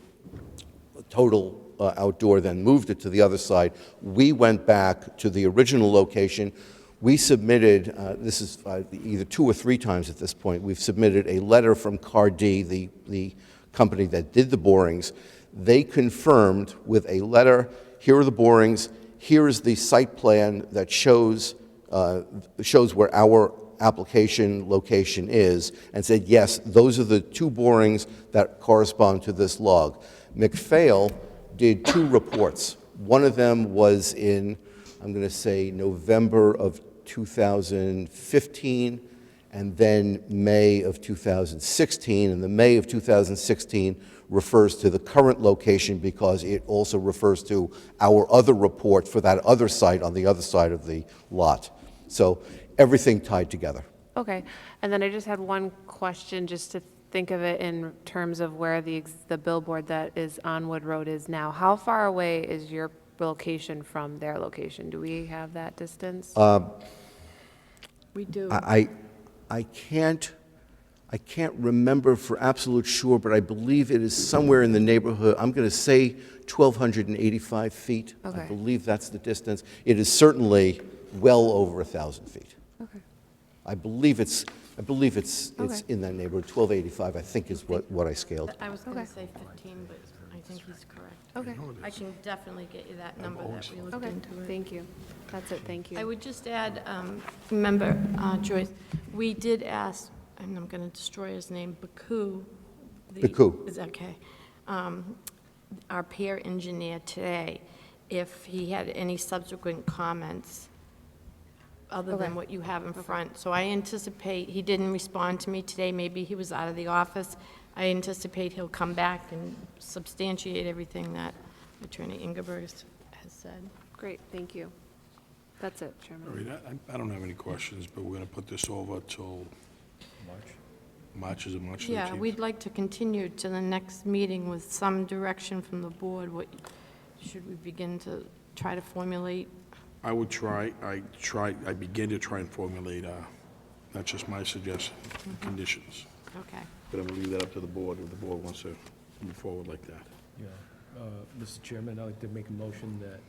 Total Outdoor then moved it to the other side. We went back to the original location. We submitted, this is either 2 or 3 times at this point, we've submitted a letter from CAR-D, the company that did the borings. They confirmed with a letter, here are the borings, here is the site plan that shows where our application location is, and said, yes, those are the 2 borings that correspond to this log. McPhail did 2 reports. One of them was in, I'm going to say, November of 2015, and then May of 2016. And the May of 2016 refers to the current location because it also refers to our other report for that other site on the other side of the lot. So everything tied together. Okay, and then I just had one question, just to think of it in terms of where the billboard that is on Wood Road is now. How far away is your location from their location? Do we have that distance? We do. I can't remember for absolute sure, but I believe it is somewhere in the neighborhood. I'm going to say 1,285 feet. Okay. I believe that's the distance. It is certainly well over 1,000 feet. Okay. I believe it's Okay. in that neighborhood. 1,285, I think, is what I scaled. I was going Okay. to say 15, but I think he's correct. Okay. I can definitely get you that number that we looked Okay, into it. thank you. That's it, thank you. I would just add, remember, Joyce, we did ask, and I'm going to destroy his name, Baku. Baku. Is okay. Our peer engineer today, if he had any subsequent comments other than Okay. what you have in front. So I anticipate, he didn't respond to me today, maybe he was out of the office. I anticipate he'll come back and substantiate everything that Attorney Ingeberg has said. Great, thank you. That's it, All Chairman. right, I don't have any questions, but we're going to put this over till March, is it March 13th? Yeah, we'd like to continue to the next meeting with some direction from the board. What, should we begin to try to formulate? I would I begin to try and formulate, not just my suggestion, conditions. Okay. But I'm going to leave that up to the board, if the board wants to move forward like that. Yeah. Mr. Chairman, I'd like to make a motion that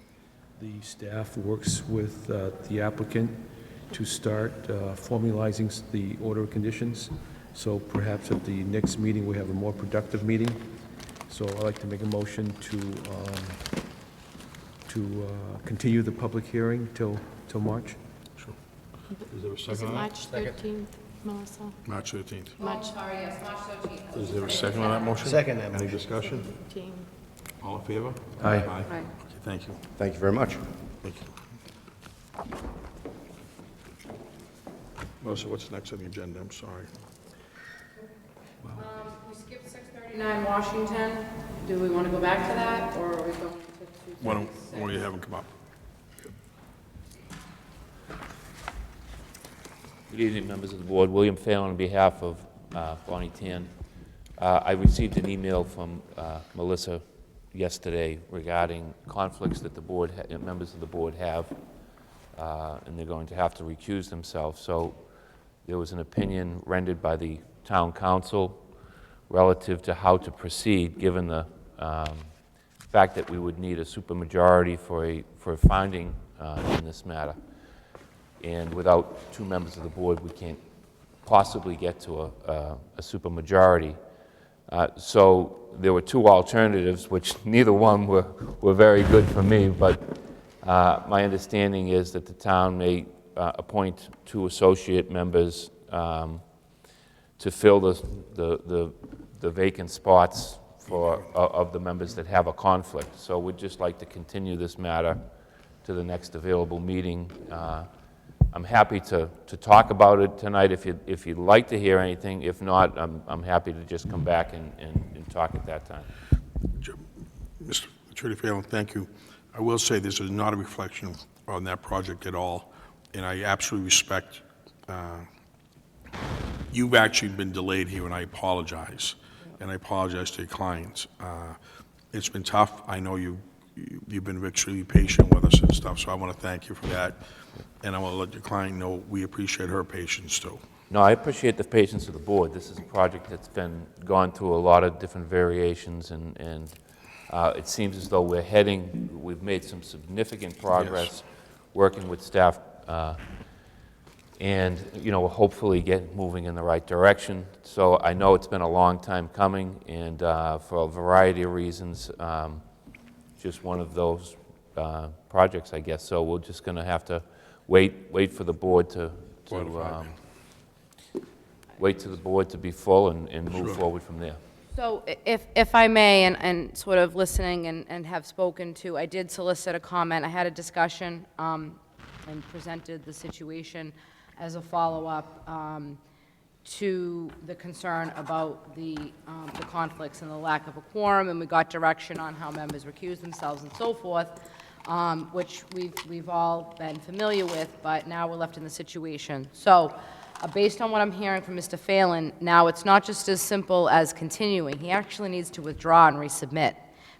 the staff works with the applicant to start formalizing the order of conditions. So perhaps at the next meeting, we have a more productive meeting. So I'd like to make a motion to continue the public hearing till March. Sure. Is there a Is second it on that? March 13th, Melissa? March 13th. March Sorry, yes, March 13th. Is there a second on that motion? Second that Any discussion? 13th. All in favor? Aye. Aye. Aye. Okay, thank you. Thank you very much. Thank you. Melissa, what's next on the agenda? I'm sorry. We skipped 639 Washington. Do we want to go back to that, or are we going to Why don't you have him come up? Good evening, members of the board. William Phelan on behalf of Bonnie Tan. I received an email from Melissa yesterday regarding conflicts that the board, members of the board have, and they're going to have to recuse themselves. So there was an opinion rendered by the town council relative to how to proceed, given the fact that we would need a supermajority for a finding in this matter. And without 2 members of the board, we can't possibly get to a supermajority. So there were 2 alternatives, which neither one were very good for me, but My understanding is that the town may appoint 2 associate members to fill the vacant spots of the members that have a conflict. So we'd just like to continue this matter to the next available meeting. I'm happy to talk about it tonight if you'd like to hear anything. If not, I'm happy to just come back and talk at that time. Mr. Attorney Phelan, thank you. I will say this is not a reflection on that project at all, and I absolutely respect you've actually been delayed here, and I apologize. And I apologize to your clients. It's been tough. I know you've been extremely patient with us and stuff, so I want to thank you for that. And I want to let your client know we appreciate her patience too. No, I appreciate the patience of the board. This is a project that's been gone through a lot of different variations, and it seems as though we've made some significant progress working with staff, and hopefully get moving in the right direction. So I know it's been a long time coming, and for a variety of reasons, just one of those projects, I guess. So we're just going to have to wait for the board to be full and move forward from there. So if I may, and sort of listening and have spoken to, I did solicit a comment. I had a discussion and presented the situation as a follow-up to the concern about the conflicts and the lack of a quorum, and we got direction on how members recuse themselves and so forth, which we've all been familiar with, but now we're left in the situation. So based on what I'm hearing from Mr. Phelan, now it's not just as simple as continuing. He actually needs to withdraw and resubmit,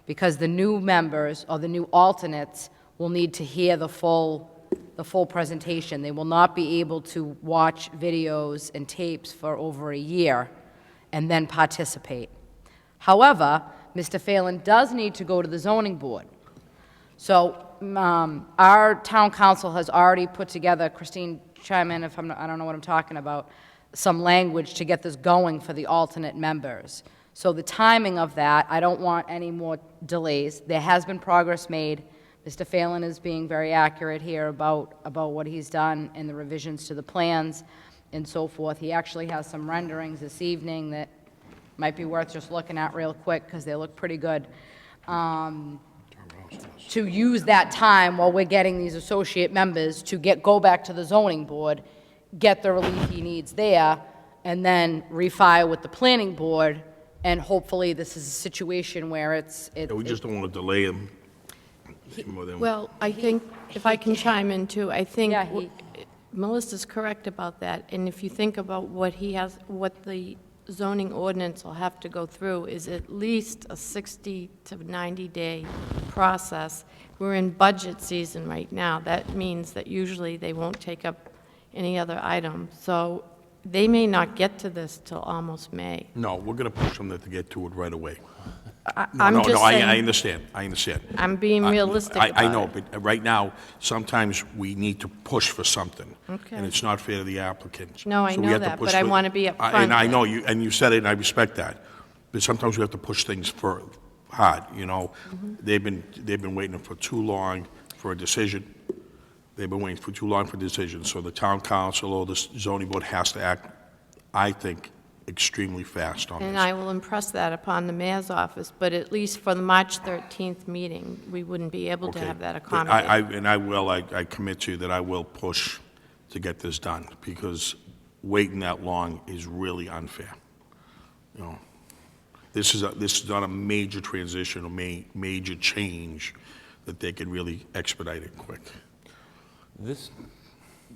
because the new members or the new alternates will need to hear the full presentation. They will not be able to watch videos and tapes for over a year and then participate. However, Mr. Phelan does need to go to the zoning board. So our town council has already put together, Christine, chime in if I don't know what I'm talking about, some language to get this going for the alternate members. So the timing of that, I don't want any more delays. There has been progress made. Mr. Phelan is being very accurate here about what he's done and the revisions to the plans and so forth. He actually has some renderings this evening that might be worth just looking at real quick because they look pretty good. To use that time while we're getting these associate members to go back to the zoning board, get the relief he needs there, and then refile with the planning board, and hopefully this is a situation where We just don't want to delay him more than... Well, I think, if I can chime in too, I think Melissa's correct about that. And if you think about what the zoning ordinance will have to go through is at least a 60 to 90-day process. We're in budget season right now. That means that usually they won't take up any other item. So they may not get to this till almost May. No, we're going to push them to get to it right away. I'm just saying. I understand. I'm being realistic about I know, it. but right now, sometimes we need to push for something. Okay. And it's not fair to the applicants. No, I So we know have to that, push but I for- want to be upfront. And I know you, and you said it, and I respect that. But sometimes we have to push things for hard, you know? Mm-hmm. They've been waiting for too long for a decision. They've been waiting for too long for a decision. So the town council or the zoning board has to act, I think, extremely fast on And this. I will impress that upon the mayor's office, but at least for the March 13th meeting, we wouldn't be able to Okay. have that But accommodated. I commit to you that I will push to get this done, because waiting that long is really unfair. You know, this is not a major transition or major change that they can really expedite it quick. This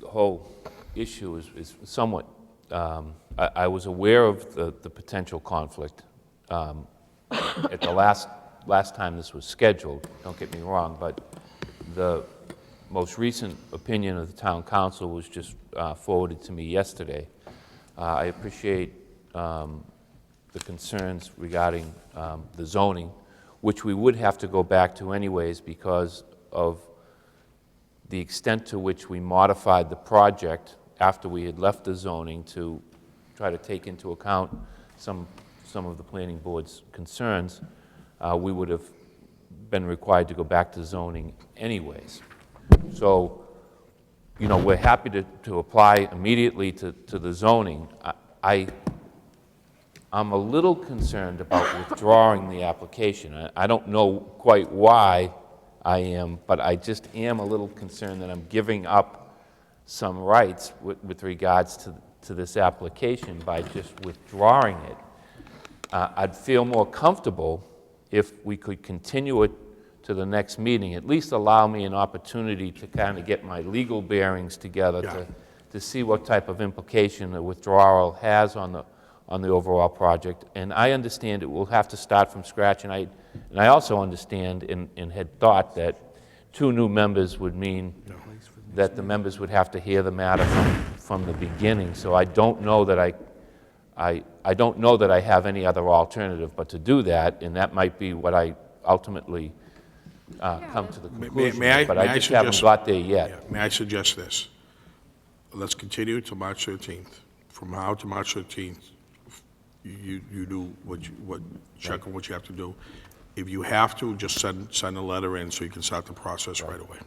whole issue is somewhat, I was aware of the potential conflict at the last time this was scheduled, don't get me wrong, but the most recent opinion of the town council was just forwarded to me yesterday. I appreciate the concerns regarding the zoning, which we would have to go back to anyways because of the extent to which we modified the project after we had left the zoning to try to take into account some of the planning board's concerns, we would have been required to go back to zoning anyways. So, you know, we're happy to apply immediately to the zoning. I'm a little concerned about withdrawing the application. I don't know quite why I am, but I just am a little concerned that I'm giving up some rights with regards to this application by just withdrawing it. I'd feel more comfortable if we could continue it to the next meeting, at least allow me an opportunity to kind of get my legal bearings together to see what type of implication the withdrawal has on the overall project. And I understand it will have to start from scratch, and I also understand and had thought that 2 new members would mean that the members would have to hear the matter from the beginning. So I don't know that I don't know that I have any other alternative but to do that, and that might be what I ultimately come to the conclusion. But I just haven't got there yet. Yeah, may I suggest this? Let's continue to March 13th. From now to March 13th, you do check on what you have to do. If you have to, just send a letter in so you can start the process right away.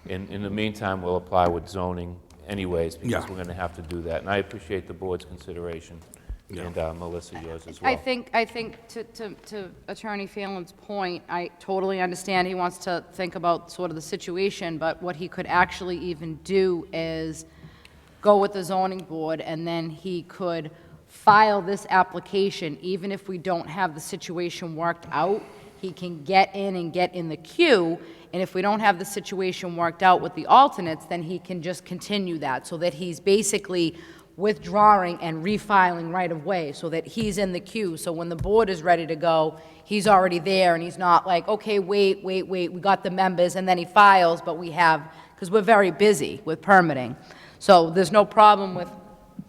In the meantime, we'll apply with zoning anyways, because we're going to have to do that. And I appreciate the board's consideration, and Melissa, yours as well. I think to Attorney Phelan's point, I totally understand he wants to think about sort of the situation, but what he could actually even do is go with the zoning board, and then he could file this application, even if we don't have the situation worked out. He can get in the queue, and if we don't have the situation worked out with the alternates, then he can just continue that, so that he's basically withdrawing and refiling right away, so that he's in the queue. So when the board is ready to go, he's already there, and he's not like, okay, wait, we got the members, and then he files, but we have, because we're very busy with permitting. So there's no problem with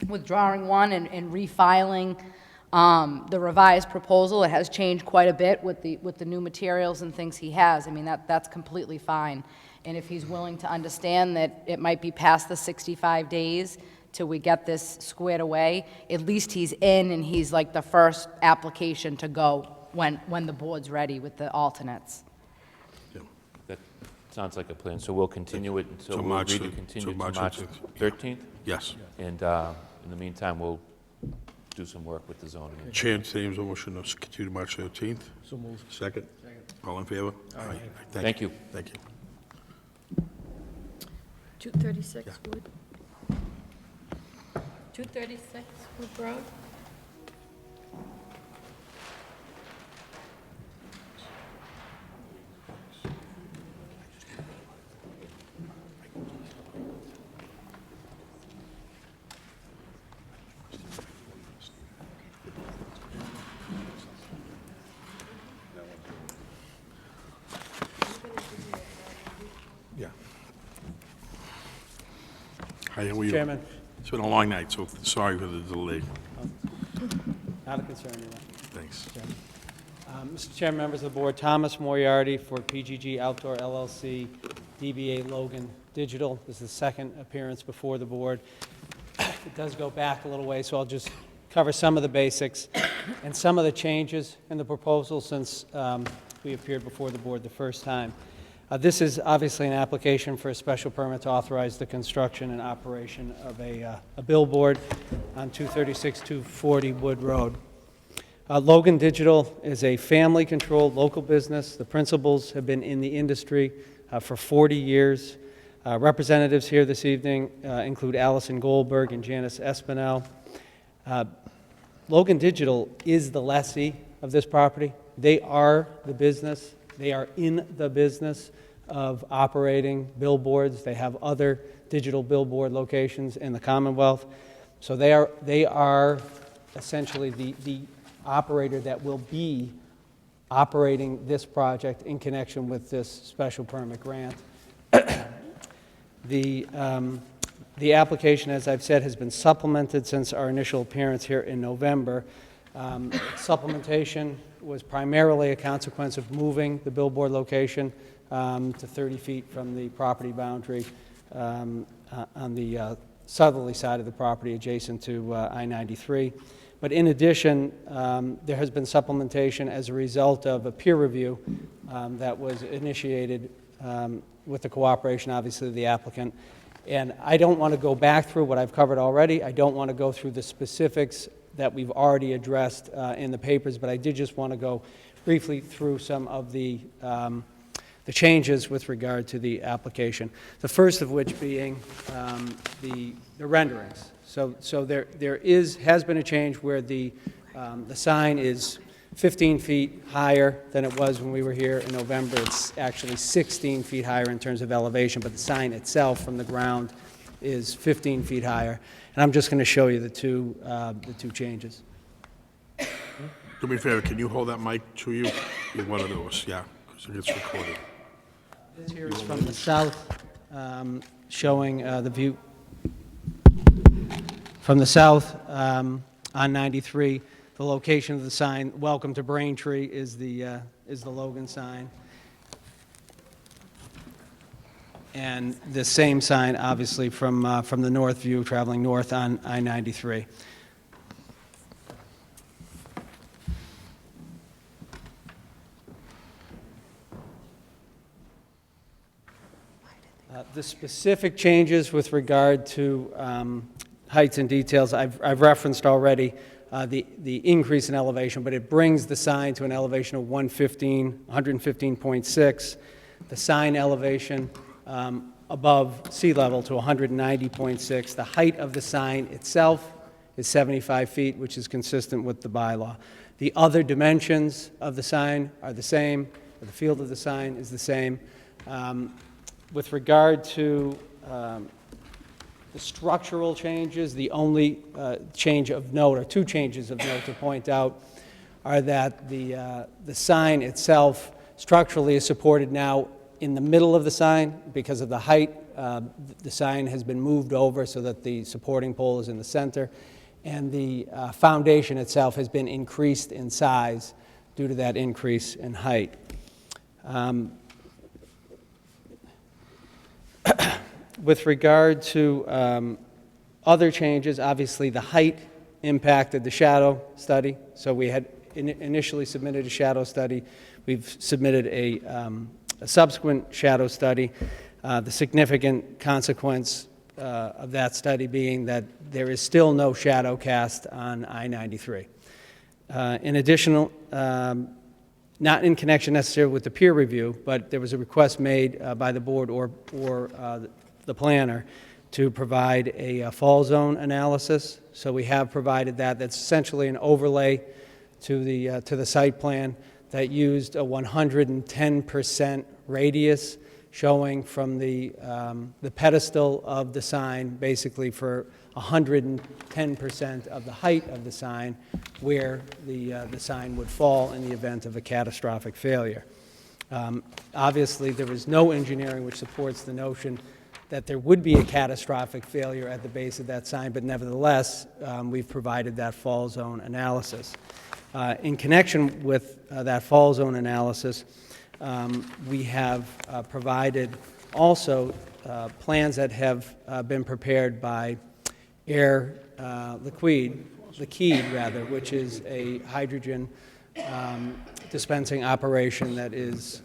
withdrawing one and refiling the revised proposal. It has changed quite a bit with the new materials and things he has. I mean, that's completely fine. And if he's willing to understand that it might be past the 65 days till we get this squared away, at least he's in, and he's like the first application to go when the board's ready with the alternates. That sounds like a plan. So we'll continue it until we'll agree to continue to March 13th? Yes. And in the meantime, we'll do some work with the zoning. Chair entertains a motion to continue to March 13th. So moved. Second. All in favor? Aye. Thank you. Thank you. 236 Wood. 236 Wood Road. Yeah. Hi, how are you? Chairman. It's been a long night, so sorry for the delay. Not a concern, you know. Thanks. Mr. Chairman, members of the board, Thomas Moriarty for PGG Outdoor LLC, DBA Logan Digital. This is the second appearance before the board. It does go back a little way, so I'll just cover some of the basics and some of the changes in the proposal since we appeared before the board the first time. This is obviously an application for a special permit to authorize the construction and operation of a billboard on 236-240 Wood Road. Logan Digital is a family-controlled local business. The principals have been in the industry for 40 years. Representatives here this evening include Allison Goldberg and Janice Espinel. Logan Digital is the lessee of this property. They are the business. They are in the business of operating billboards. They have other digital billboard locations in the Commonwealth. So they are essentially the operator that will be operating this project in connection with this special permit grant. The application, as I've said, has been supplemented since our initial appearance here in November. Supplementation was primarily a consequence of moving the billboard location to 30 feet from the property boundary on the southerly side of the property adjacent to I-93. But in addition, there has been supplementation as a result of a peer review that was initiated with the cooperation, obviously, of the applicant. And I don't want to go back through what I've covered already. I don't want to go through the specifics that we've already addressed in the papers, but I did just want to go briefly through some of the changes with regard to the application. The first of which being the renderings. So there has been a change where the sign is 15 feet higher than it was when we were here in November. It's actually 16 feet higher in terms of elevation, but the sign itself from the ground is 15 feet higher. And I'm just going to show you the two changes. Do me a favor, can you hold that mic to you? You one of those, yeah, because it gets recorded. This here is from the south, showing the view from the south on 93. The location of the sign, "Welcome to Braintree," is the Logan sign. And the same sign, obviously, from the north view, traveling north on I-93. The specific changes with regard to heights and details, I've referenced already the increase in elevation, but it brings the sign to an elevation of 115.6. The sign elevation above sea level to 190.6. The height of the sign itself is 75 feet, which is consistent with the bylaw. The other dimensions of the sign are the same. The field of the sign is the same. With regard to the structural changes, the only change of note, or two changes of note to point out, are that the sign itself structurally is supported now in the middle of the sign because of the height. The sign has been moved over so that the supporting pole is in the center, and the foundation itself has been increased in size due to that increase in height. With regard to other changes, obviously the height impacted the shadow study. So we had initially submitted a shadow study. We've submitted a subsequent shadow study. The significant consequence of that study being that there is still no shadow cast on I-93. In addition, not in connection necessarily with the peer review, but there was a request made by the board or the planner to provide a fall zone analysis. So we have provided that. That's essentially an overlay to the site plan that used a 110% radius showing from the pedestal of the sign, basically for 110% of the height of the sign, where the sign would fall in the event of a catastrophic failure. Obviously, there is no engineering which supports the notion that there would be a catastrophic failure at the base of that sign, but nevertheless, we've provided that fall zone analysis. In connection with that fall zone analysis, we have provided also plans that have been prepared by Air Liquide, which is a hydrogen dispensing operation that is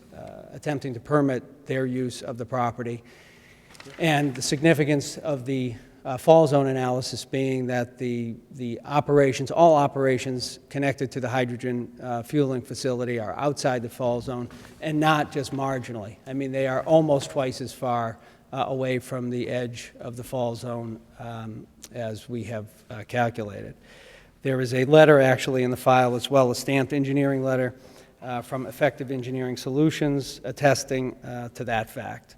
attempting to permit their use of the property. And the significance of the fall zone analysis being that the operations, all operations connected to the hydrogen fueling facility are outside the fall zone and not just marginally. I mean, they are almost twice as far away from the edge of the fall zone as we have calculated. There is a letter actually in the file as well, a stamped engineering letter from Effective Engineering Solutions attesting to that fact.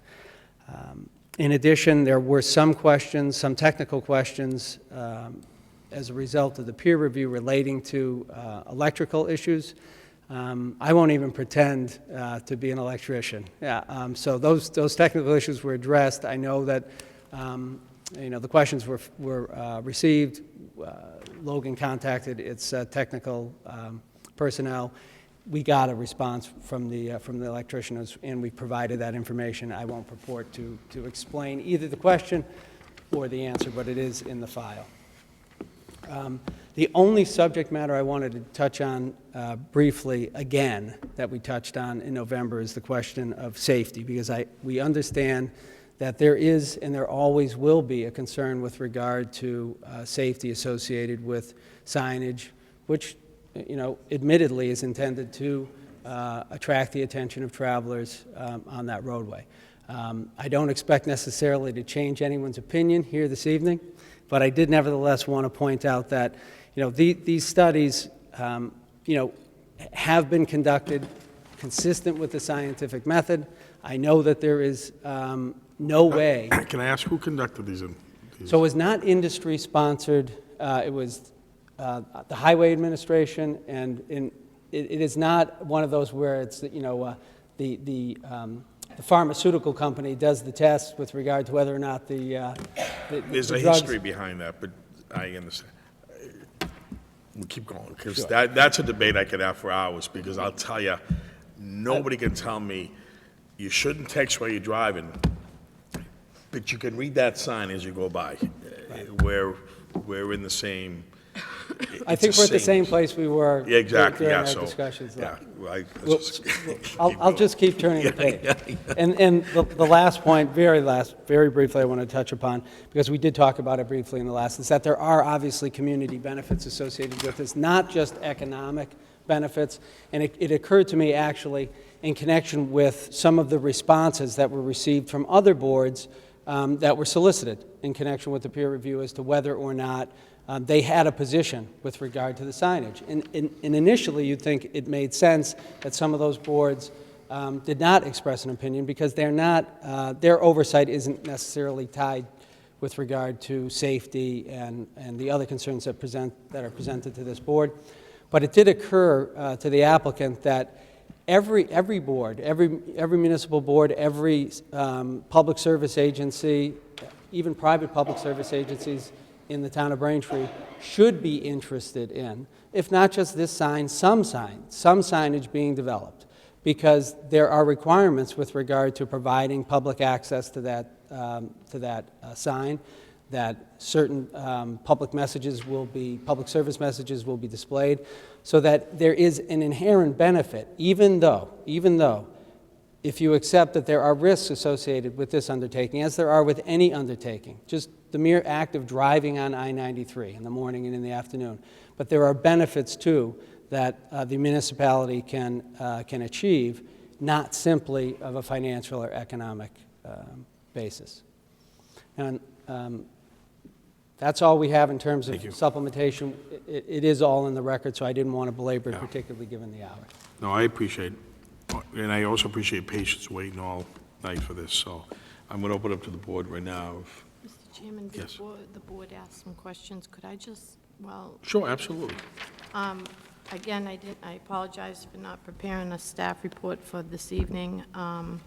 In addition, there were some questions, some technical questions as a result of the peer review relating to electrical issues. I won't even pretend to be an electrician. So those technical issues were addressed. I know that the questions were received. Logan contacted its technical personnel. We got a response from the electrician, and we provided that information. I won't purport to explain either the question or the answer, but it is in the file. The only subject matter I wanted to touch on briefly again that we touched on in November is the question of safety, because we understand that there is and there always will be a concern with regard to safety associated with signage, which, admittedly is intended to attract the attention of travelers on that roadway. I don't expect necessarily to change anyone's opinion here this evening, but I did nevertheless want to point out that, these studies, have been conducted consistent with the scientific method. I know that there is no way. Can I ask who conducted these? So it was not industry-sponsored. It was the Highway Administration, and it is not one of those where it's, the pharmaceutical company does the test with regard to whether or not There's the a drugs. history behind that, but I understand. We'll keep going, because that's a debate I could have for hours, because I'll tell you, nobody can tell me you shouldn't text while you're driving, but you can read that sign as you go by. We're in the same. I think we're at the same place we were Yeah, exactly, during yeah, our so, discussions. yeah, I'll just keep turning the page. And the last point, very briefly, I want to touch upon, because we did talk about it briefly in the last, is that there are obviously community benefits associated with this, not just economic benefits. And it occurred to me, actually, in connection with some of the responses that were received from other boards that were solicited in connection with the peer review as to whether or not they had a position with regard to the signage. And initially, you'd think it made sense that some of those boards did not express an opinion, because they're not, their oversight isn't necessarily tied with regard to safety and the other concerns that are presented to this board. But it did occur to the applicant that every board, every municipal board, every public service agency, even private public service agencies in the town of Braintree should be interested in, if not just this sign, some signage being developed, because there are requirements with regard to providing public access to that sign, that certain public service messages will be displayed, so that there is an inherent benefit, even though, if you accept that there are risks associated with this undertaking, as there are with any undertaking, just the mere act of driving on I-93 in the morning and in the afternoon. But there are benefits, too, that the municipality can achieve, not simply of a financial or economic basis. And that's all we have in terms of supplementation. It is all in the record, so I didn't want to belabor it, particularly given the hour. No, I appreciate, and I also appreciate patience waiting all night for this, so I'm going to open up to the board right now. Mr. Chairman, before the board asks some questions, could I just, Sure, absolutely. Again, I apologize for not preparing a staff report for this evening. A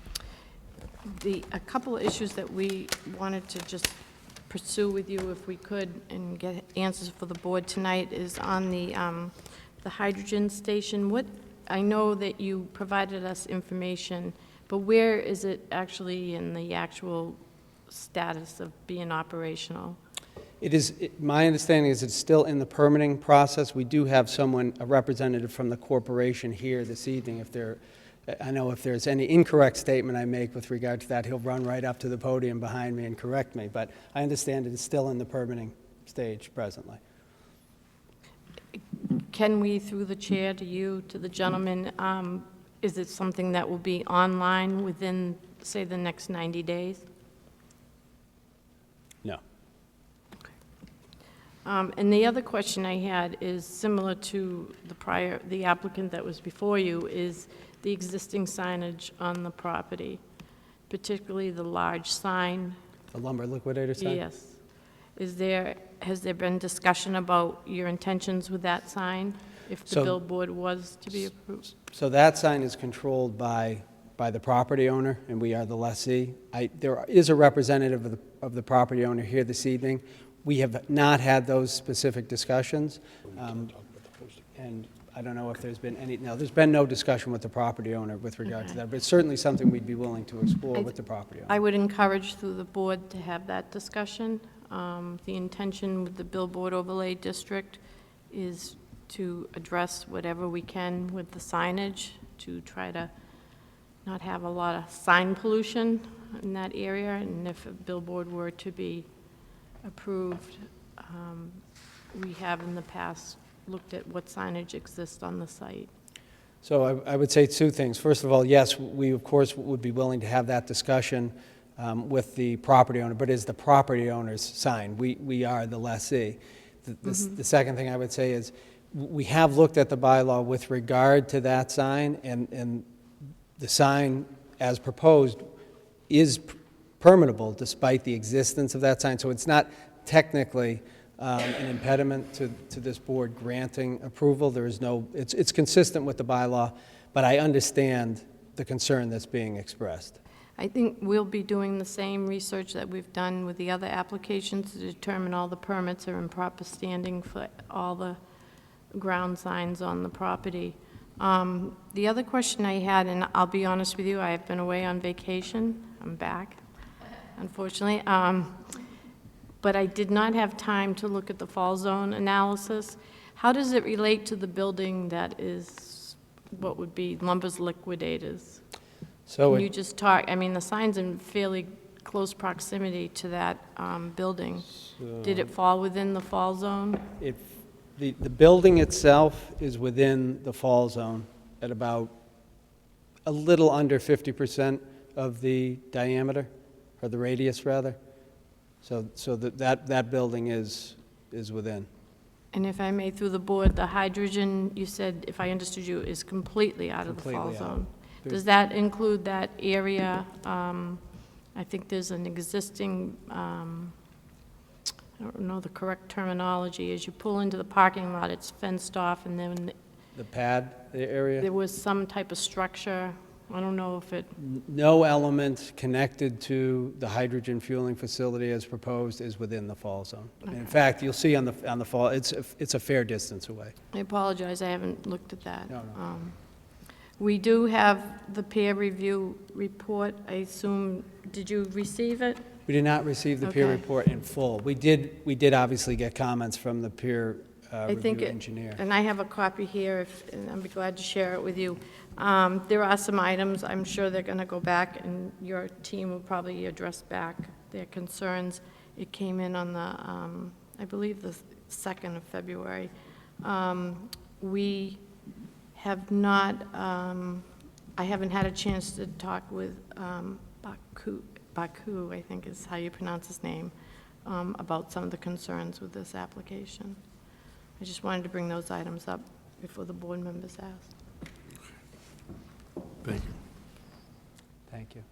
couple of issues that we wanted to just pursue with you, if we could, and get answers for the board tonight, is on the hydrogen station. I know that you provided us information, but where is it actually in the actual status of being operational? My understanding is it's still in the permitting process. We do have a representative from the corporation here this evening. I know if there's any incorrect statement I make with regard to that, he'll run right up to the podium behind me and correct me. But I understand it is still in the permitting stage presently. Can we, through the chair to you, to the gentleman, is it something that will be online within, say, the next 90 days? No. And the other question I had is similar to the applicant that was before you, is the existing signage on the property, particularly the large sign. The lumber liquidator sign? Yes. Has there been discussion about your intentions with that sign, if the billboard was to be approved? So that sign is controlled by the property owner, and we are the lessee. There is a representative of the property owner here this evening. We have not had those specific discussions, and I don't know if there's been there's been no discussion with the property owner with regard to that, but it's certainly something we'd be willing to explore with the property owner. I would encourage through the board to have that discussion. The intention with the billboard overlay district is to address whatever we can with the signage to try to not have a lot of sign pollution in that area, and if a billboard were to be approved, we have in the past looked at what signage exists on the site. So I would say two things. First of all, yes, we of course would be willing to have that discussion with the property owner, but it's the property owner's sign. We are the lessee. The second thing I would say is we have looked at the bylaw with regard to that sign, and the sign as proposed is permittable despite the existence of that sign. So it's not technically an impediment to this board granting approval. There is no, it's consistent with the bylaw, but I understand the concern that's being expressed. I think we'll be doing the same research that we've done with the other applications to determine all the permits are in proper standing for all the ground signs on the property. The other question I had, and I'll be honest with you, I have been away on vacation. I'm back, unfortunately. But I did not have time to look at the fall zone analysis. How does it relate to the building that is what would be Lumber's Liquidators? So Can you just talk, I mean, the sign's in fairly close proximity to that building. Did it fall within the fall zone? The building itself is within the fall zone at about a little under 50% of the diameter, or the radius, rather. So that building is within. And if I may, through the board, the hydrogen, you said, if I understood you, is completely out of the fall Completely out. zone. Does that include that area? I think there's an existing, I don't know the correct terminology. As you pull into the parking lot, it's fenced off, and then The pad area? there was some type of structure. I don't know if it, No element connected to the hydrogen fueling facility as proposed is within the fall zone. In fact, you'll see on the fall, it's a fair distance away. I apologize, I haven't looked at that. No, no. We do have the peer review report. I assume, did you receive it? We did not receive the peer Okay. report in full. We did obviously get comments from the peer I think review it- engineer. And I have a copy here, and I'd be glad to share it with you. There are some items, I'm sure they're going to go back, and your team will probably address back their concerns. It came in on the, I believe, the 2nd of February. We have not, I haven't had a chance to talk with Baku, I think is how you pronounce his name, about some of the concerns with this application. I just wanted to bring those items up before the board members asked. Thank you. Thank you.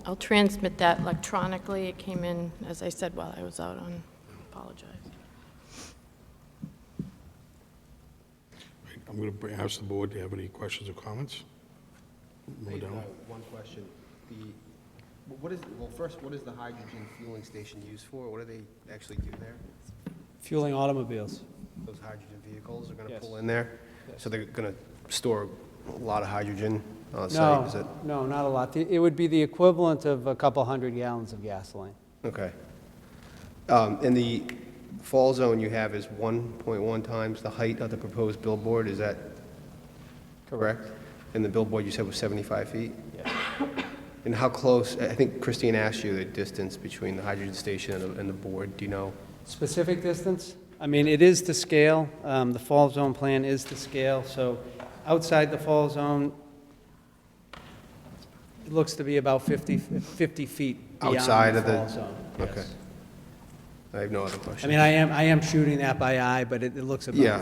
I'll transmit that electronically. It came in, as I said, while I was out on, apologize. I'm going to ask the board, do you have any questions or comments? Modell? One question. First, what is the hydrogen fueling station used for? What do they actually do there? Fueling automobiles. Those hydrogen vehicles are going to Yes. pull in there? Yes. So they're going to store a lot of hydrogen on site? Is it? No, not a lot. It would be the equivalent of a couple hundred gallons of gasoline. Okay. And the fall zone you have is 1.1 times the height of the proposed billboard, is that correct? And the billboard you said was 75 feet? Yes. And how close, I think Christine asked you the distance between the hydrogen station and the board, do you know? Specific distance? I mean, it is to scale. The fall zone plan is to scale, so outside the fall zone, it looks to be about 50 feet beyond Outside the of the- fall zone. Okay. Yes. I have no other questions. I mean, I am shooting that by eye, but it looks about Yeah,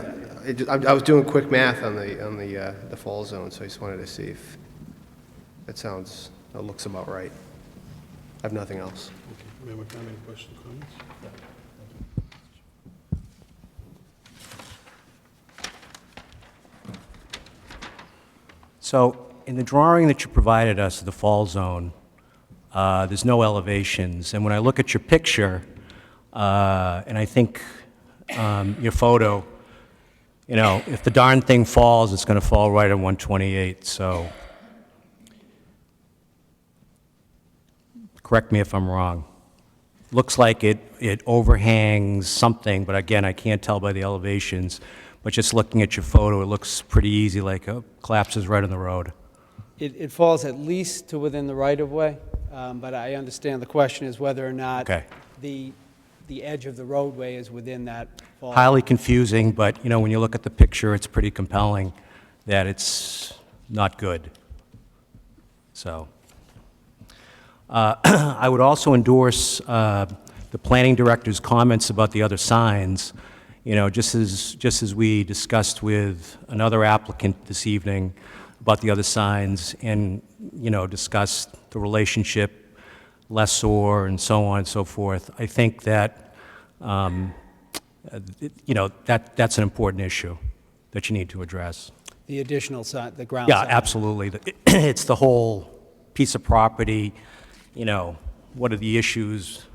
that. I was doing quick math on the fall zone, so I just wanted to see if that looks about right. I have nothing else. Okay. Member Khan, any questions or comments? So in the drawing that you provided us of the fall zone, there's no elevations. And when I look at your picture, and I think your photo, you know, if the darn thing falls, it's going to fall right at 128. So correct me if I'm wrong. looks like it overhangs something, but again, I can't tell by the elevations. But just looking at your photo, it looks pretty easy, like it collapses right on the road. It falls at least to within the right-of-way, but I understand the question is whether or not Okay. the edge of the roadway is within that fall. Highly confusing, but, you know, when you look at the picture, it's pretty compelling that it's not good. So, I would also endorse the planning director's comments about the other signs. You know, just as we discussed with another applicant this evening about the other signs and, you know, discussed the relationship, lessor, and so on and so forth, I think that, you know, that's an important issue that you need to address. The additional sign, the ground Yeah, sign. absolutely. It's the whole piece of property, you know, what are the issues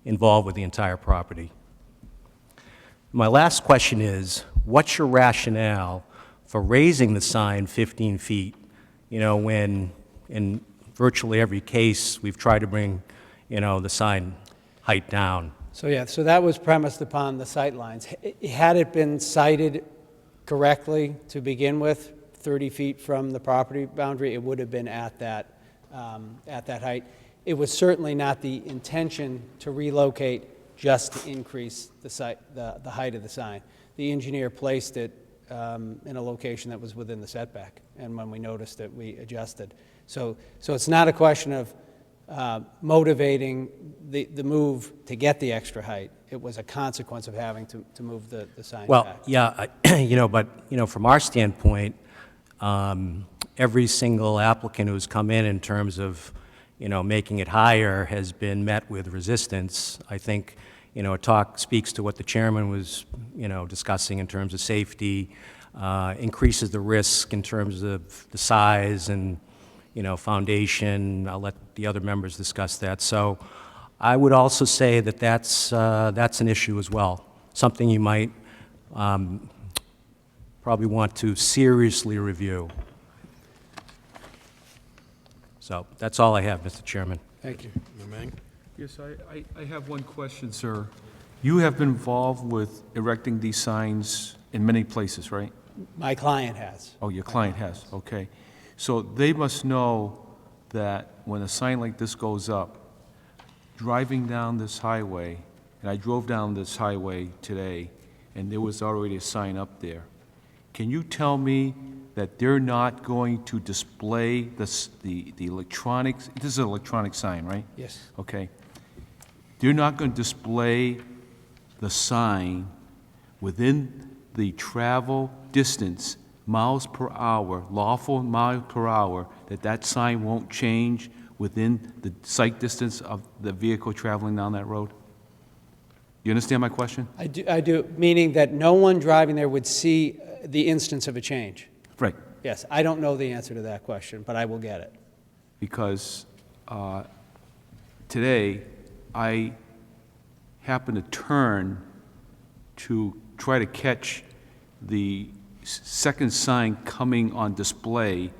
involved with the entire property? My last question is, what's your rationale for raising the sign 15 feet? You know, when in virtually every case, we've tried to bring, you know, the sign height down. So, yeah, so that was premised upon the sight lines. Had it been sited correctly to begin with, 30 feet from the property boundary, it would have been at that height. It was certainly not the intention to relocate just to increase the height of the sign. The engineer placed it in a location that was within the setback, and when we noticed it, we adjusted. So it's not a question of motivating the move to get the extra height. It was a consequence of having to move the sign Well, back. yeah, you know, but, you know, from our standpoint, every single applicant who's come in terms of, you know, making it higher has been met with resistance. I think, you know, speaks to what the chairman was, you know, discussing in terms of safety, increases the risk in terms of the size and, you know, foundation. I'll let the other members discuss that. So I would also say that that's an issue as well, something you might probably want to seriously review. So that's all I have, Mr. Chairman. Thank you. Yes, I have one question, sir. You have been involved with erecting these signs in many places, right? My client has. Oh, your client has, okay. So they must know that when a sign like this goes up, driving down this highway, and I drove down this highway today, and there was already a sign up there. Can you tell me that they're not going to display the electronics? This is an electronic sign, right? Yes. Okay. They're not going to display the sign within the travel distance, miles per hour, lawful miles per hour, that sign won't change within the sight distance of the vehicle traveling down that road? You understand my question? I do, meaning that no one driving there would see the instance of a change. Right. Yes, I don't know the answer to that question, but I will get it. Because today, I happened to turn to try to catch the second sign coming on display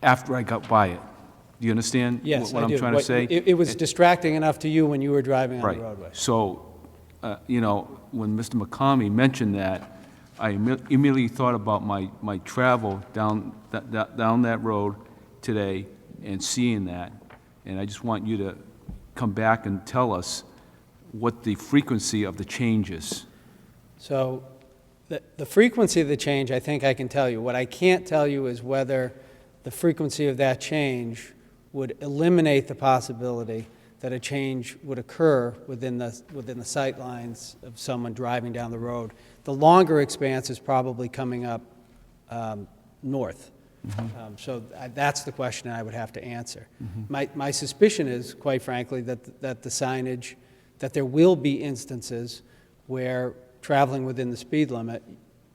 after I got by it. Do you understand Yes, what I do. I'm trying to say? It was distracting enough to you when you were driving on Right. the roadway. So, you know, when Mr. McCamey mentioned that, I immediately thought about my travel down that road today and seeing that. And I just want you to come back and tell us what the frequency of the change is. So the frequency of the change, I think I can tell you. What I can't tell you is whether the frequency of that change would eliminate the possibility that a change would occur within the sight lines of someone driving down the road. The longer expanse is probably coming up north. So that's the question I would have to answer. My suspicion is, quite frankly, that the signage, that there will be instances where traveling within the speed limit,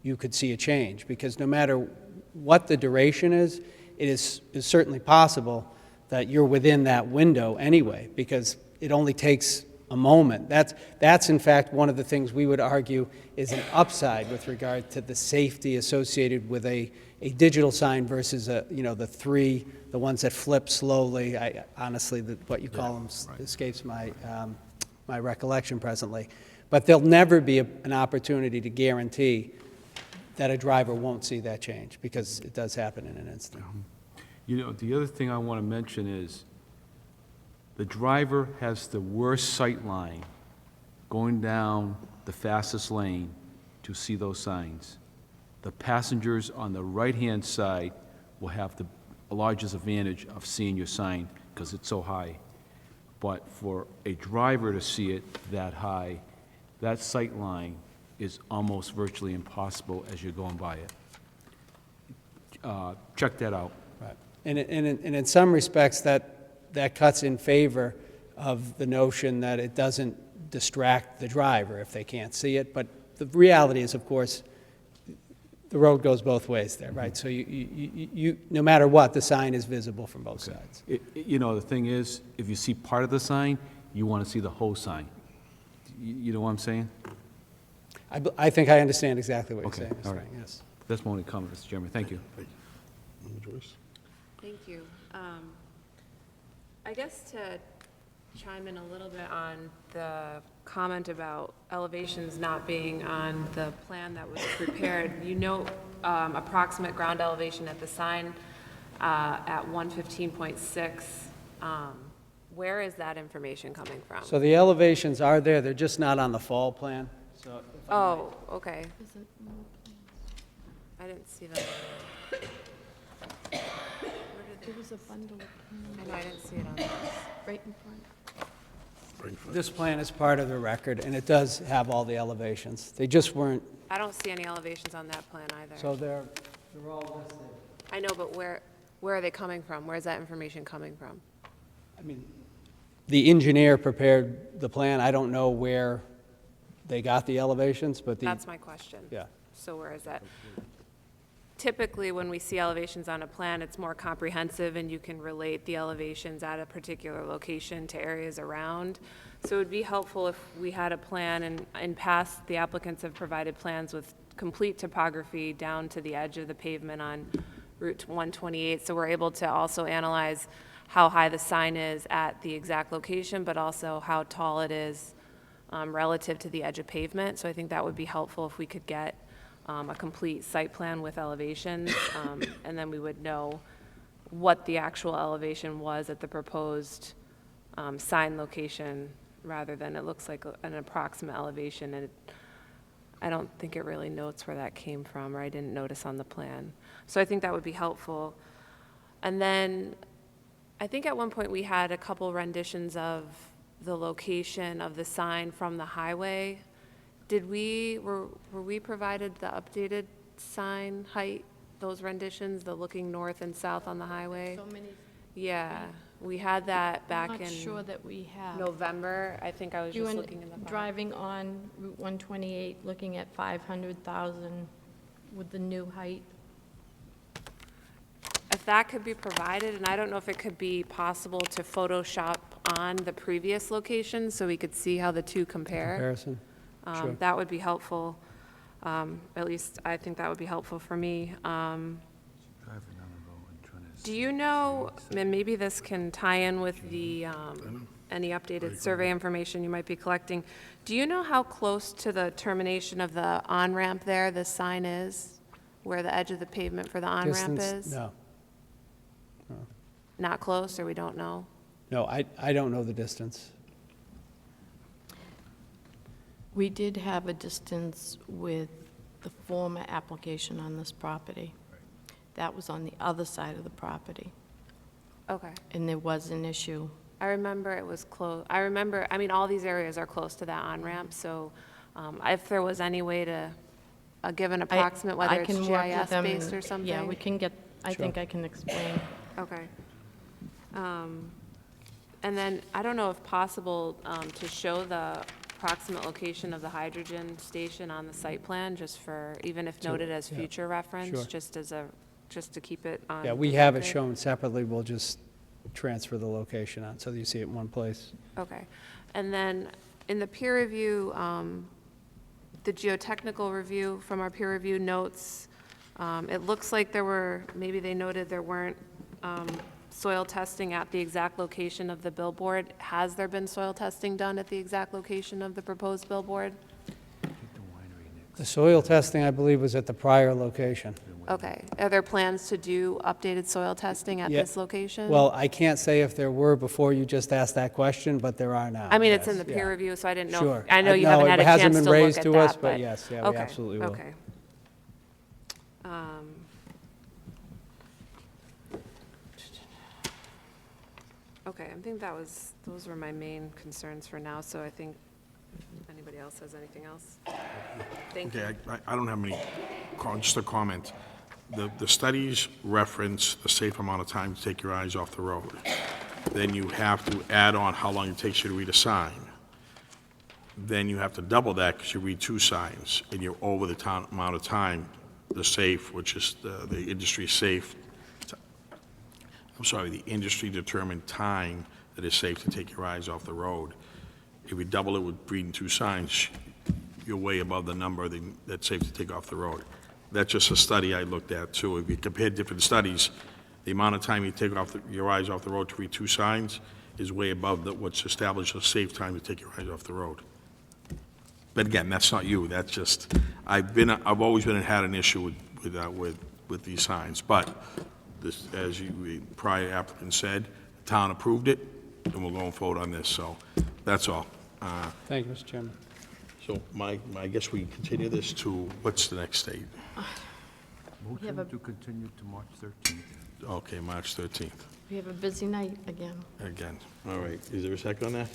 you could see a change, because no matter what the duration is, it is certainly possible that you're within that window anyway, because it only takes a moment. That's in fact one of the things we would argue is an upside with regard to the safety associated with a digital sign versus the ones that flip slowly. Honestly, what you call them escapes my recollection presently. But there'll never be an opportunity to guarantee that a driver won't see that change, because it does happen in an instant. You know, the other thing I want to mention is the driver has the worst sight line going down the fastest lane to see those signs. The passengers on the right-hand side will have the largest advantage of seeing your sign because it's so high. But for a driver to see it that high, that sight line is almost virtually impossible as you're going by it. Check that out. Right. And in some respects, that cuts in favor of the notion that it doesn't distract the driver if they can't see it. But the reality is, of course, the road goes both ways there, right? So you no matter what, the sign is visible from both sides. You know, the thing is, if you see part of the sign, you want to see the whole sign. You know what I'm saying? I think I understand exactly what you're saying, Mr. All right. Lang, yes. That's my only comment, Mr. Chairman. Thank you. Joyce? Thank you. I guess to chime in a little bit on the comment about elevations not being on the plan that was prepared, you note approximate ground elevation at the sign at 115.6. Where is that information coming from? So the elevations are there, they're just not on the fall plan. So Oh, okay. I didn't see that. There was a bundle of I know, I didn't see it on this. right in front. this plan is part of the record, and it does have all the elevations. They just weren't, I don't see any elevations on that plan either. so they're all listed. I know, but where are they coming from? Where's that information coming from? I mean, the engineer prepared the plan. I don't know where they got the elevations, but That's my question. Yeah. So where is that? Typically, when we see elevations on a plan, it's more comprehensive, and you can relate the elevations at a particular location to areas around. So it would be helpful if we had a plan, and in past, the applicants have provided plans with complete topography down to the edge of the pavement on Route 128, so we're able to also analyze how high the sign is at the exact location, but also how tall it is relative to the edge of pavement. So I think that would be helpful if we could get a complete site plan with elevations, and then we would know what the actual elevation was at the proposed sign location, rather than it looks like an approximate elevation, and I don't think it really notes where that came from, or I didn't notice on the plan. So I think that would be helpful. And then, I think at one point we had a couple renditions of the location of the sign from the highway. Were we provided the updated sign height, those renditions, the looking north and south on the highway? So many. Yeah, we had that back I'm in not sure that we have. November. I think I was just looking in the file. Driving on Route 128, looking at 500,000 with the new height. If that could be provided, and I don't know if it could be possible to Photoshop on the previous location so we could see how the two compare. Comparison. Sure. That would be helpful. At least I think that would be helpful for me. Do you know, and maybe this can tie in with the, any updated survey information you might be collecting, do you know how close to the termination of the on-ramp there the sign is? Where the edge of the pavement for the on-ramp Distance? is? No. Not close, or we don't know? No, I don't know the distance. We did have a distance with the former application on this property. That was on the other side of the property, Okay. and there was an issue. I remember it was close. I remember, I mean, all these areas are close to that on-ramp, so if there was any way to give an approximate, I whether it's can work with them GIS-based or and- something? Yeah, we can get, I Sure. think I can explain. Okay. And then, I don't know if possible to show the approximate location of the hydrogen station on the site plan, just for, even if So, noted as yeah, future reference, sure. just to keep it on. Yeah, we the have it record? shown separately. We'll just transfer the location on so that you see it in one place. Okay. And then in the peer review, the geotechnical review from our peer review notes, it looks like maybe they noted there weren't soil testing at the exact location of the billboard. Has there been soil testing done at the exact location of the proposed billboard? The soil testing, I believe, was at the prior location. Okay. Are there plans to do updated soil testing at Yeah. this location? Well, I can't say if there were before you just asked that question, but there are now. I mean, it's in yes, the peer yeah. review, so I didn't know. Sure. I know you No, haven't had a it hasn't chance been to look raised at to that, us, but yes, yeah, we okay, absolutely will. Okay. Okay, I think those were my main concerns for now, so I think, if anybody else has anything else? Thank you. Okay, I don't have any, just a comment. The studies reference the safe amount of time to take your eyes off the road. Then you have to add on how long it takes you to read a sign. Then you have to double that because you read 2 signs, and you're over the amount of time, the safe, which is the industry safe, the industry-determined time that is safe to take your eyes off the road. If you double it with reading 2 signs, you're way above the number that's safe to take off the road. That's just a study I looked at, too. If you compare different studies, the amount of time you take your eyes off the road to read 2 signs is way above what's established a safe time to take your eyes off the road. But again, that's not you, that's just, I've always had an issue with these signs, but this, as the prior applicant said, the town approved it, and we're going forward on this, so that's all. Thank you, Mr. Chairman. So I guess we continue this to, what's the next date? We have Motion a- to continue to March 13th. Okay, March 13th, We have a busy night again. again. All right, is there a second on that?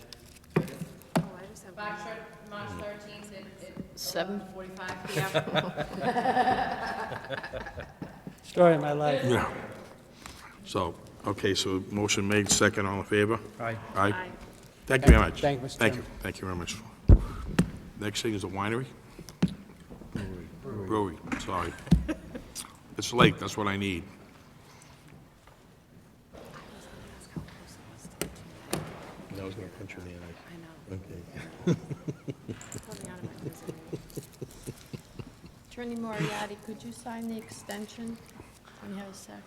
March 13th at 7:45 p.m. Story of my life. Yeah. So, okay, so motion made, second, all in favor? Aye. Aye. Thank you very much. Thank you, Mr. Thank you, Chairman. thank you very much. Next thing is a winery? Brewery, sorry. It's late, that's what I need. I was gonna punch you in the eye. I know. Okay. Attorney Moriarty, could you sign the extension when you have a sec?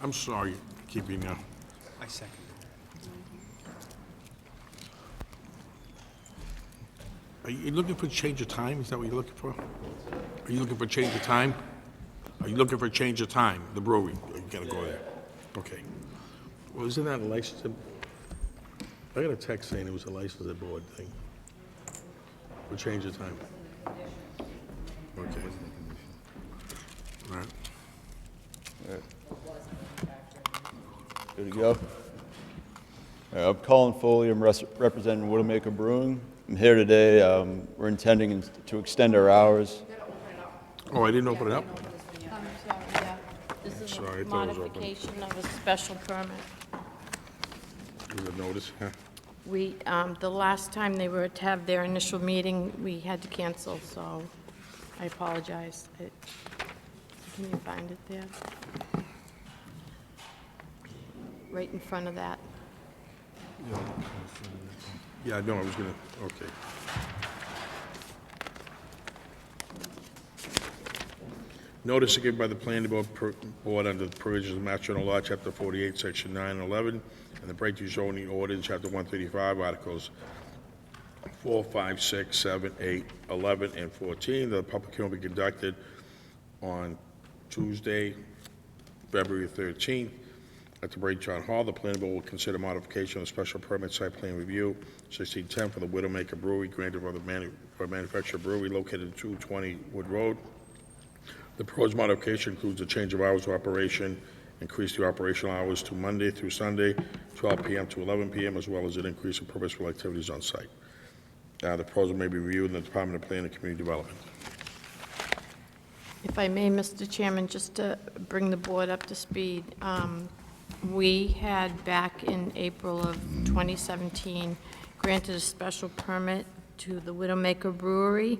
I'm sorry, keeping, I second. are you looking for change of time? Is that what you're looking for? Are you looking for change of time? Are you looking for change of time, the brewery? You gotta go there. Okay. Well, isn't that a license? I got a text saying it was a license board thing. For change of time. Okay. All right. Good to go? I'm Colin Foley, I'm representing Widowmaker Brewing. I'm here today, we're intending to extend our hours. Oh, I didn't open it up? I'm sorry, yeah. This is Sorry, I a thought it was open. modification of a special permit. There's a notice, yeah. We, the last time they were to have their initial meeting, we had to cancel, so I apologize. Can you find it there? Right in front of that. Yeah, I know, I was gonna, okay. Notice given by the planning board under the provisions of Mass General Law, Chapter 48, Section 9 and 11, and the Brighton zoning ordinance, Chapter 135, Articles 4, 5, 6, 7, 8, 11, and 14. The public hearing will be conducted on Tuesday, February 13th, at the Brighton Town Hall. The planning board will consider modification of special permit site plan review 1610 for the Widowmaker Brewery, granted for the manufacturer brewery located at 220 Wood Road. The proposed modification includes a change of hours of operation, increase the operational hours to Monday through Sunday, 12 p.m. to 11 p.m., as well as an increase in purposeful activities on site. The proposal may be reviewed in the Department of Planning and Community Development. If I may, Mr. Chairman, just to bring the board up to speed, we had back in April of 2017 granted a special permit to the Widowmaker Brewery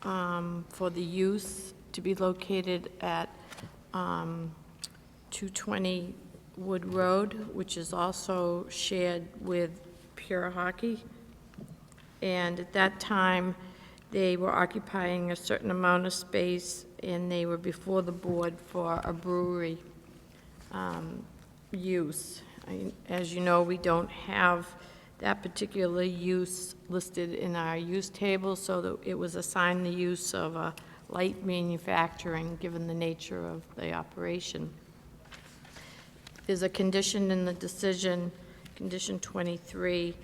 for the use to be located at 220 Wood Road, which is also shared with Pure Hockey. And at that time, they were occupying a certain amount of space, and they were before the board for a brewery use. As you know, we don't have that particular use listed in our use table, so that it was assigned the use of a light manufacturing, given the nature of the operation. There's a condition in the decision, condition 23,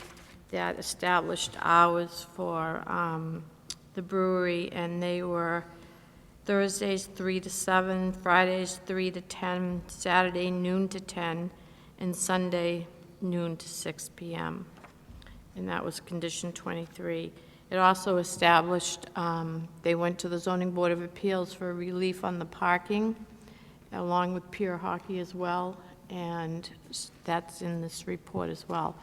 that established hours for the brewery, and they were Thursdays 3 to 7, Fridays 3 to 10, Saturday noon to 10, and Sunday noon to 6 p.m. And that was condition 23. It also established, they went to the Zoning Board of Appeals for relief on the parking, along with Pure Hockey as well, and that's in this report as well.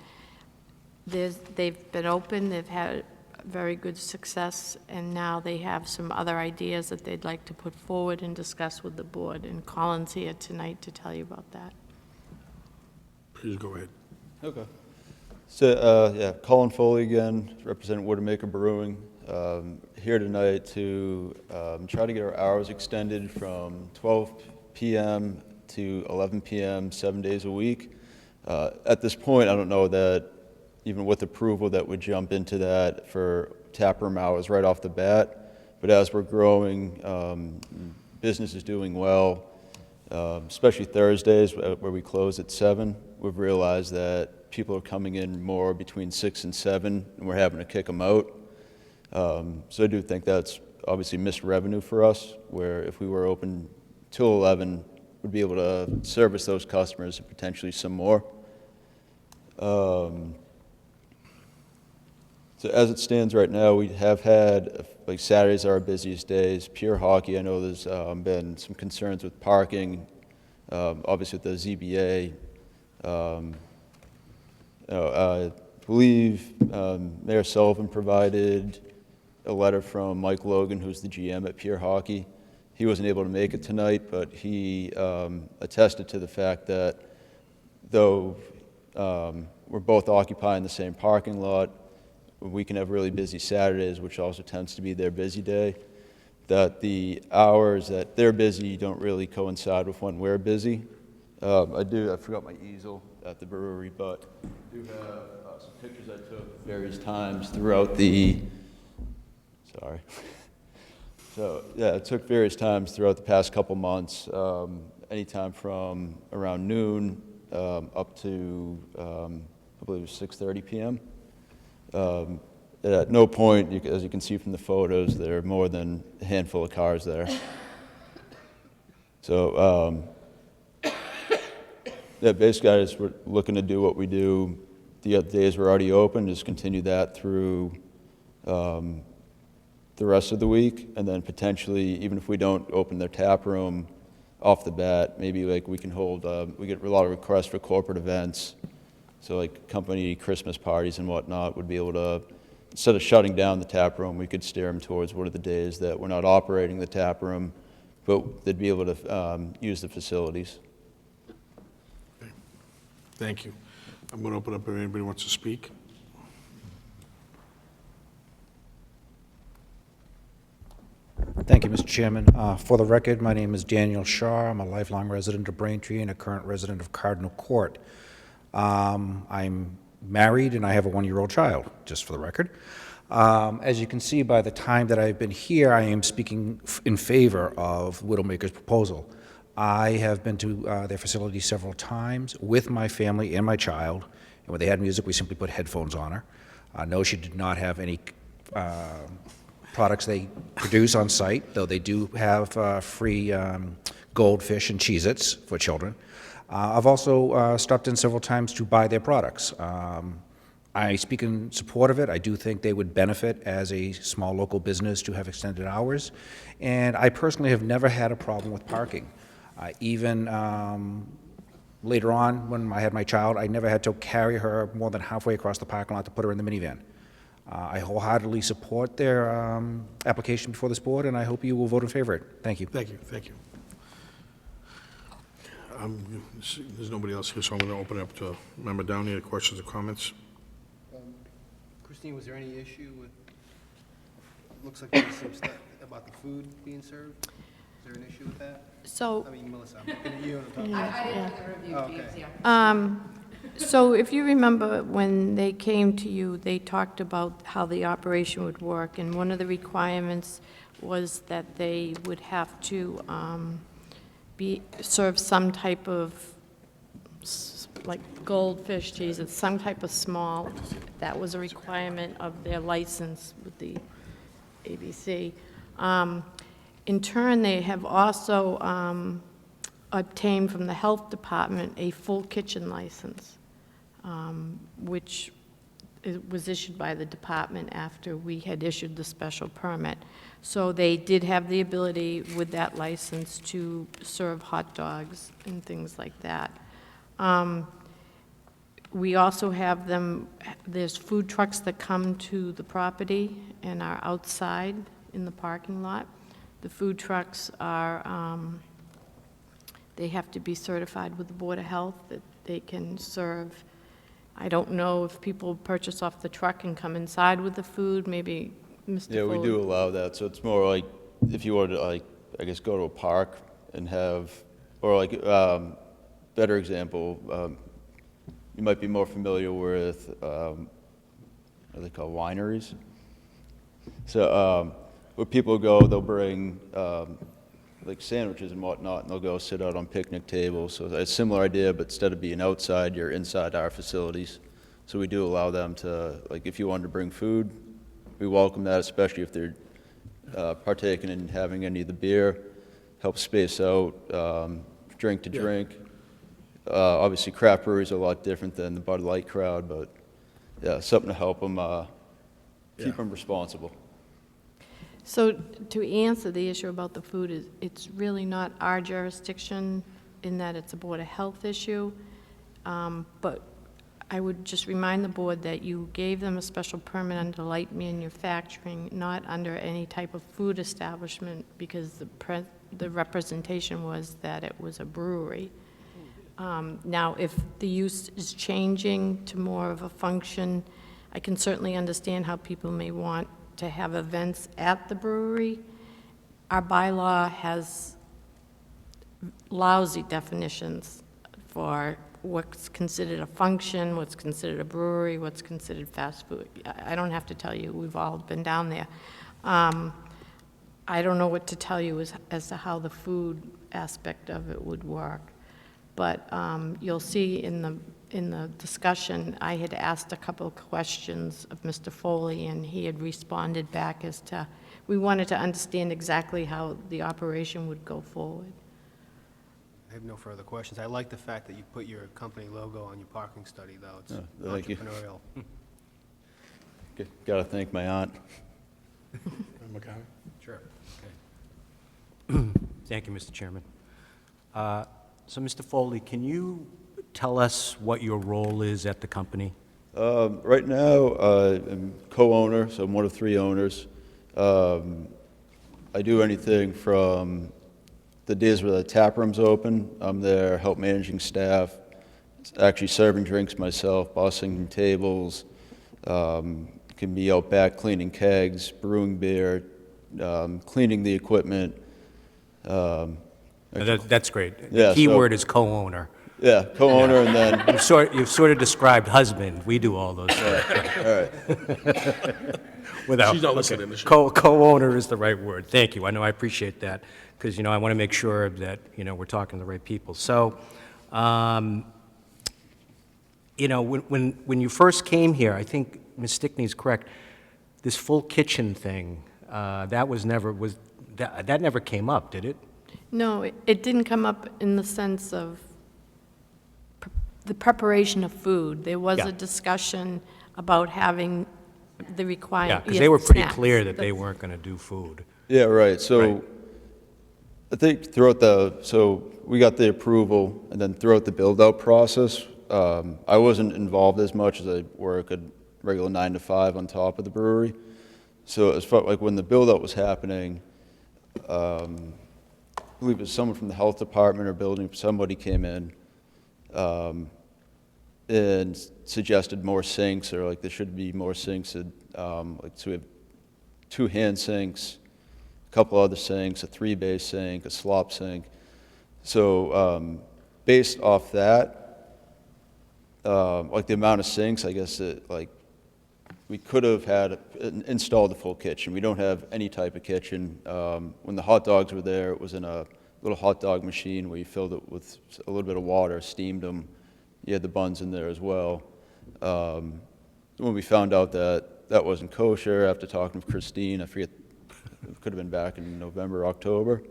They've been open, they've had very good success, and now they have some other ideas that they'd like to put forward and discuss with the board, and Colin's here tonight to tell you about that. Please go ahead. Okay. So, yeah, Colin Foley again, representing Widowmaker Brewing. Here tonight to try to get our hours extended from 12 p.m. to 11 p.m. 7 days a week. At this point, I don't know that even with approval that would jump into that for taproom hours right off the bat. But as we're growing, business is doing well, especially Thursdays where we close at 7. We've realized that people are coming in more between 6 and 7, and we're having to kick them out. So I do think that's obviously missed revenue for us, where if we were open till 11, we'd be able to service those customers and potentially some more. So as it stands right now, we have had, like Saturdays are our busiest days. Pure Hockey, I know there's been some concerns with parking, obviously with the ZBA. I believe Mayor Sullivan provided a letter from Mike Logan, who's the GM at Pure Hockey. He wasn't able to make it tonight, but he attested to the fact that though we're both occupying the same parking lot, we can have really busy Saturdays, which also tends to be their busy day, that the hours that they're busy don't really coincide with when we're busy. I forgot my easel at the brewery, but I do have some pictures I took various times throughout the, sorry. So, yeah, it took various times throughout the past couple months, anytime from around noon up to, I believe it was 6:30 p.m. At no point, as you can see from the photos, there are more than a handful of cars there. So, yeah, basically, we're looking to do what we do the other days we're already open, just continue that through the rest of the week, and then potentially, even if we don't open their tap room off the bat, maybe like we can hold, we get a lot of requests for corporate events, so like company Christmas parties and whatnot would be able to, instead of shutting down the tap room, we could steer them towards what are the days that we're not operating the tap room, but they'd be able to use the facilities. Okay. Thank you. I'm going to open up if anybody wants to speak. Thank you, Mr. Chairman. For the record, my name is Daniel Shaw. I'm a lifelong resident of Braintree and a current resident of Cardinal Court. I'm married and I have a 1-year-old child, just for the record. As you can see by the time that I've been here, I am speaking in favor of Widowmaker's proposal. I have been to their facility several times with my family and my child, and when they had music, we simply put headphones on her. No, she did not have any products they produce on site, though they do have free Goldfish and Cheez-Its for children. I've also stopped in several times to buy their products. I speak in support of it. I do think they would benefit as a small local business to have extended hours, and I personally have never had a problem with parking. Even later on, when I had my child, I never had to carry her more than halfway across the parking lot to put her in the minivan. I wholeheartedly support their application before this board, and I hope you will vote in favor of it. Thank you. Thank you. Thank you. There's nobody else here, so I'm going to open it up to member Downey. Any questions or comments? Christine, was there any issue with, it looks like there's some stuff about the food being served? Is there an issue with that? So- I mean, Melissa, I'm looking at you and I'm talking Yeah, about... yeah. Oh, okay. So if you remember, when they came to you, they talked about how the operation would work, and one of the requirements was that they would have to serve some type of, like goldfish cheese, it's some type of small, that was a requirement of their license with the ABC. In turn, they have also obtained from the health department a full kitchen license, which was issued by the department after we had issued the special permit. So they did have the ability with that license to serve hot dogs and things like that. We also have them, there's food trucks that come to the property and are outside in the parking lot. The food trucks are, they have to be certified with the Board of Health that they can serve. I don't know if people purchase off the truck and come inside with the food, maybe Mr. Yeah, we Foley- do allow that, so it's more like, if you were to, like, I guess, go to a park and have, or like, better example, you might be more familiar with, what are they called, wineries? So, where people go, they'll bring, like sandwiches and whatnot, and they'll go sit out on picnic tables. So it's a similar idea, but instead of being outside, you're inside our facilities. So we do allow them to, like, if you wanted to bring food, we welcome that, especially if they're partaking in having any of the beer, help space out, drink to drink. Obviously, craft breweries are a lot different than the Bud Light crowd, but yeah, something to help them keep them responsible. So to answer the issue about the food, it's really not our jurisdiction in that it's a Board of Health issue. But I would just remind the board that you gave them a special permit under light manufacturing, not under any type of food establishment, because the representation was that it was a brewery. Now, if the use is changing to more of a function, I can certainly understand how people may want to have events at the brewery. Our bylaw has lousy definitions for what's considered a function, what's considered a brewery, what's considered fast food. I don't have to tell you, we've all been down there. I don't know what to tell you as to how the food aspect of it would work. But you'll see in the discussion, I had asked a couple of questions of Mr. Foley, and he had responded back as to, we wanted to understand exactly how the operation would go forward. I have no further questions. I like the fact that you put your company logo on your parking study, though. It's thank you. entrepreneurial. Got to thank my aunt. McCarthy? Sure. Okay. Thank you, Mr. Chairman. So, Mr. Foley, can you tell us what your role is at the company? Right now, I'm co-owner, so I'm one of 3 owners. I do anything from the days where the tap room's open, I'm there, help managing staff, actually serving drinks myself, bossing tables, can be out back cleaning kegs, brewing beer, cleaning the equipment. That's great. Yeah, The key so- word is co-owner. Yeah, co-owner, and then... You've sort of described husband. We do all those things. All right. Without, She's not okay. listening, is she? Co-owner is the right word. Thank you. I know, I appreciate that, because, I want to make sure that, we're talking to the right people. So, when you first came here, I think Ms. Stickney's correct, this full kitchen thing, that never came up, did it? No, it didn't come up in the sense of the preparation of food. There was Yeah. a discussion about having the required... Yeah, because they were pretty snacks. clear that they weren't going to do food. Yeah, right. So Right. I think so we got the approval, and then throughout the build-out process, I wasn't involved as much as I work a regular 9 to 5 on top of the brewery. So as far like when the build-out was happening, believe it was someone from the health department or building, somebody came in and suggested more sinks, or like there should be more sinks. Like, so we have 2 hand sinks, a couple other sinks, a 3-bay sink, a slop sink. So based off that, like the amount of sinks, I guess we could have installed a full kitchen. We don't have any type of kitchen. When the hot dogs were there, it was in a little hot dog machine where you filled it with a little bit of water, steamed them. You had the buns in there as well. When we found out that wasn't kosher, after talking with Christine, I forget, it could have been back in November, October,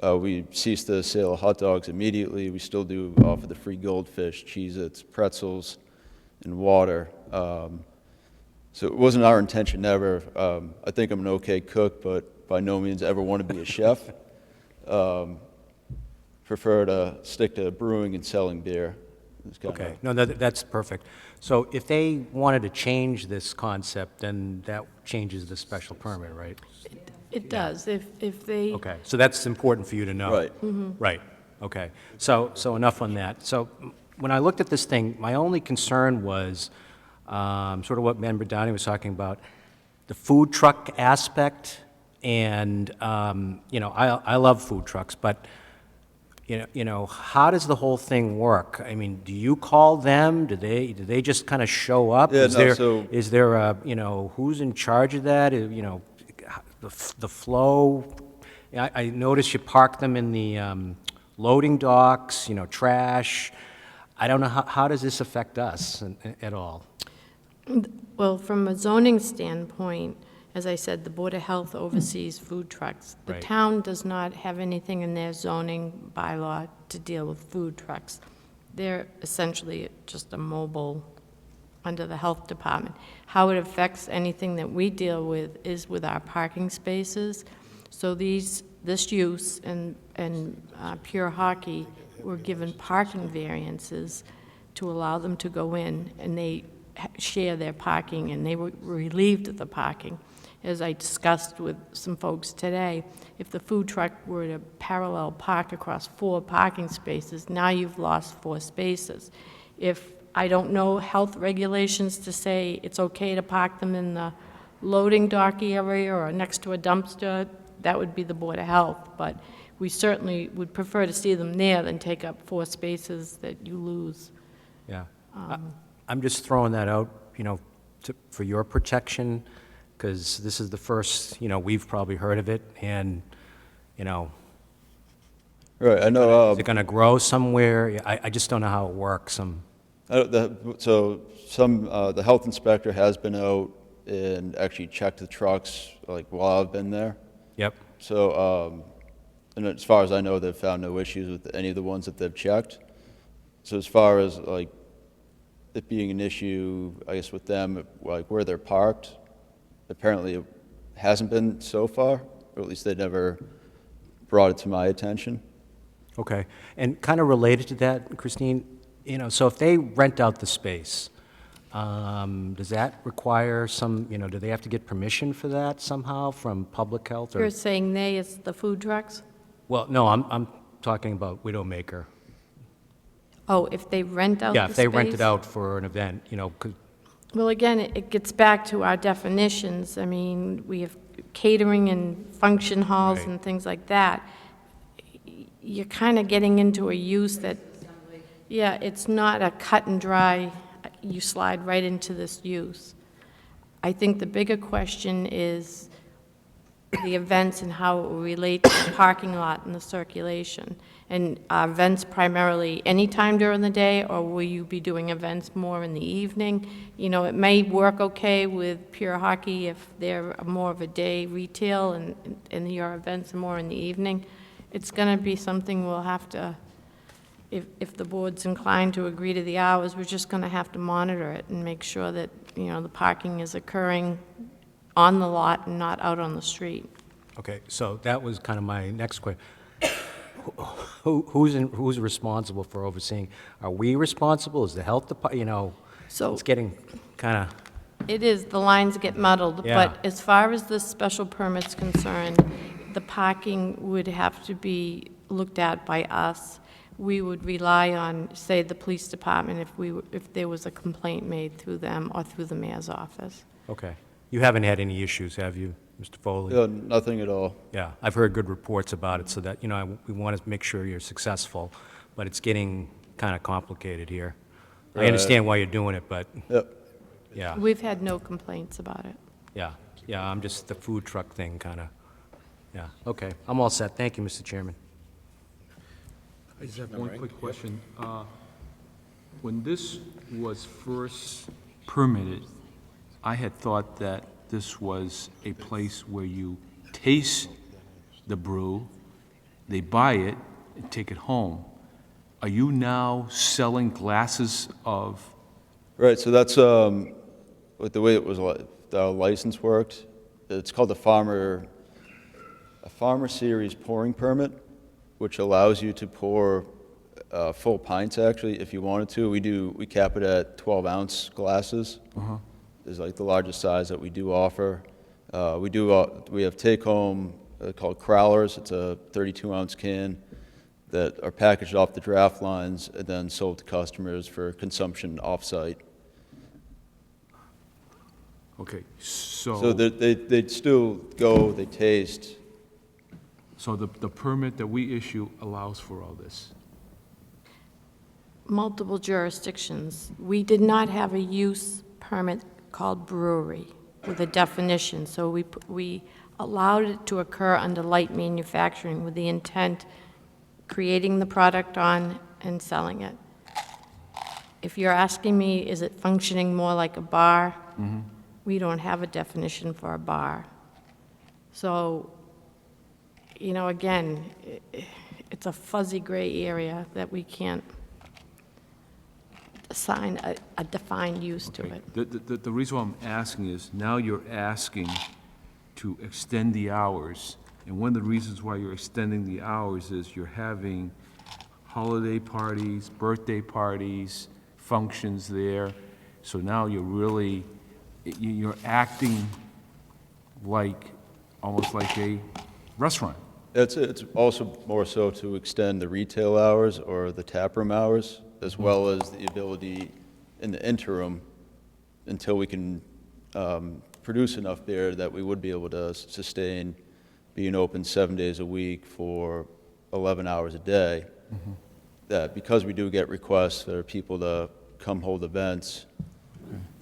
we ceased the sale of hot dogs immediately. We still do offer the free goldfish, Cheez-Its, pretzels, and water. So it wasn't our intention ever. I think I'm an okay cook, but by no means ever want to be a chef. Prefer to stick to brewing and selling beer. Okay, no, that's perfect. So if they wanted to change this concept, then that changes the special permit, right? It does, if they... Okay, so that's important for you to know. Right. Mhm. Right, okay. So enough on that. So when I looked at this thing, my only concern was sort of what Member Downey was talking about, the food truck aspect, and, you know, I love food trucks, but, you know, how does the whole thing work? I mean, do you call them? Do they just kind of show up? Yeah, Is there a, you know, who's in charge of that? You know, the flow? I noticed you park them in the loading docks, you know, trash. I don't know, how does this affect us at all? Well, from a zoning standpoint, as I said, the Board of Health oversees food trucks. The Right. town does not have anything in their zoning bylaw to deal with food trucks. They're essentially just a mobile under the health department. How it affects anything that we deal with is with our parking spaces. So this use and Pure Hockey were given parking variances to allow them to go in, and they share their parking, and they were relieved of the parking. As I discussed with some folks today, if the food truck were to parallel park across 4 parking spaces, now you've lost 4 spaces. If I don't know health regulations to say it's okay to park them in the loading dock area or next to a dumpster, that would be the Board of Health, but we certainly would prefer to see them there than take up 4 spaces that you lose. Yeah. I'm just throwing that out, you know, for your protection, because this is the first, you know, we've probably heard of it, and, you know. Right, I know. Is it going to grow somewhere? I just don't know how it works. The health inspector has been out and actually checked the trucks, like, while I've been there. Yep. So, and as far as I know, they've found no issues with any of the ones that they've checked. So as far as, like, it being an issue, I guess, with them, like, where they're parked, apparently it hasn't been so far, or at least they never brought it to my attention. Okay. And kind of related to that, Christine, you know, so if they rent out the space, does that require some, you know, do they have to get permission for that somehow from public health? Or? You're saying they, it's the food trucks? Well, no, I'm talking about Widowmaker. Oh, if they rent out the space? Yeah, if they rent it out for an event, you know. Well, again, it gets back to our definitions. I mean, we have catering and function halls Right. and things like that. You're kind of getting into a use that, yeah, it's not a cut and dry, you slide right into this use. I think the bigger question is the events and how it will relate to the parking lot and the circulation. And are events primarily anytime during the day, or will you be doing events more in the evening? You know, it may work okay with Pure Hockey if they're more of a day retail and your events are more in the evening. It's going to be something we'll have to, if the board's inclined to agree to the hours, we're just going to have to monitor it and make sure that, you know, the parking is occurring on the lot and not out on the street. Okay, so that was kind of my next question. Who's responsible for overseeing? Are we responsible? Is the health department, you know, So- it's getting kind of, It is, the lines get muddled, Yeah. but as far as the special permit's concerned, the parking would have to be looked at by us. We would rely on, say, the police department if there was a complaint made through them or through the mayor's office. Okay. You haven't had any issues, have you, Mr. Foley? Nothing at all. Yeah, I've heard good reports about it, so that, we want to make sure you're successful, but it's getting kind of complicated here. I understand why you're doing it, but, yeah, We've had no complaints about it. yeah, I'm just, the food truck thing kind of, yeah, okay. I'm all set. Thank you, Mr. Chairman. I just have one quick question. When this was first permitted, I had thought that this was a place where you taste the brew, they buy it, and take it home. Are you now selling glasses of? Right, so that's with the way it was, the license worked. It's called a farmer series pouring permit, which allows you to pour full pints, actually, if you wanted to. We cap it at 12-ounce glasses. Is like the largest size that we do offer. We have take-home called Crowlers. It's a 32-ounce can that are packaged off the draft lines and then sold to customers for consumption off-site. Okay, So they'd still go, they taste. So the permit that we issue allows for all this? Multiple jurisdictions. We did not have a use permit called brewery with a definition, so we allowed it to occur under light manufacturing with the intent creating the product on and selling it. If you're asking me, is it functioning more like a bar? We don't have a definition for a bar. So, again, it's a fuzzy gray area that we can't assign a defined use to it. The reason why I'm asking is, now you're asking to extend the hours, and one of the reasons why you're extending the hours is you're having holiday parties, birthday parties, functions there, so now you're acting like, almost like a restaurant. It's also more so to extend the retail hours or the taproom hours, as well as the ability in the interim, until we can produce enough beer that we would be able to sustain being open 7 days a week for 11 hours a day. That because we do get requests for people to come hold events,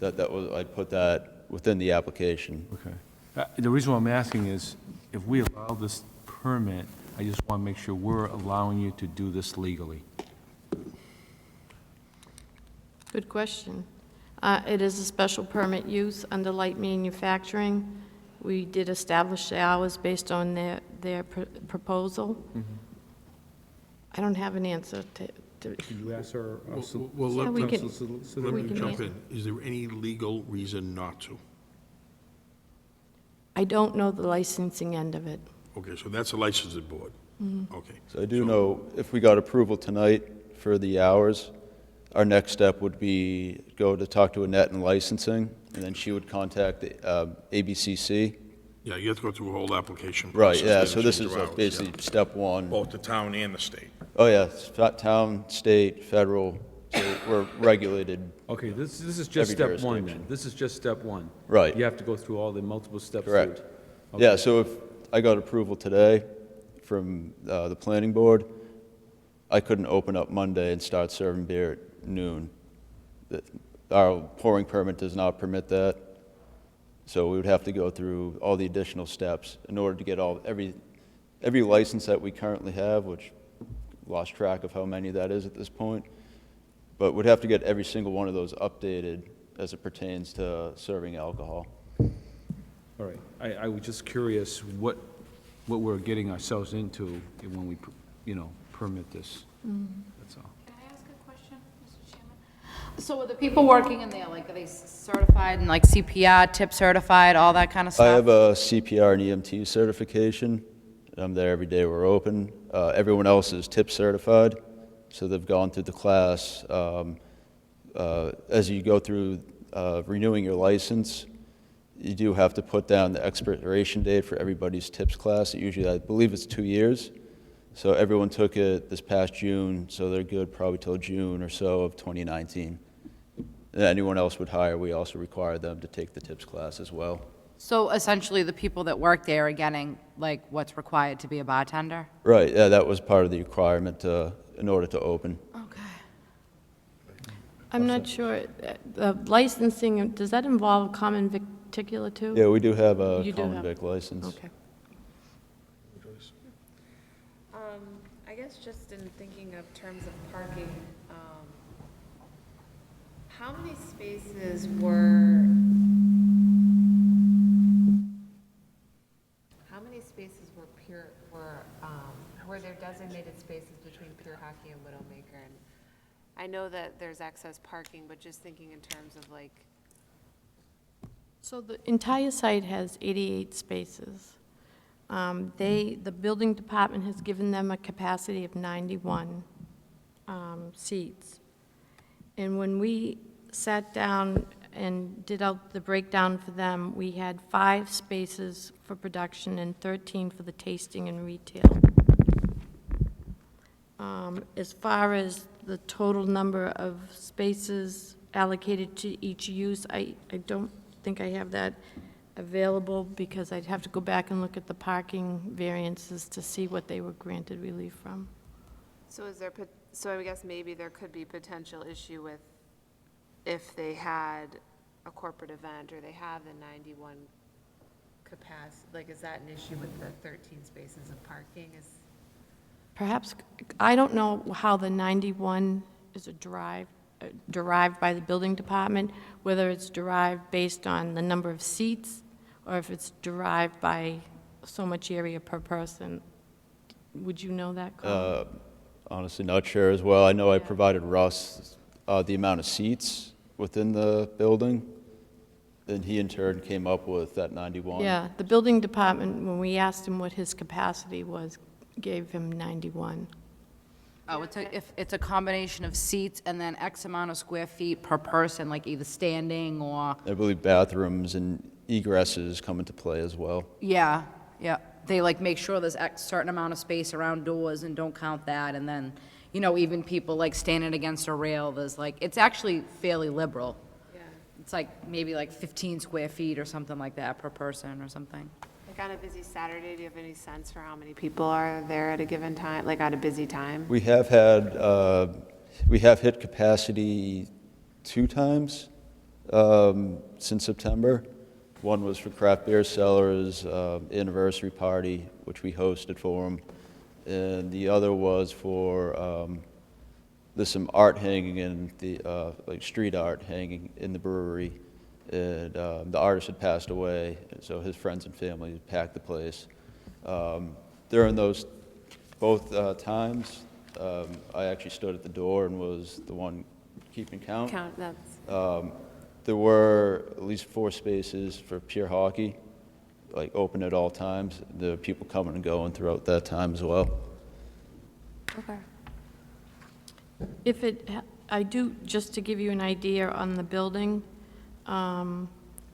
I'd put that within the application. Okay. The reason why I'm asking is, if we allow this permit, I just want to make sure we're allowing you to do this legally. Good question. It is a special permit use under light manufacturing. We did establish the hours based on their proposal. I don't have an answer to. Can you ask her? Well, Yeah, we let can- me jump in. Is there any legal reason not to? I don't know the licensing end of it. Okay, so that's a licensing board. Okay. So I do know, if we got approval tonight for the hours, our next step would be go to talk to Annette in licensing, and then she would contact the ABCC. Yeah, you have to go through a whole application Right, process. yeah, to so this change is your hours, basically yeah. step one. Both the town and the state. Oh, yeah, it's town, state, federal, so we're regulated. Okay, this is just every step one then. jurisdiction. This is just step one. Right. You have to go through all the multiple steps. Correct. Okay. Yeah, so if I got approval today from the planning board, I couldn't open up Monday and start serving beer at noon. Our pouring permit does not permit that, so we would have to go through all the additional steps in order to get every license that we currently have, which lost track of how many that is at this point, but we'd have to get every single one of those updated as it pertains to serving alcohol. All right. I was just curious what we're getting ourselves into when we, permit this. That's all. Can I ask a question, Mr. Chairman? So are the people working in there, are they certified and CPR, tip certified, all that kind of stuff? I have a CPR and EMT certification. I'm there every day we're open. Everyone else is tip certified, so they've gone through the class. As you go through renewing your license, you do have to put down the expiration date for everybody's tips class. Usually, I believe it's 2 years. So everyone took it this past June, so they're good probably till June or so of 2019. And anyone else would hire, we also require them to take the tips class as well. So essentially, the people that work there are getting, like, what's required to be a bartender? Right, yeah, that was part of the requirement in order to open. I'm not sure, the licensing, does that involve common victicular too? Yeah, we do have a You do common have- vic license. Okay. I guess just in thinking of terms of parking, how many spaces were were there designated spaces between Pure Hockey and Widowmaker? And I know that there's excess parking, but just thinking in terms of like, So the entire site has 88 spaces. The building department has given them a capacity of 91 seats. And when we sat down and did out the breakdown for them, we had 5 spaces for production and 13 for the tasting and retail. As far as the total number of spaces allocated to each use, I don't think I have that available because I'd have to go back and look at the parking variances to see what they were granted relief from. so is there, so I guess maybe there could be potential issue with if they had a corporate event or they have the 91 capacity, like is that an issue with the 13 spaces of parking? Perhaps, I don't know how the 91 is derived by the building department, whether it's derived based on the number of seats or if it's derived by so much area per person. Would you know that, Colin? Honestly, not sure as well. I know I provided Russ the amount of seats within the building, and he in turn came up with that 91. Yeah, the building department, when we asked him what his capacity was, gave him 91. Oh, it's a combination of seats and then X amount of square feet per person, like either standing or, I believe bathrooms and egresses come into play as well. yeah. They like make sure there's X certain amount of space around doors and don't count that. And then, even people like standing against a rail, there's like, it's actually fairly liberal. Yeah. It's like maybe like 15 square feet or something like that per person or something. Like on a busy Saturday, do you have any sense for how many people are there at a given time, like at a busy time? We have hit capacity 2 times since September. One was for Craft Beer Sellers' anniversary party, which we hosted for them. And the other was for, there's some art hanging in the, like street art hanging in the brewery. And the artist had passed away, and so his friends and family packed the place. During those both times, I actually stood at the door and was the one keeping count. There were at least 4 spaces for Pure Hockey, like open at all times. There were people coming and going throughout that time as well. Okay. I do, just to give you an idea on the building,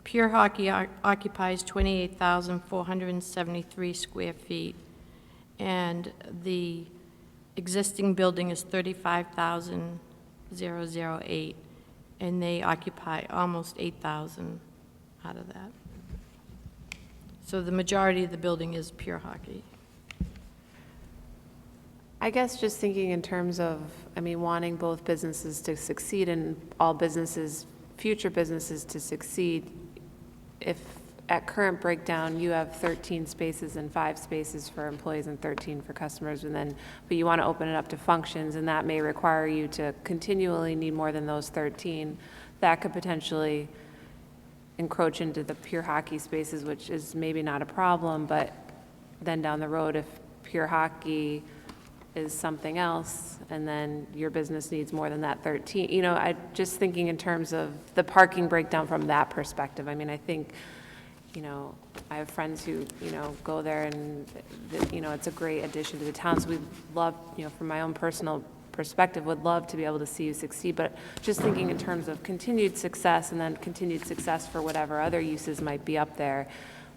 Pure Hockey occupies 28,473 square feet, and the existing building is 35,008, and they occupy almost 8,000 out of that. So the majority of the building is Pure Hockey. I guess just thinking in terms of, wanting both businesses to succeed and all businesses, future businesses to succeed, if at current breakdown, you have 13 spaces and 5 spaces for employees and 13 for customers, but you want to open it up to functions, and that may require you to continually need more than those 13, that could potentially encroach into the Pure Hockey spaces, which is maybe not a problem, but then down the road, if Pure Hockey is something else, and then your business needs more than that 13, I just thinking in terms of the parking breakdown from that perspective. I think, I have friends who, go there and, it's a great addition to the town. So we love, from my own personal perspective, would love to be able to see you succeed, but just thinking in terms of continued success and then continued success for whatever other uses might be up there,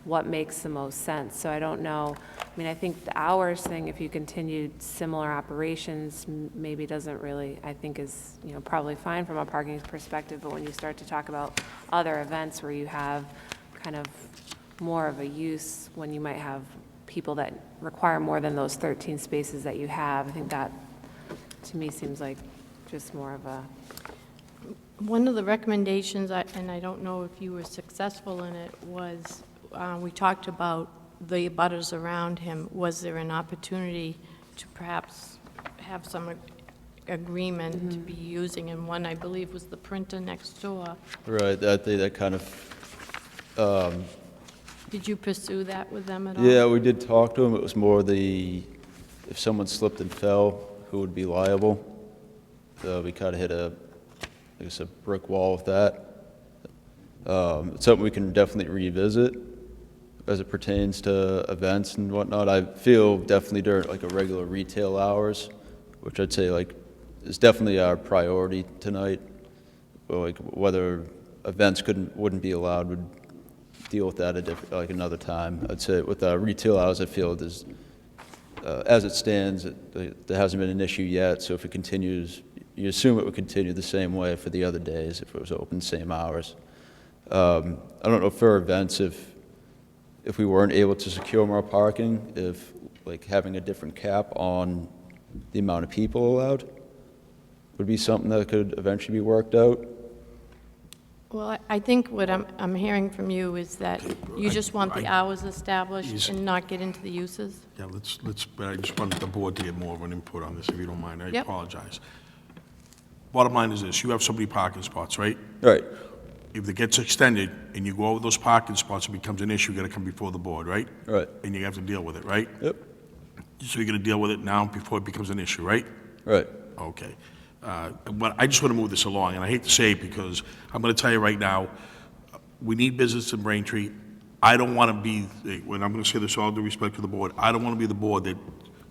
what makes the most sense. So I don't know. I mean, I think the hours thing, if you continued similar operations, maybe doesn't really, I think is, you know, probably fine from a parking perspective, but when you start to talk about other events where you have kind of more of a use, when you might have people that require more than those 13 spaces that you have, I think that, to me, seems like just more of a... One of the recommendations, and I don't know if you were successful in it, was we talked about the abutters around him. Was there an opportunity to perhaps have some agreement to be using? And one, I believe, was the printer next door. Right, that kind of, Did you pursue that with them at all? yeah, we did talk to him. It was more if someone slipped and fell, who would be liable? We kind of hit I guess, a brick wall with that. It's something we can definitely revisit as it pertains to events and whatnot. I feel definitely during like a regular retail hours, which I'd say like is definitely our priority tonight. But like whether events wouldn't be allowed would deal with that like another time. I'd say with retail hours, I feel there's as it stands, there hasn't been an issue yet. So if it continues, you assume it would continue the same way for the other days if it was open same hours. I don't know for events if we weren't able to secure more parking, if like having a different cap on the amount of people allowed would be something that could eventually be worked out. Well, I think what I'm hearing from you is that you just want the hours established and not get into the uses? Yeah, but I just wanted the board to get more of an input on this, if you don't mind. I apologize. Bottom line is this, you have so many parking spots, right? Right. If it gets extended and you go over those parking spots, it becomes an issue, you gotta come before the board, right? Right. And you have to deal with it, right? Yep. So you're gonna deal with it now before it becomes an issue, right? Right. Okay. But I just wanna move this along, and I hate to say it because I'm gonna tell you right now, we need business in Braintree. I don't wanna be, when I'm gonna say this all due respect to the board, I don't wanna be the board that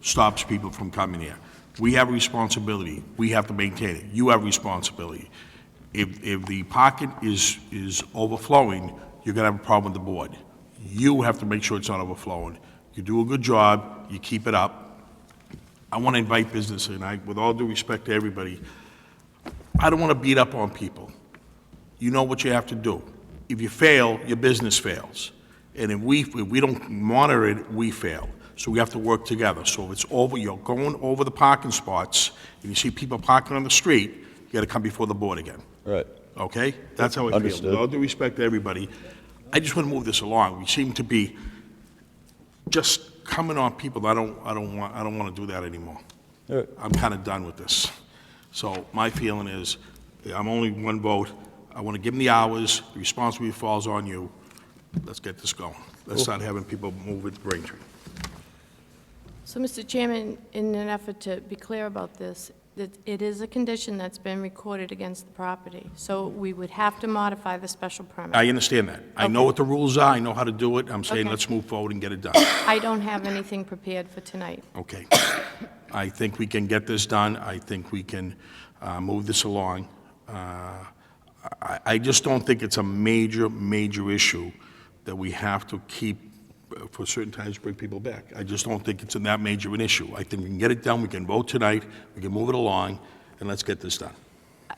stops people from coming here. We have a responsibility. We have to maintain it. You have responsibility. If the parking is overflowing, you're gonna have a problem with the board. You have to make sure it's not overflowing. You do a good job, you keep it up. I wanna invite business in. With all due respect to everybody, I don't wanna beat up on people. You know what you have to do. If you fail, your business fails. And if we don't monitor it, we fail. So we have to work together. So if it's over, you're going over the parking spots, and you see people parking on the street, you gotta come before the board again. Right. Okay? That's how I feel. Understood. With all due respect to everybody, I just wanna move this along. We seem to be just coming on people. I don't wanna do that anymore. Right. I'm kinda done with this. So my feeling is, I'm only one vote. I wanna give them the hours, the responsibility falls on you. Let's get this going. Let's start having people move it to Braintree. So, Mr. Chairman, in an effort to be clear about this, that it is a condition that's been recorded against the property. So we would have to modify the special permit. I understand that. I know what the rules are, I know how to do it. I'm saying Okay. let's move forward and get it done. I don't have anything prepared for tonight. Okay. I think we can get this done. I think we can move this along. I just don't think it's a major issue that we have to keep for certain times bring people back. I just don't think it's that major an issue. I think we can get it done, we can vote tonight, we can move it along, and let's get this done.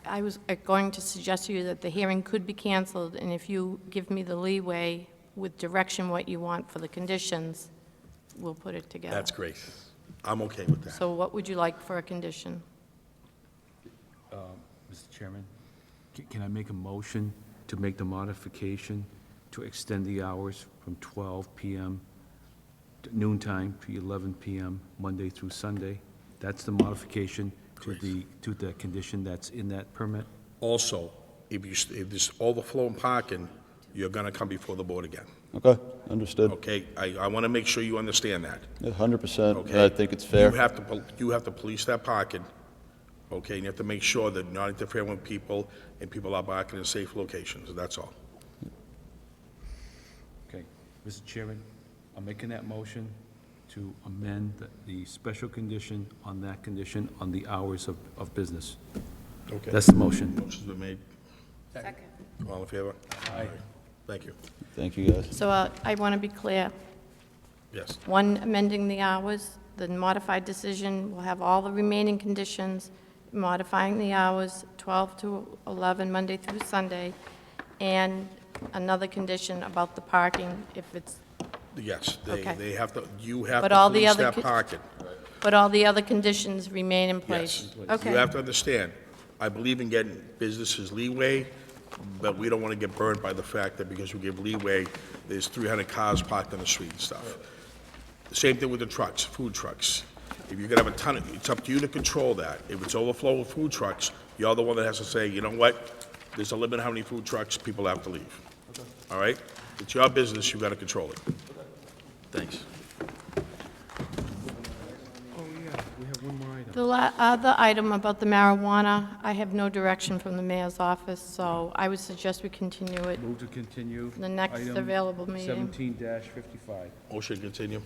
I was going to suggest to you that the hearing could be canceled, and if you give me the leeway with direction what you want for the conditions, we'll put it together. That's great. I'm okay with that. So what would you like for a condition? Mr. Chairman, can I make a motion to make the modification to extend the hours from 12 p.m. to noontime to 11 p.m., Monday through Sunday? That's the modification to the condition that's in that permit? Also, if there's overflowing parking, you're gonna come before the board again. Okay, understood. Okay? I wanna make sure you understand that. Yeah, 100%. Okay? I think it's fair. You have to police that parking, okay? And you have to make sure that you're not interfering with people and people are parking in safe locations, that's all. Okay. Mr. Chairman, I'm making that motion to amend the special condition on that condition on the hours of business. Okay. That's the motion. Motion's been made. Second. All in favor? Aye. Thank you. Thank you, guys. So I want to be clear. Yes. One, amending the hours. The modified decision will have all the remaining conditions, modifying the hours, 12 to 11, Monday through Sunday, and another condition about the parking, if it's, Yes, Okay. they have to, you have But to all the police other that co- parking. but all the other conditions remain in place? Yes. Okay. You have to understand, I believe in getting businesses leeway, but we don't want to get burned by the fact that because we give leeway, there's 300 cars parked on the street and stuff. The same thing with the trucks, food trucks. If you're gonna have a ton of, it's up to you to control that. If it's overflow with food trucks, you're the one that has to say, you know what? There's a limit how many food trucks people have to leave. All right? It's your business, you gotta control it. Thanks. The other item about the marijuana, I have no direction from the mayor's office, so I would suggest we continue it. Move to continue. The next item available meeting. 17-55. Motion to continue.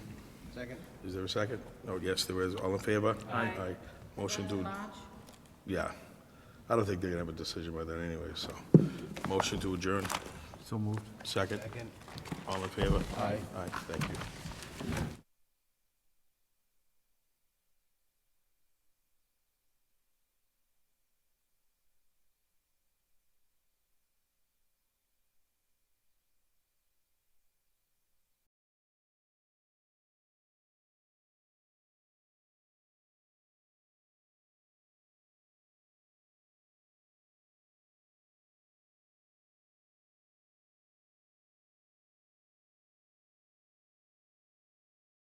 Second. Is there a second? Oh, yes, there is. All in favor? Aye. Motion to, yeah. I don't think they're gonna have a decision by then anyway, so. Motion to adjourn. So moved. Second? All in favor? Aye. Aye, thank you.